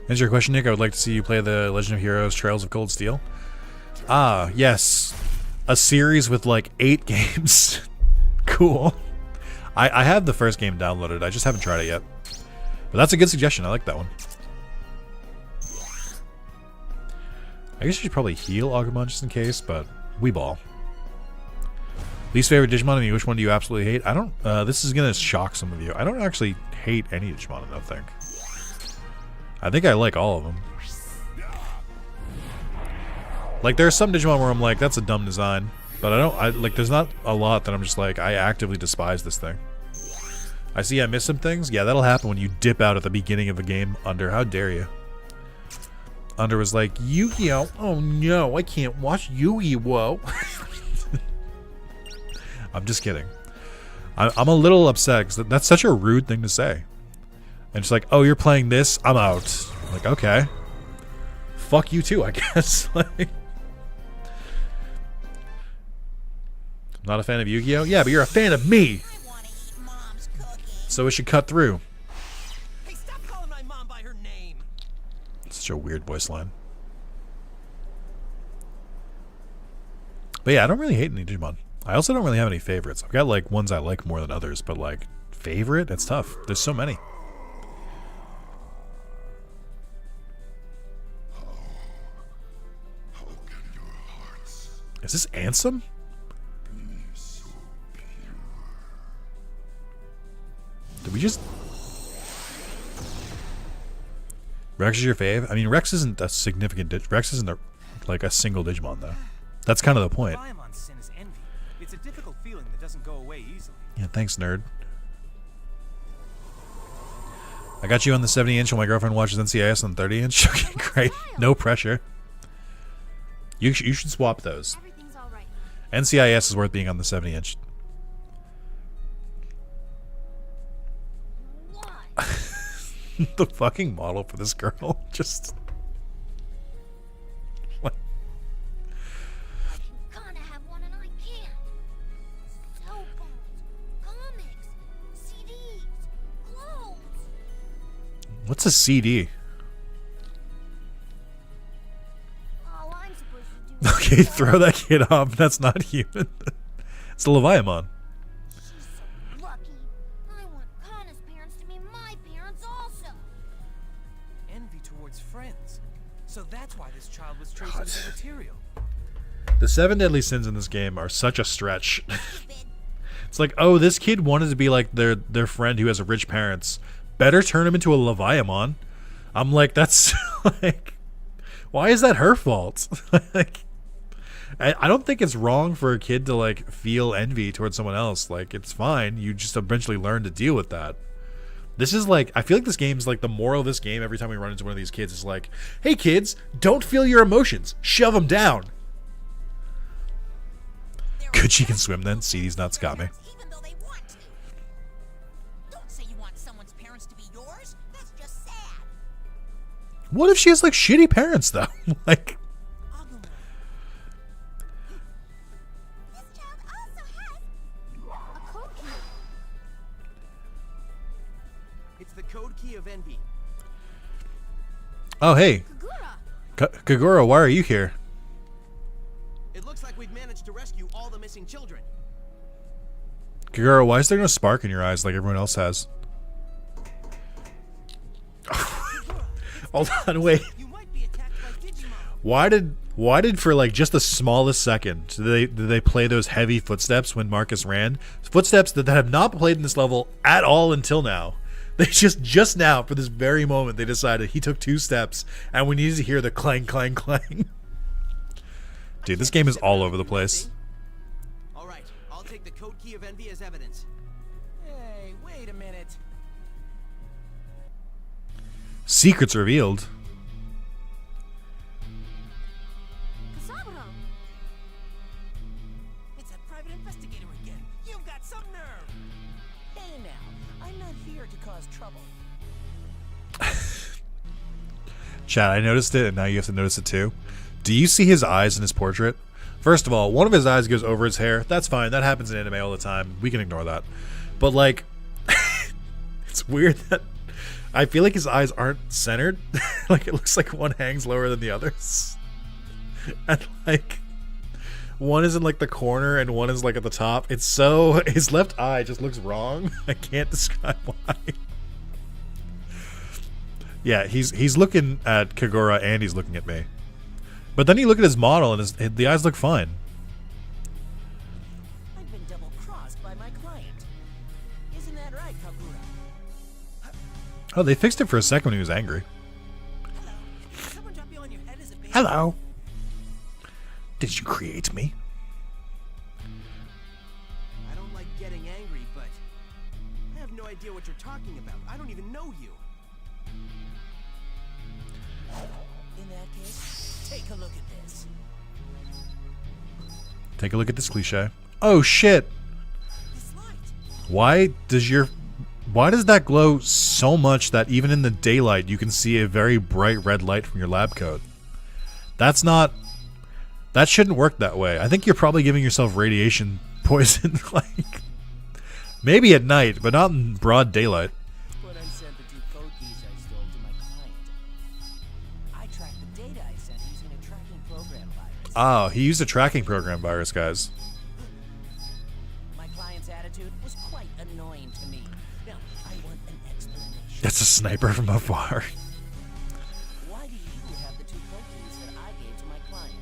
Answer your question, Nick. I would like to see you play the Legend of Heroes Trails of Cold Steel. Ah, yes. A series with like 8 games. Cool. I have the first game downloaded. I just haven't tried it yet. But that's a good suggestion. I like that one. I guess you should probably heal Agumon just in case, but we ball. Least favorite Digimon to me, which one do you absolutely hate? I don't, this is gonna shock some of you. I don't actually hate any Digimon, I don't think. I think I like all of them. Like, there's some Digimon where I'm like, that's a dumb design. But like, there's not a lot that I'm just like, I actively despise this thing. I see I missed some things. Yeah, that'll happen when you dip out at the beginning of a game. Under, how dare you? Under was like, Yu-Gi-Oh! Oh no, I can't watch Yu-Gi-Oh! I'm just kidding. I'm a little upset because that's such a rude thing to say. And it's like, oh, you're playing this? I'm out. I'm like, okay. Fuck you too, I guess. Like, not a fan of Yu-Gi-Oh? Yeah, but you're a fan of me. So it should cut through. Hey, stop calling my mom by her name. Such a weird voice line. But yeah, I don't really hate any Digimon. I also don't really have any favorites. I've got like ones I like more than others, but like favorite? It's tough. There's so many. Is this Ansem? Did we just... Rex is your fave? I mean, Rex isn't a significant... Rex isn't like a single Digimon, though. That's kind of the point. Vaimon's sin is envy. It's a difficult feeling that doesn't go away easily. Yeah, thanks, nerd. I got you on the 70-inch while my girlfriend watches NCIS on 30-inch. Okay, great. No pressure. You should swap those. Everything's all right. NCIS is worth being on the 70-inch. What? The fucking model for this girl. Just... What? I can kinda have one and I can't. Cell phones, comics, CDs, clothes. What's a CD? Oh, I'm supposed to do Okay, throw that kid off. That's not human. It's a Leviathan. She's so lucky. I want Kana's parents to be my parents also. Envy towards friends. So that's why this child was chosen as a material. The 7 deadly sins in this game are such a stretch. It's like, oh, this kid wanted to be like their friend who has rich parents. Better turn him into a Leviathan. I'm like, that's like, why is that her fault? Like, I don't think it's wrong for a kid to like feel envy towards someone else. Like, it's fine. You just eventually learn to deal with that. This is like, I feel like this game's like, the moral of this game every time we run into one of these kids is like, hey kids, don't feel your emotions. Shove them down. Good, she can swim then. See, these nuts got me. Even though they want to. Don't say you want someone's parents to be yours. That's just sad. What if she has like shitty parents though? Like, Agumon. This child also has a code key. It's the code key of envy. oh hey, Kagura. Kagura, why are you here? It looks like we've managed to rescue all the missing children. Kagura, why is there no spark in your eyes like everyone else has? Hold on, wait. You might be attacked by Digimon. Why did for like just the smallest second did they play those heavy footsteps when Marcus ran? Footsteps that have not played in this level at all until now. They just now for this very moment they decided he took 2 steps and we needed to hear the clang clang clang. Dude, this game is all over the place. All right, code key of envy as evidence. Hey, wait a minute. Secrets revealed. Casabro. It's that private investigator again. You've got some nerve. Hey now, I'm not here to cause trouble. Chat, I noticed it, and now you have to notice it too. Do you see his eyes in his portrait? First of all, one of his eyes goes over his hair. That's fine. That happens in anime all the time. We can ignore that. But, like, it's weird that I feel like his eyes aren't centered. Like, it looks like one hangs lower than the others. And, like, one is in, like, the corner and one is, like, at the top. It's so... His left eye just looks wrong. I can't describe why. Yeah, he's looking at Kagura and he's looking at me. But then you look at his model and the eyes look fine. I've been double-crossed by my client. Isn't that right, Kagura? Oh, they fixed it for a second when he was angry. Hello. Did someone drop you on your head as a baby? Hello. Did you create me? I don't like getting angry, but I have no idea what you're talking about. I don't even know you. In that case, take a look at this. Take a look at this cliche. Oh shit. This light. Why does that glow so much that even in the daylight you can see a very bright red light from your lab coat? That shouldn't work that way. I think you're probably giving yourself radiation poison. Like, maybe at night, but not in broad daylight. But I sent the two code keys I stole to my client. I tracked the data I sent using a tracking program virus. Oh, he used a tracking program virus, guys. My client's attitude was quite annoying to me. Now, I want an explanation. That's a sniper from afar. Why do you have the two code keys that I gave to my client?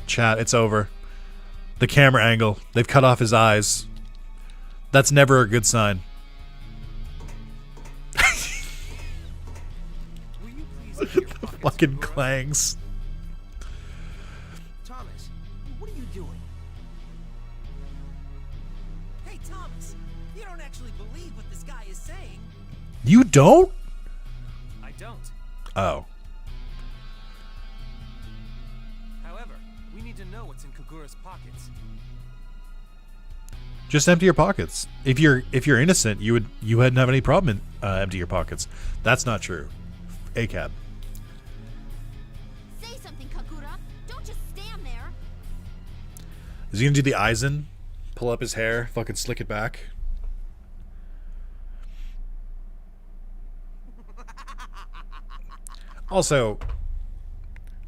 Chat, it's over. The camera angle. They've cut off his eyes. That's never a good sign. Will you please keep your pockets, Fucking Kagura? clangs. Thomas, what are you doing? Hey, Thomas, you don't actually believe what this guy is saying. You don't? I don't. Oh. However, we need to know what's in Kagura's pockets. Just empty your pockets. If you're innocent, you wouldn't have any problem empty your pockets. That's not true. ACAB. Say something, Kagura. Don't just stand there. Is he gonna do the Aizen? Pull up his hair, fucking slick it back. Also,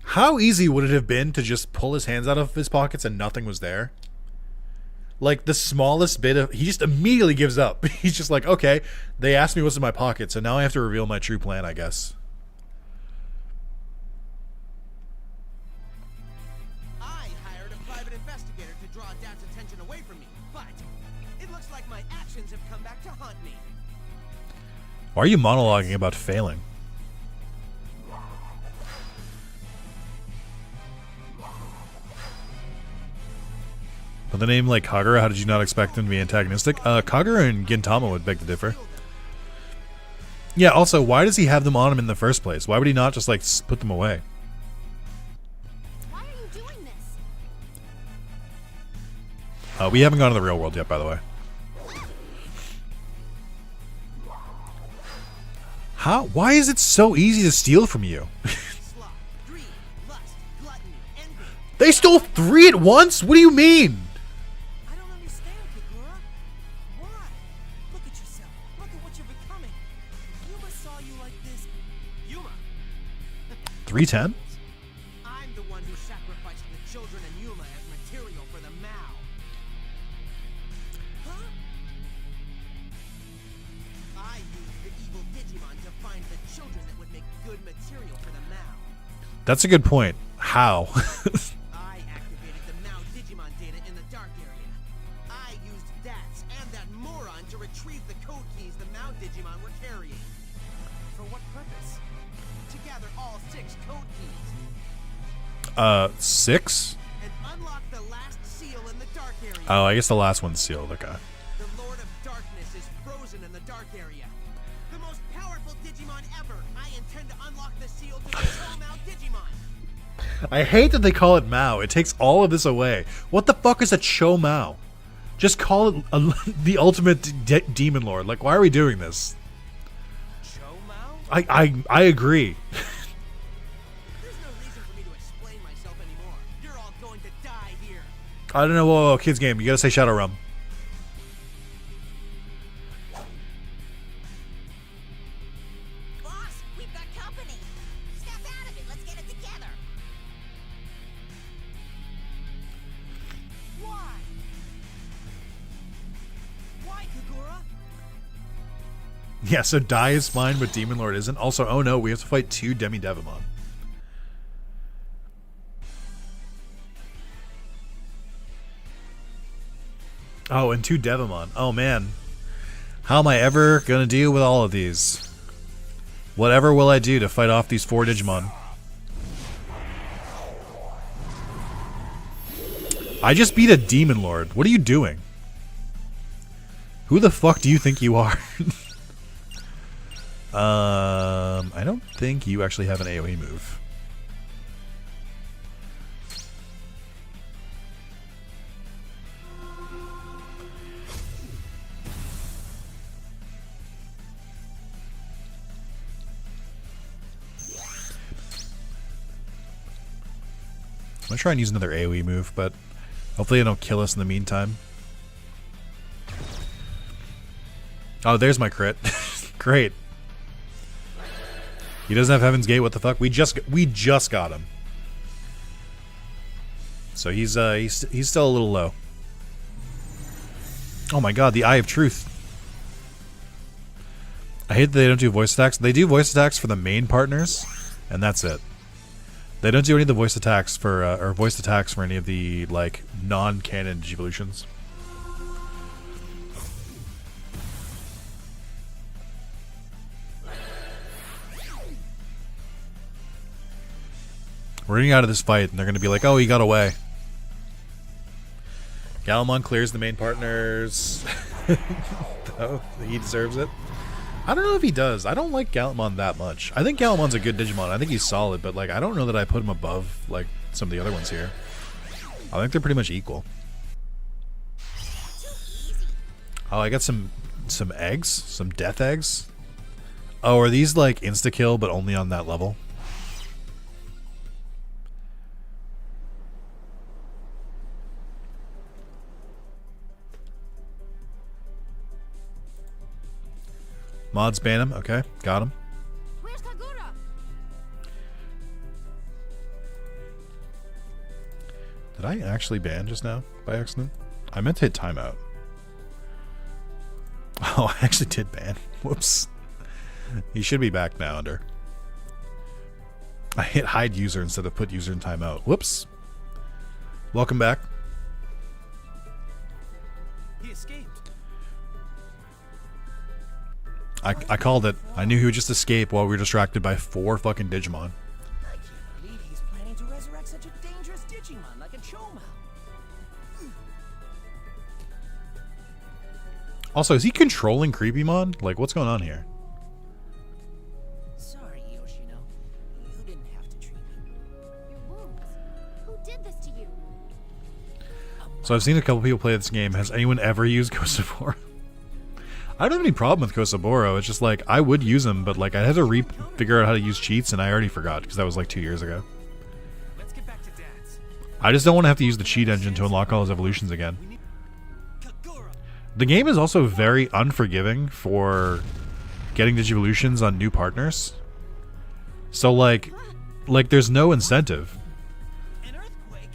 how easy would it have been to just pull his hands out of his pockets and nothing was there? Like, the smallest bit of... He just immediately gives up. He's just like, okay, they asked me what's in my pocket, so now I have to reveal my true plan, I guess. I hired a private investigator to draw Dad's attention away from me, but it looks like my actions have come back to haunt me. Why are you monologuing about failing? With a name like Kagura, how did you not expect him to be antagonistic? Kagura and Gintama would beg to differ. Yeah, also, why does he have them on him in the first place? Why would he not just, like, put them away? Why are you doing this? We haven't gone to the real world yet, by the way. How? Why is it so easy to steal from you? Sloth, greed, lust, gluttony, envy. They stole 3 at once? What do you mean? I don't understand, Kagura. Why? Look at yourself. Look at what you're becoming. Yuma saw you like this. Yuma, 310? I'm the one who sacrificed the children and Yuma as material for the Mao. Huh? I used the evil Digimon to find the children that would make good material for the Mao. That's a good point. How? I activated the Mao Digimon data in the dark area. I used DATS and that moron to retrieve the code keys the Mao Digimon were carrying. For what purpose? To gather gather all 6 code keys 6? and unlock the last seal in the dark area. Oh, I guess the last one's sealed. Okay. The Lord of Darkness is frozen in the dark area. The most powerful Digimon ever. I intend to unlock the seal to the Chomao Digimon. I hate that they call it Mao. It takes all of this away. What the fuck is a Cho Mao? Just call it the ultimate demon lord. Like, why are we doing this? Chomao? I agree. There's no reason for me to explain myself anymore. You're all going to die here. I don't know. Whoa, kids game. You gotta say Shadow Realm. Boss, we've got company. Step out of it. Let's get it together. Why? Why, Kagura? Yeah, so Die is fine, but Demon Lord isn't. Also, oh no, we have to fight 2 Demi Devimon. Oh, and 2 Devimon. Oh man. How am I ever gonna deal with all of these? Whatever will I do to fight off these 4 Digimon? I just beat a Demon Lord. What are you doing? Who the fuck do you think you are? I don't think you actually have an AoE move. I'm gonna try and use another AoE move, but hopefully they don't kill us in the meantime. Oh, there's my crit. Great. He doesn't have Heaven's Gate. What the fuck? We just got him. So he's still a little low. Oh my god, the Eye of Truth. I hate that they don't do voice attacks. They do voice attacks for the main partners, and that's it. They don't do any of the voice attacks for any of the like non-canon Digivolutions. We're getting out of this fight, and they're going to be like, "Oh, he got away." Gallimon clears the main partners. Oh, he deserves it. I don't know if he does. I don't like Gallimon that much. I think Gallimon's a good Digimon. I think he's solid, but like I don't know that I put him above like some of the other ones here. I think they're pretty much equal. Oh, I got some eggs, some death eggs. Oh, are these like insta kill but only on that level? Mods ban him. Okay, got him. Where's Kagura? Did I actually ban just now by accident? I meant to hit timeout. Oh, I actually did ban. Whoops. He should be back now under. I hit hide user instead of put user in timeout. Whoops. Welcome back. He escaped. I called it. I knew he would just escape while we were distracted by 4 fucking Digimon. I can't believe he's planning to resurrect such a dangerous Digimon like a Chomao. Also, is he controlling Creepymon? Like, what's going on here? Sorry, Yoshino. You didn't have to treat me. Your wounds. Who did this to you? So I've seen a couple people play this game. Has anyone ever used Kosaboro? I don't have any problem with Kosaboro. It's just like, I would use him, but like I had to figure out how to use cheats, and I already forgot because that was like 2 years ago. Let's get back to Dad's. I just don't want to have to use the cheat engine to unlock all his evolutions again. Kagura. The game is also very unforgiving for getting Digivolutions on new partners. So like there's no incentive. An earthquake.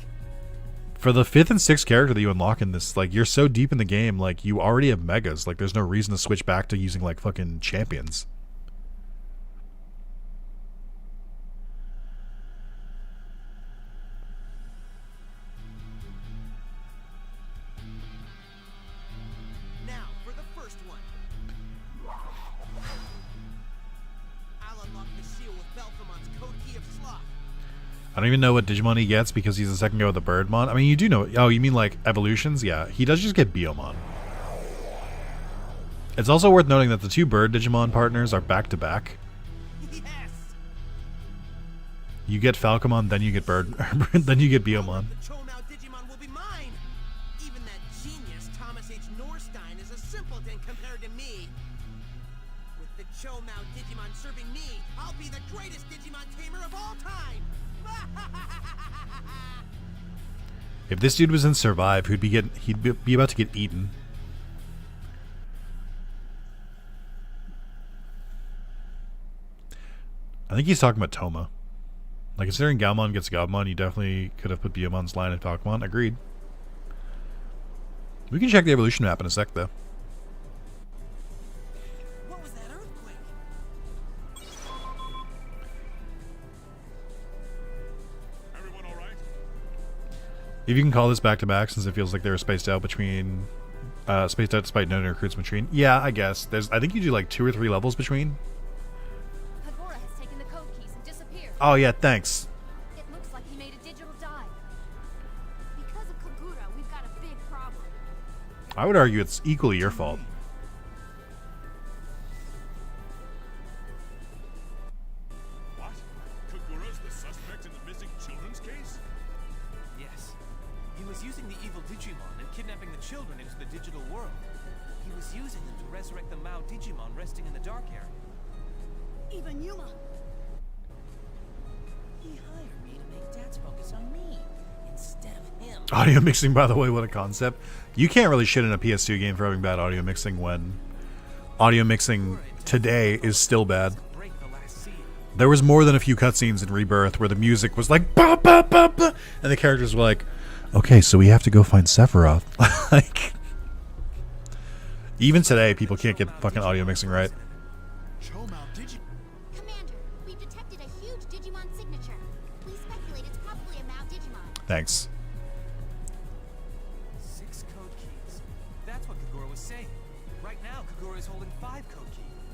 For the 5th and 6th character that you unlock in this, like, you're so deep in the game, like, you already have megas. Like, there's no reason to switch back to using, like, fucking champions. Now for the first one. I'll unlock the seal with Falcomon's code key of sloth. I don't even know what Digimon he gets because he's the second guy with the Birdmon. I mean, you do know. Oh, you mean like evolutions? Yeah, he does just get Biomon. It's also worth noting that the two Bird Digimon partners are back to back. Yes. You get Falcomon, then you get Bird, then you get Biomon. The Chomao Digimon will be mine. Even that genius Thomas H. Norstein is a simpleton compared to me. With the Chomao Digimon serving me, I'll be the greatest Digimon tamer of all time. If this dude was in Survive, he'd be about to get eaten. I think he's talking about Toma. Like, considering Galmon gets Gabumon, you definitely could have put Biomon's line in Falcomon. Agreed. We can check the evolution map in a sec, though. What was that earthquake? Everyone all right? If you can call this back-to-back, since it feels like they were spaced out between... spaced out despite no recruits between. Yeah, I guess. I think you do like 2 or 3 levels between. Kagura has taken the code keys and disappeared. Oh, yeah, thanks. It looks like he made a digital dive. Because of Kagura, we've got a big problem. I would argue it's equally your fault. What? Kagura's the suspect in the missing children's case? Yes. He was using the evil Digimon and kidnapping the children into the digital world. He was using them to resurrect the Mao Digimon resting in the dark area. Even Yuma. He hired me to make Dad's focus on me instead of him. Audio mixing, by the way, what a concept. You can't really shit in a PS2 game for having bad audio mixing when audio mixing today is still bad. Break the last seal. There was more than a few cutscenes in Rebirth where the music was like, bah, bah, bah, bah, and the characters were like, okay, so we have to go find Sephiroth. Like, even today, people can't get fucking audio mixing right. Commander, we've detected a huge Digimon signature. We speculate it's probably a Mao Digimon. Thanks. 6 code keys. That's what Kagura was saying. Right now, Kagura is holding 5 code keys.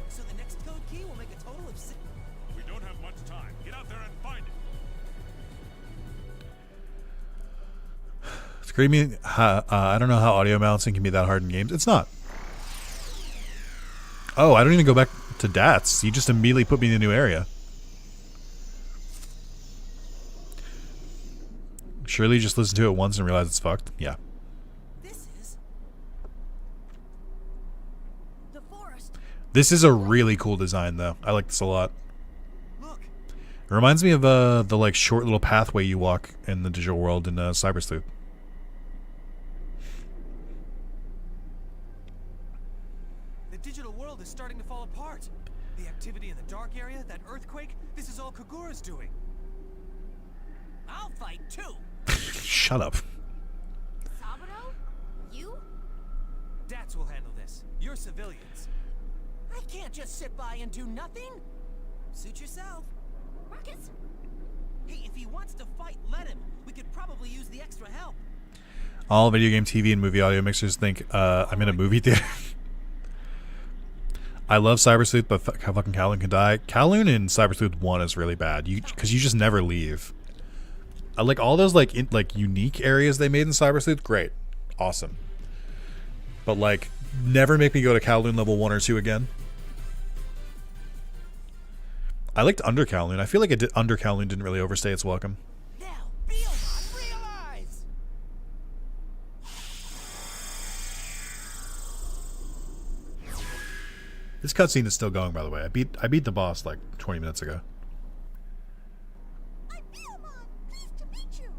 So the next code key will make a total of 6. We don't have much time. Get out there and find it. It's creepy. I don't know how audio balancing can be that hard in games. It's not. Oh, I don't even go back to DATS. You just immediately put me in a new area. Surely you just listen to it once and realize it's fucked? Yeah. This is the forest. This is a really cool design, though. I like this a lot. Look, It reminds me of the like short little pathway you walk in the digital world in Cyber Sleuth. the digital world is starting to fall apart. The activity in the dark area, that earthquake, this is all Kagura's doing. I'll fight too. Shut up. Saburo? You? Dats will handle this. You're civilians. I can't just sit by and do nothing. Suit yourself. Marcus? Hey, if he wants to fight, let him. We could probably use the extra help. All video game, TV, and movie audio mixers think I'm in a movie theater. I love Cyber Sleuth, but fucking Kowloon can die. Kowloon in Cyber Sleuth 1 is really bad. Because you just never leave. Like all those like unique areas they made in Cyber Sleuth, great, awesome. But like, never make me go to Kowloon level 1 or 2 again. I liked Under Kowloon. I feel like Under Kowloon didn't really overstay its welcome. Now, Biomon, realize! This cutscene is still going, by the way. I beat the boss like 20 minutes ago. I'm Vademon. Pleased to meet you.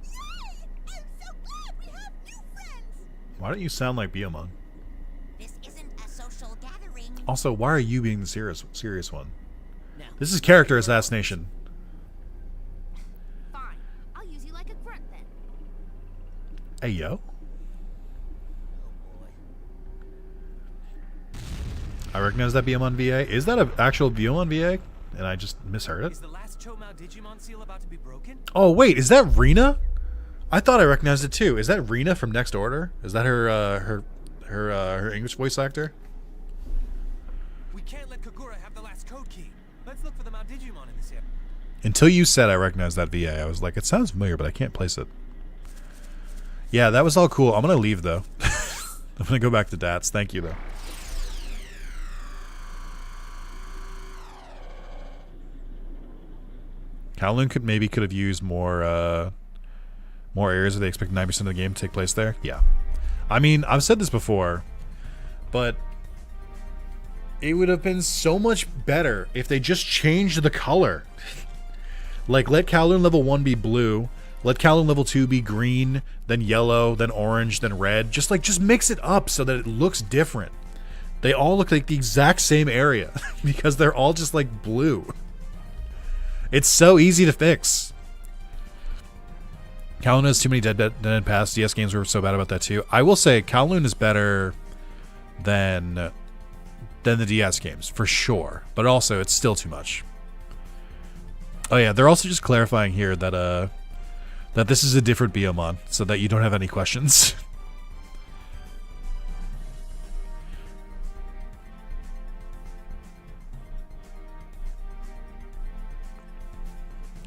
Yay! I'm so glad we have new friends. Why don't you sound like Biomon? This isn't a social gathering. Also, why are you being the serious one? Now, This is character assassination. Fine. I'll use you like a grunt then. Hey, yo. I recognize that Biomon VA. Is that an actual Biomon VA? And I just misheard it? is the last Chomao Digimon seal about to be broken? Oh, wait. Is that Rena? I thought I recognized it, too. Is that Rena from Next Order? Is that her English voice actor? We can't let Kagura have the last code key. Let's look for the Mount Digimon in this area. Until you said I recognized that VA, I was like, it sounds familiar, but I can't place it. Yeah, that was all cool. I'm going to leave, though. I'm going to go back to DATS. Thank you, though. Kowloon could have used more areas if they expect 9% of the game to take place there. Yeah. I mean, I've said this before, but it would have been so much better if they just changed the color. Like, let Kowloon level 1 be blue, let Kowloon level 2 be green, then yellow, then orange, then red. Just mix it up so that it looks different. They all look like the exact same area because they're all just like blue. It's so easy to fix. Kowloon has too many dead paths. DS games were so bad about that too. I will say Kowloon is better than the DS games for sure, but also it's still too much. Oh yeah, they're also just clarifying here that that this is a different Biomon, so that you don't have any questions.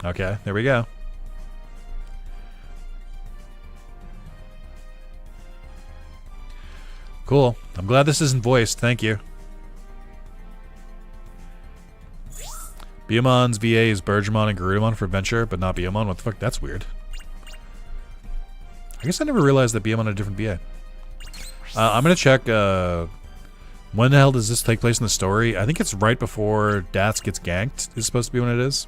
Okay, there we go. Cool. I'm glad this isn't voiced. Thank you. Biomon's VA is Bergermon and Garudamon for Adventure, but not Biomon. What the fuck? That's weird. I guess I never realized that Biomon had a different VA. I'm gonna check, when the hell does this take place in the story? I think it's right before DATS gets ganked, is supposed to be when it is.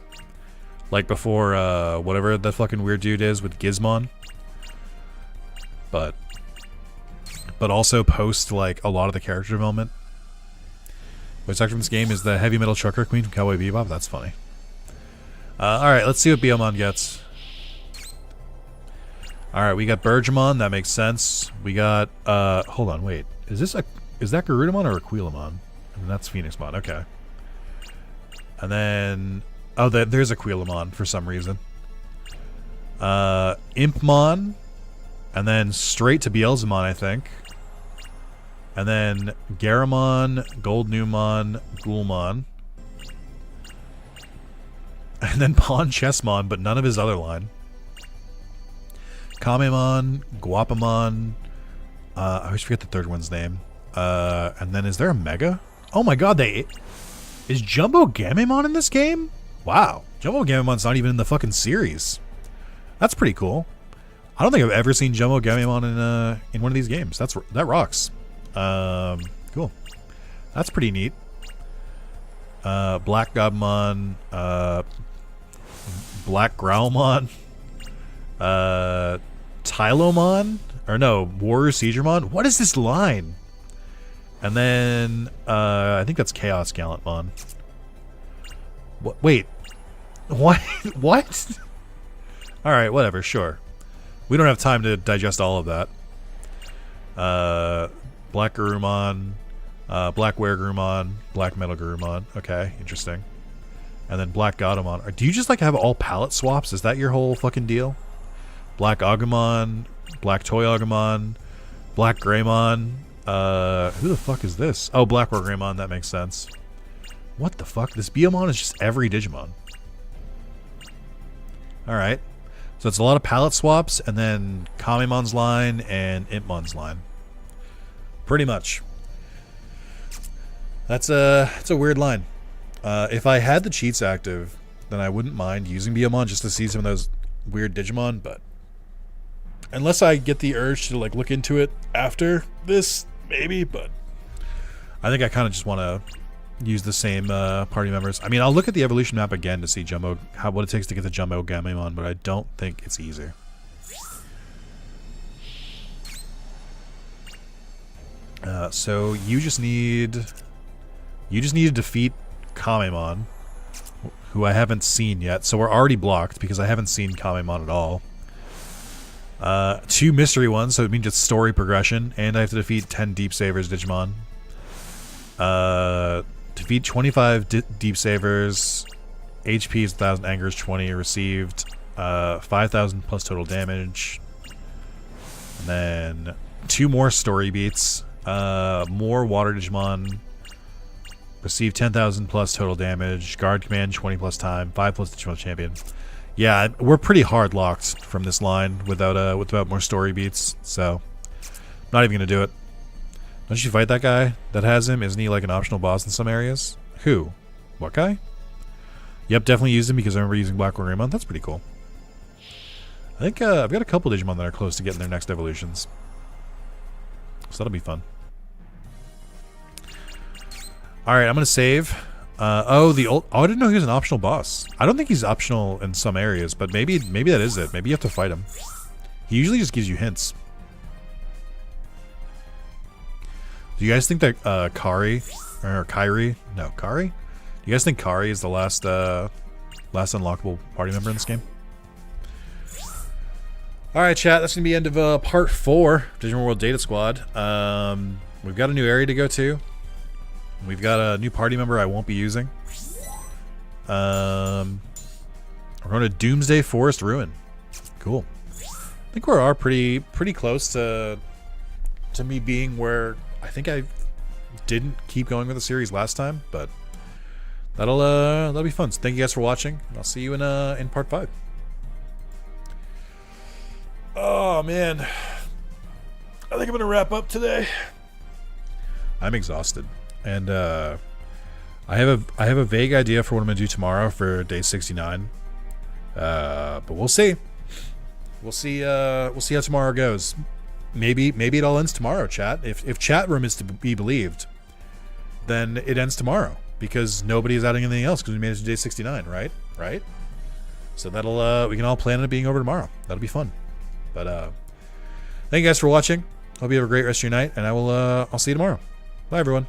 Like before, whatever the fucking weird dude is with Gizmon. But also post, like, a lot of the character development. Voice actor from this game is the heavy metal trucker queen from Cowboy Bebop. That's funny. Alright, let's see what Biomon gets. Alright, we got Bergermon. That makes sense. We got, hold on, wait. Is that Garudamon or Aquilamon? And that's Phoenixmon. Okay. And then, oh, there's Aquilamon for some reason. Impmon. And then straight to Beelzemon, I think. And then Garamon, Goldnumon, Ghoulmon. And then Pon Chessmon, but none of his other line. Kamemon, Guapamon. I always forget the third one's name. And then is there a Mega? Oh my god, is Jumbo Gamemon in this game? Wow. Jumbo Gamemon's not even in the fucking series. That's pretty cool. I don't think I've ever seen Jumbo Gamemon in one of these games. That rocks. Cool. That's pretty neat. Black Gobmon, Black Growlmon, Tylomon, or no, Warrior Siegermon. What is this line? And then I think that's Chaos Gallantmon. What? Wait, what? What? All right, whatever. Sure. We don't have time to digest all of that. Black Garurumon, Black Weregarurumon, Black Metal Garurumon. Okay, interesting. And then Black Godamon. Do you just like have all palette swaps? Is that your whole fucking deal? Black Agumon, Black Toy Agumon, Black Greymon. Who the fuck is this? Oh, Black Greymon. That makes sense. What the fuck? This Biomon is just every Digimon. Alright. So it's a lot of palette swaps, and then Kamemon's line and Impmon's line. Pretty much. It's a weird line. If I had the cheats active, then I wouldn't mind using Biomon just to see some of those weird Digimon, but unless I get the urge to like look into it after this, maybe, but I think I kind of just want to use the same party members. I mean, I'll look at the evolution map again to see what it takes to get the Jumbo Gamemon, but I don't think it's easier. So you just need to defeat Kamemon, who I haven't seen yet. So we're already blocked because I haven't seen Kamemon at all. 2 mystery ones, so it means it's story progression, and I have to defeat 10 Deep Savers Digimon. Defeat 25 Deep Savers. HP is 1,000, anger is 20 received. 5,000 plus total damage. And then 2 more story beats. More Water Digimon. Receive 10,000 plus total damage. Guard command 20 plus time. 5 plus Digimon champion. Yeah, we're pretty hard locked from this line without more story beats. So, not even gonna do it. Don't you fight that guy that has him? Isn't he like an optional boss in some areas? Who? What guy? Yep, definitely used him because I remember using Black Greymon. That's pretty cool. I think I've got a couple Digimon that are close to getting their next evolutions. So that'll be fun. Alright, I'm going to save. Oh, I didn't know he was an optional boss. I don't think he's optional in some areas, but maybe that is it. Maybe you have to fight him. He usually just gives you hints. Do you guys think that Kari... No, Kari? Do you guys think Kari is the last unlockable party member in this game? Alright, chat. That's going to be the end of part 4 of Digimon World Data Squad. We've got a new area to go to. We've got a new party member I won't be using. We're going to Doomsday Forest Ruin. Cool. I think we are pretty close to me being where I think I didn't keep going with the series last time, but that'll be fun. So thank you guys for watching. I'll see you in part 5. Oh man, I think I'm gonna wrap up today. I'm exhausted, and I have a vague idea for what I'm gonna do tomorrow for day 69. But we'll see. We'll see how tomorrow goes. Maybe it all ends tomorrow, chat. If chat room is to be believed, then it ends tomorrow because nobody is adding anything else because we made it to day 69, right? Right. So that'll we can all plan on it being over tomorrow. That'll be fun. But thank you guys for watching. Hope you have a great rest of your night, and I'll see you tomorrow. Bye everyone.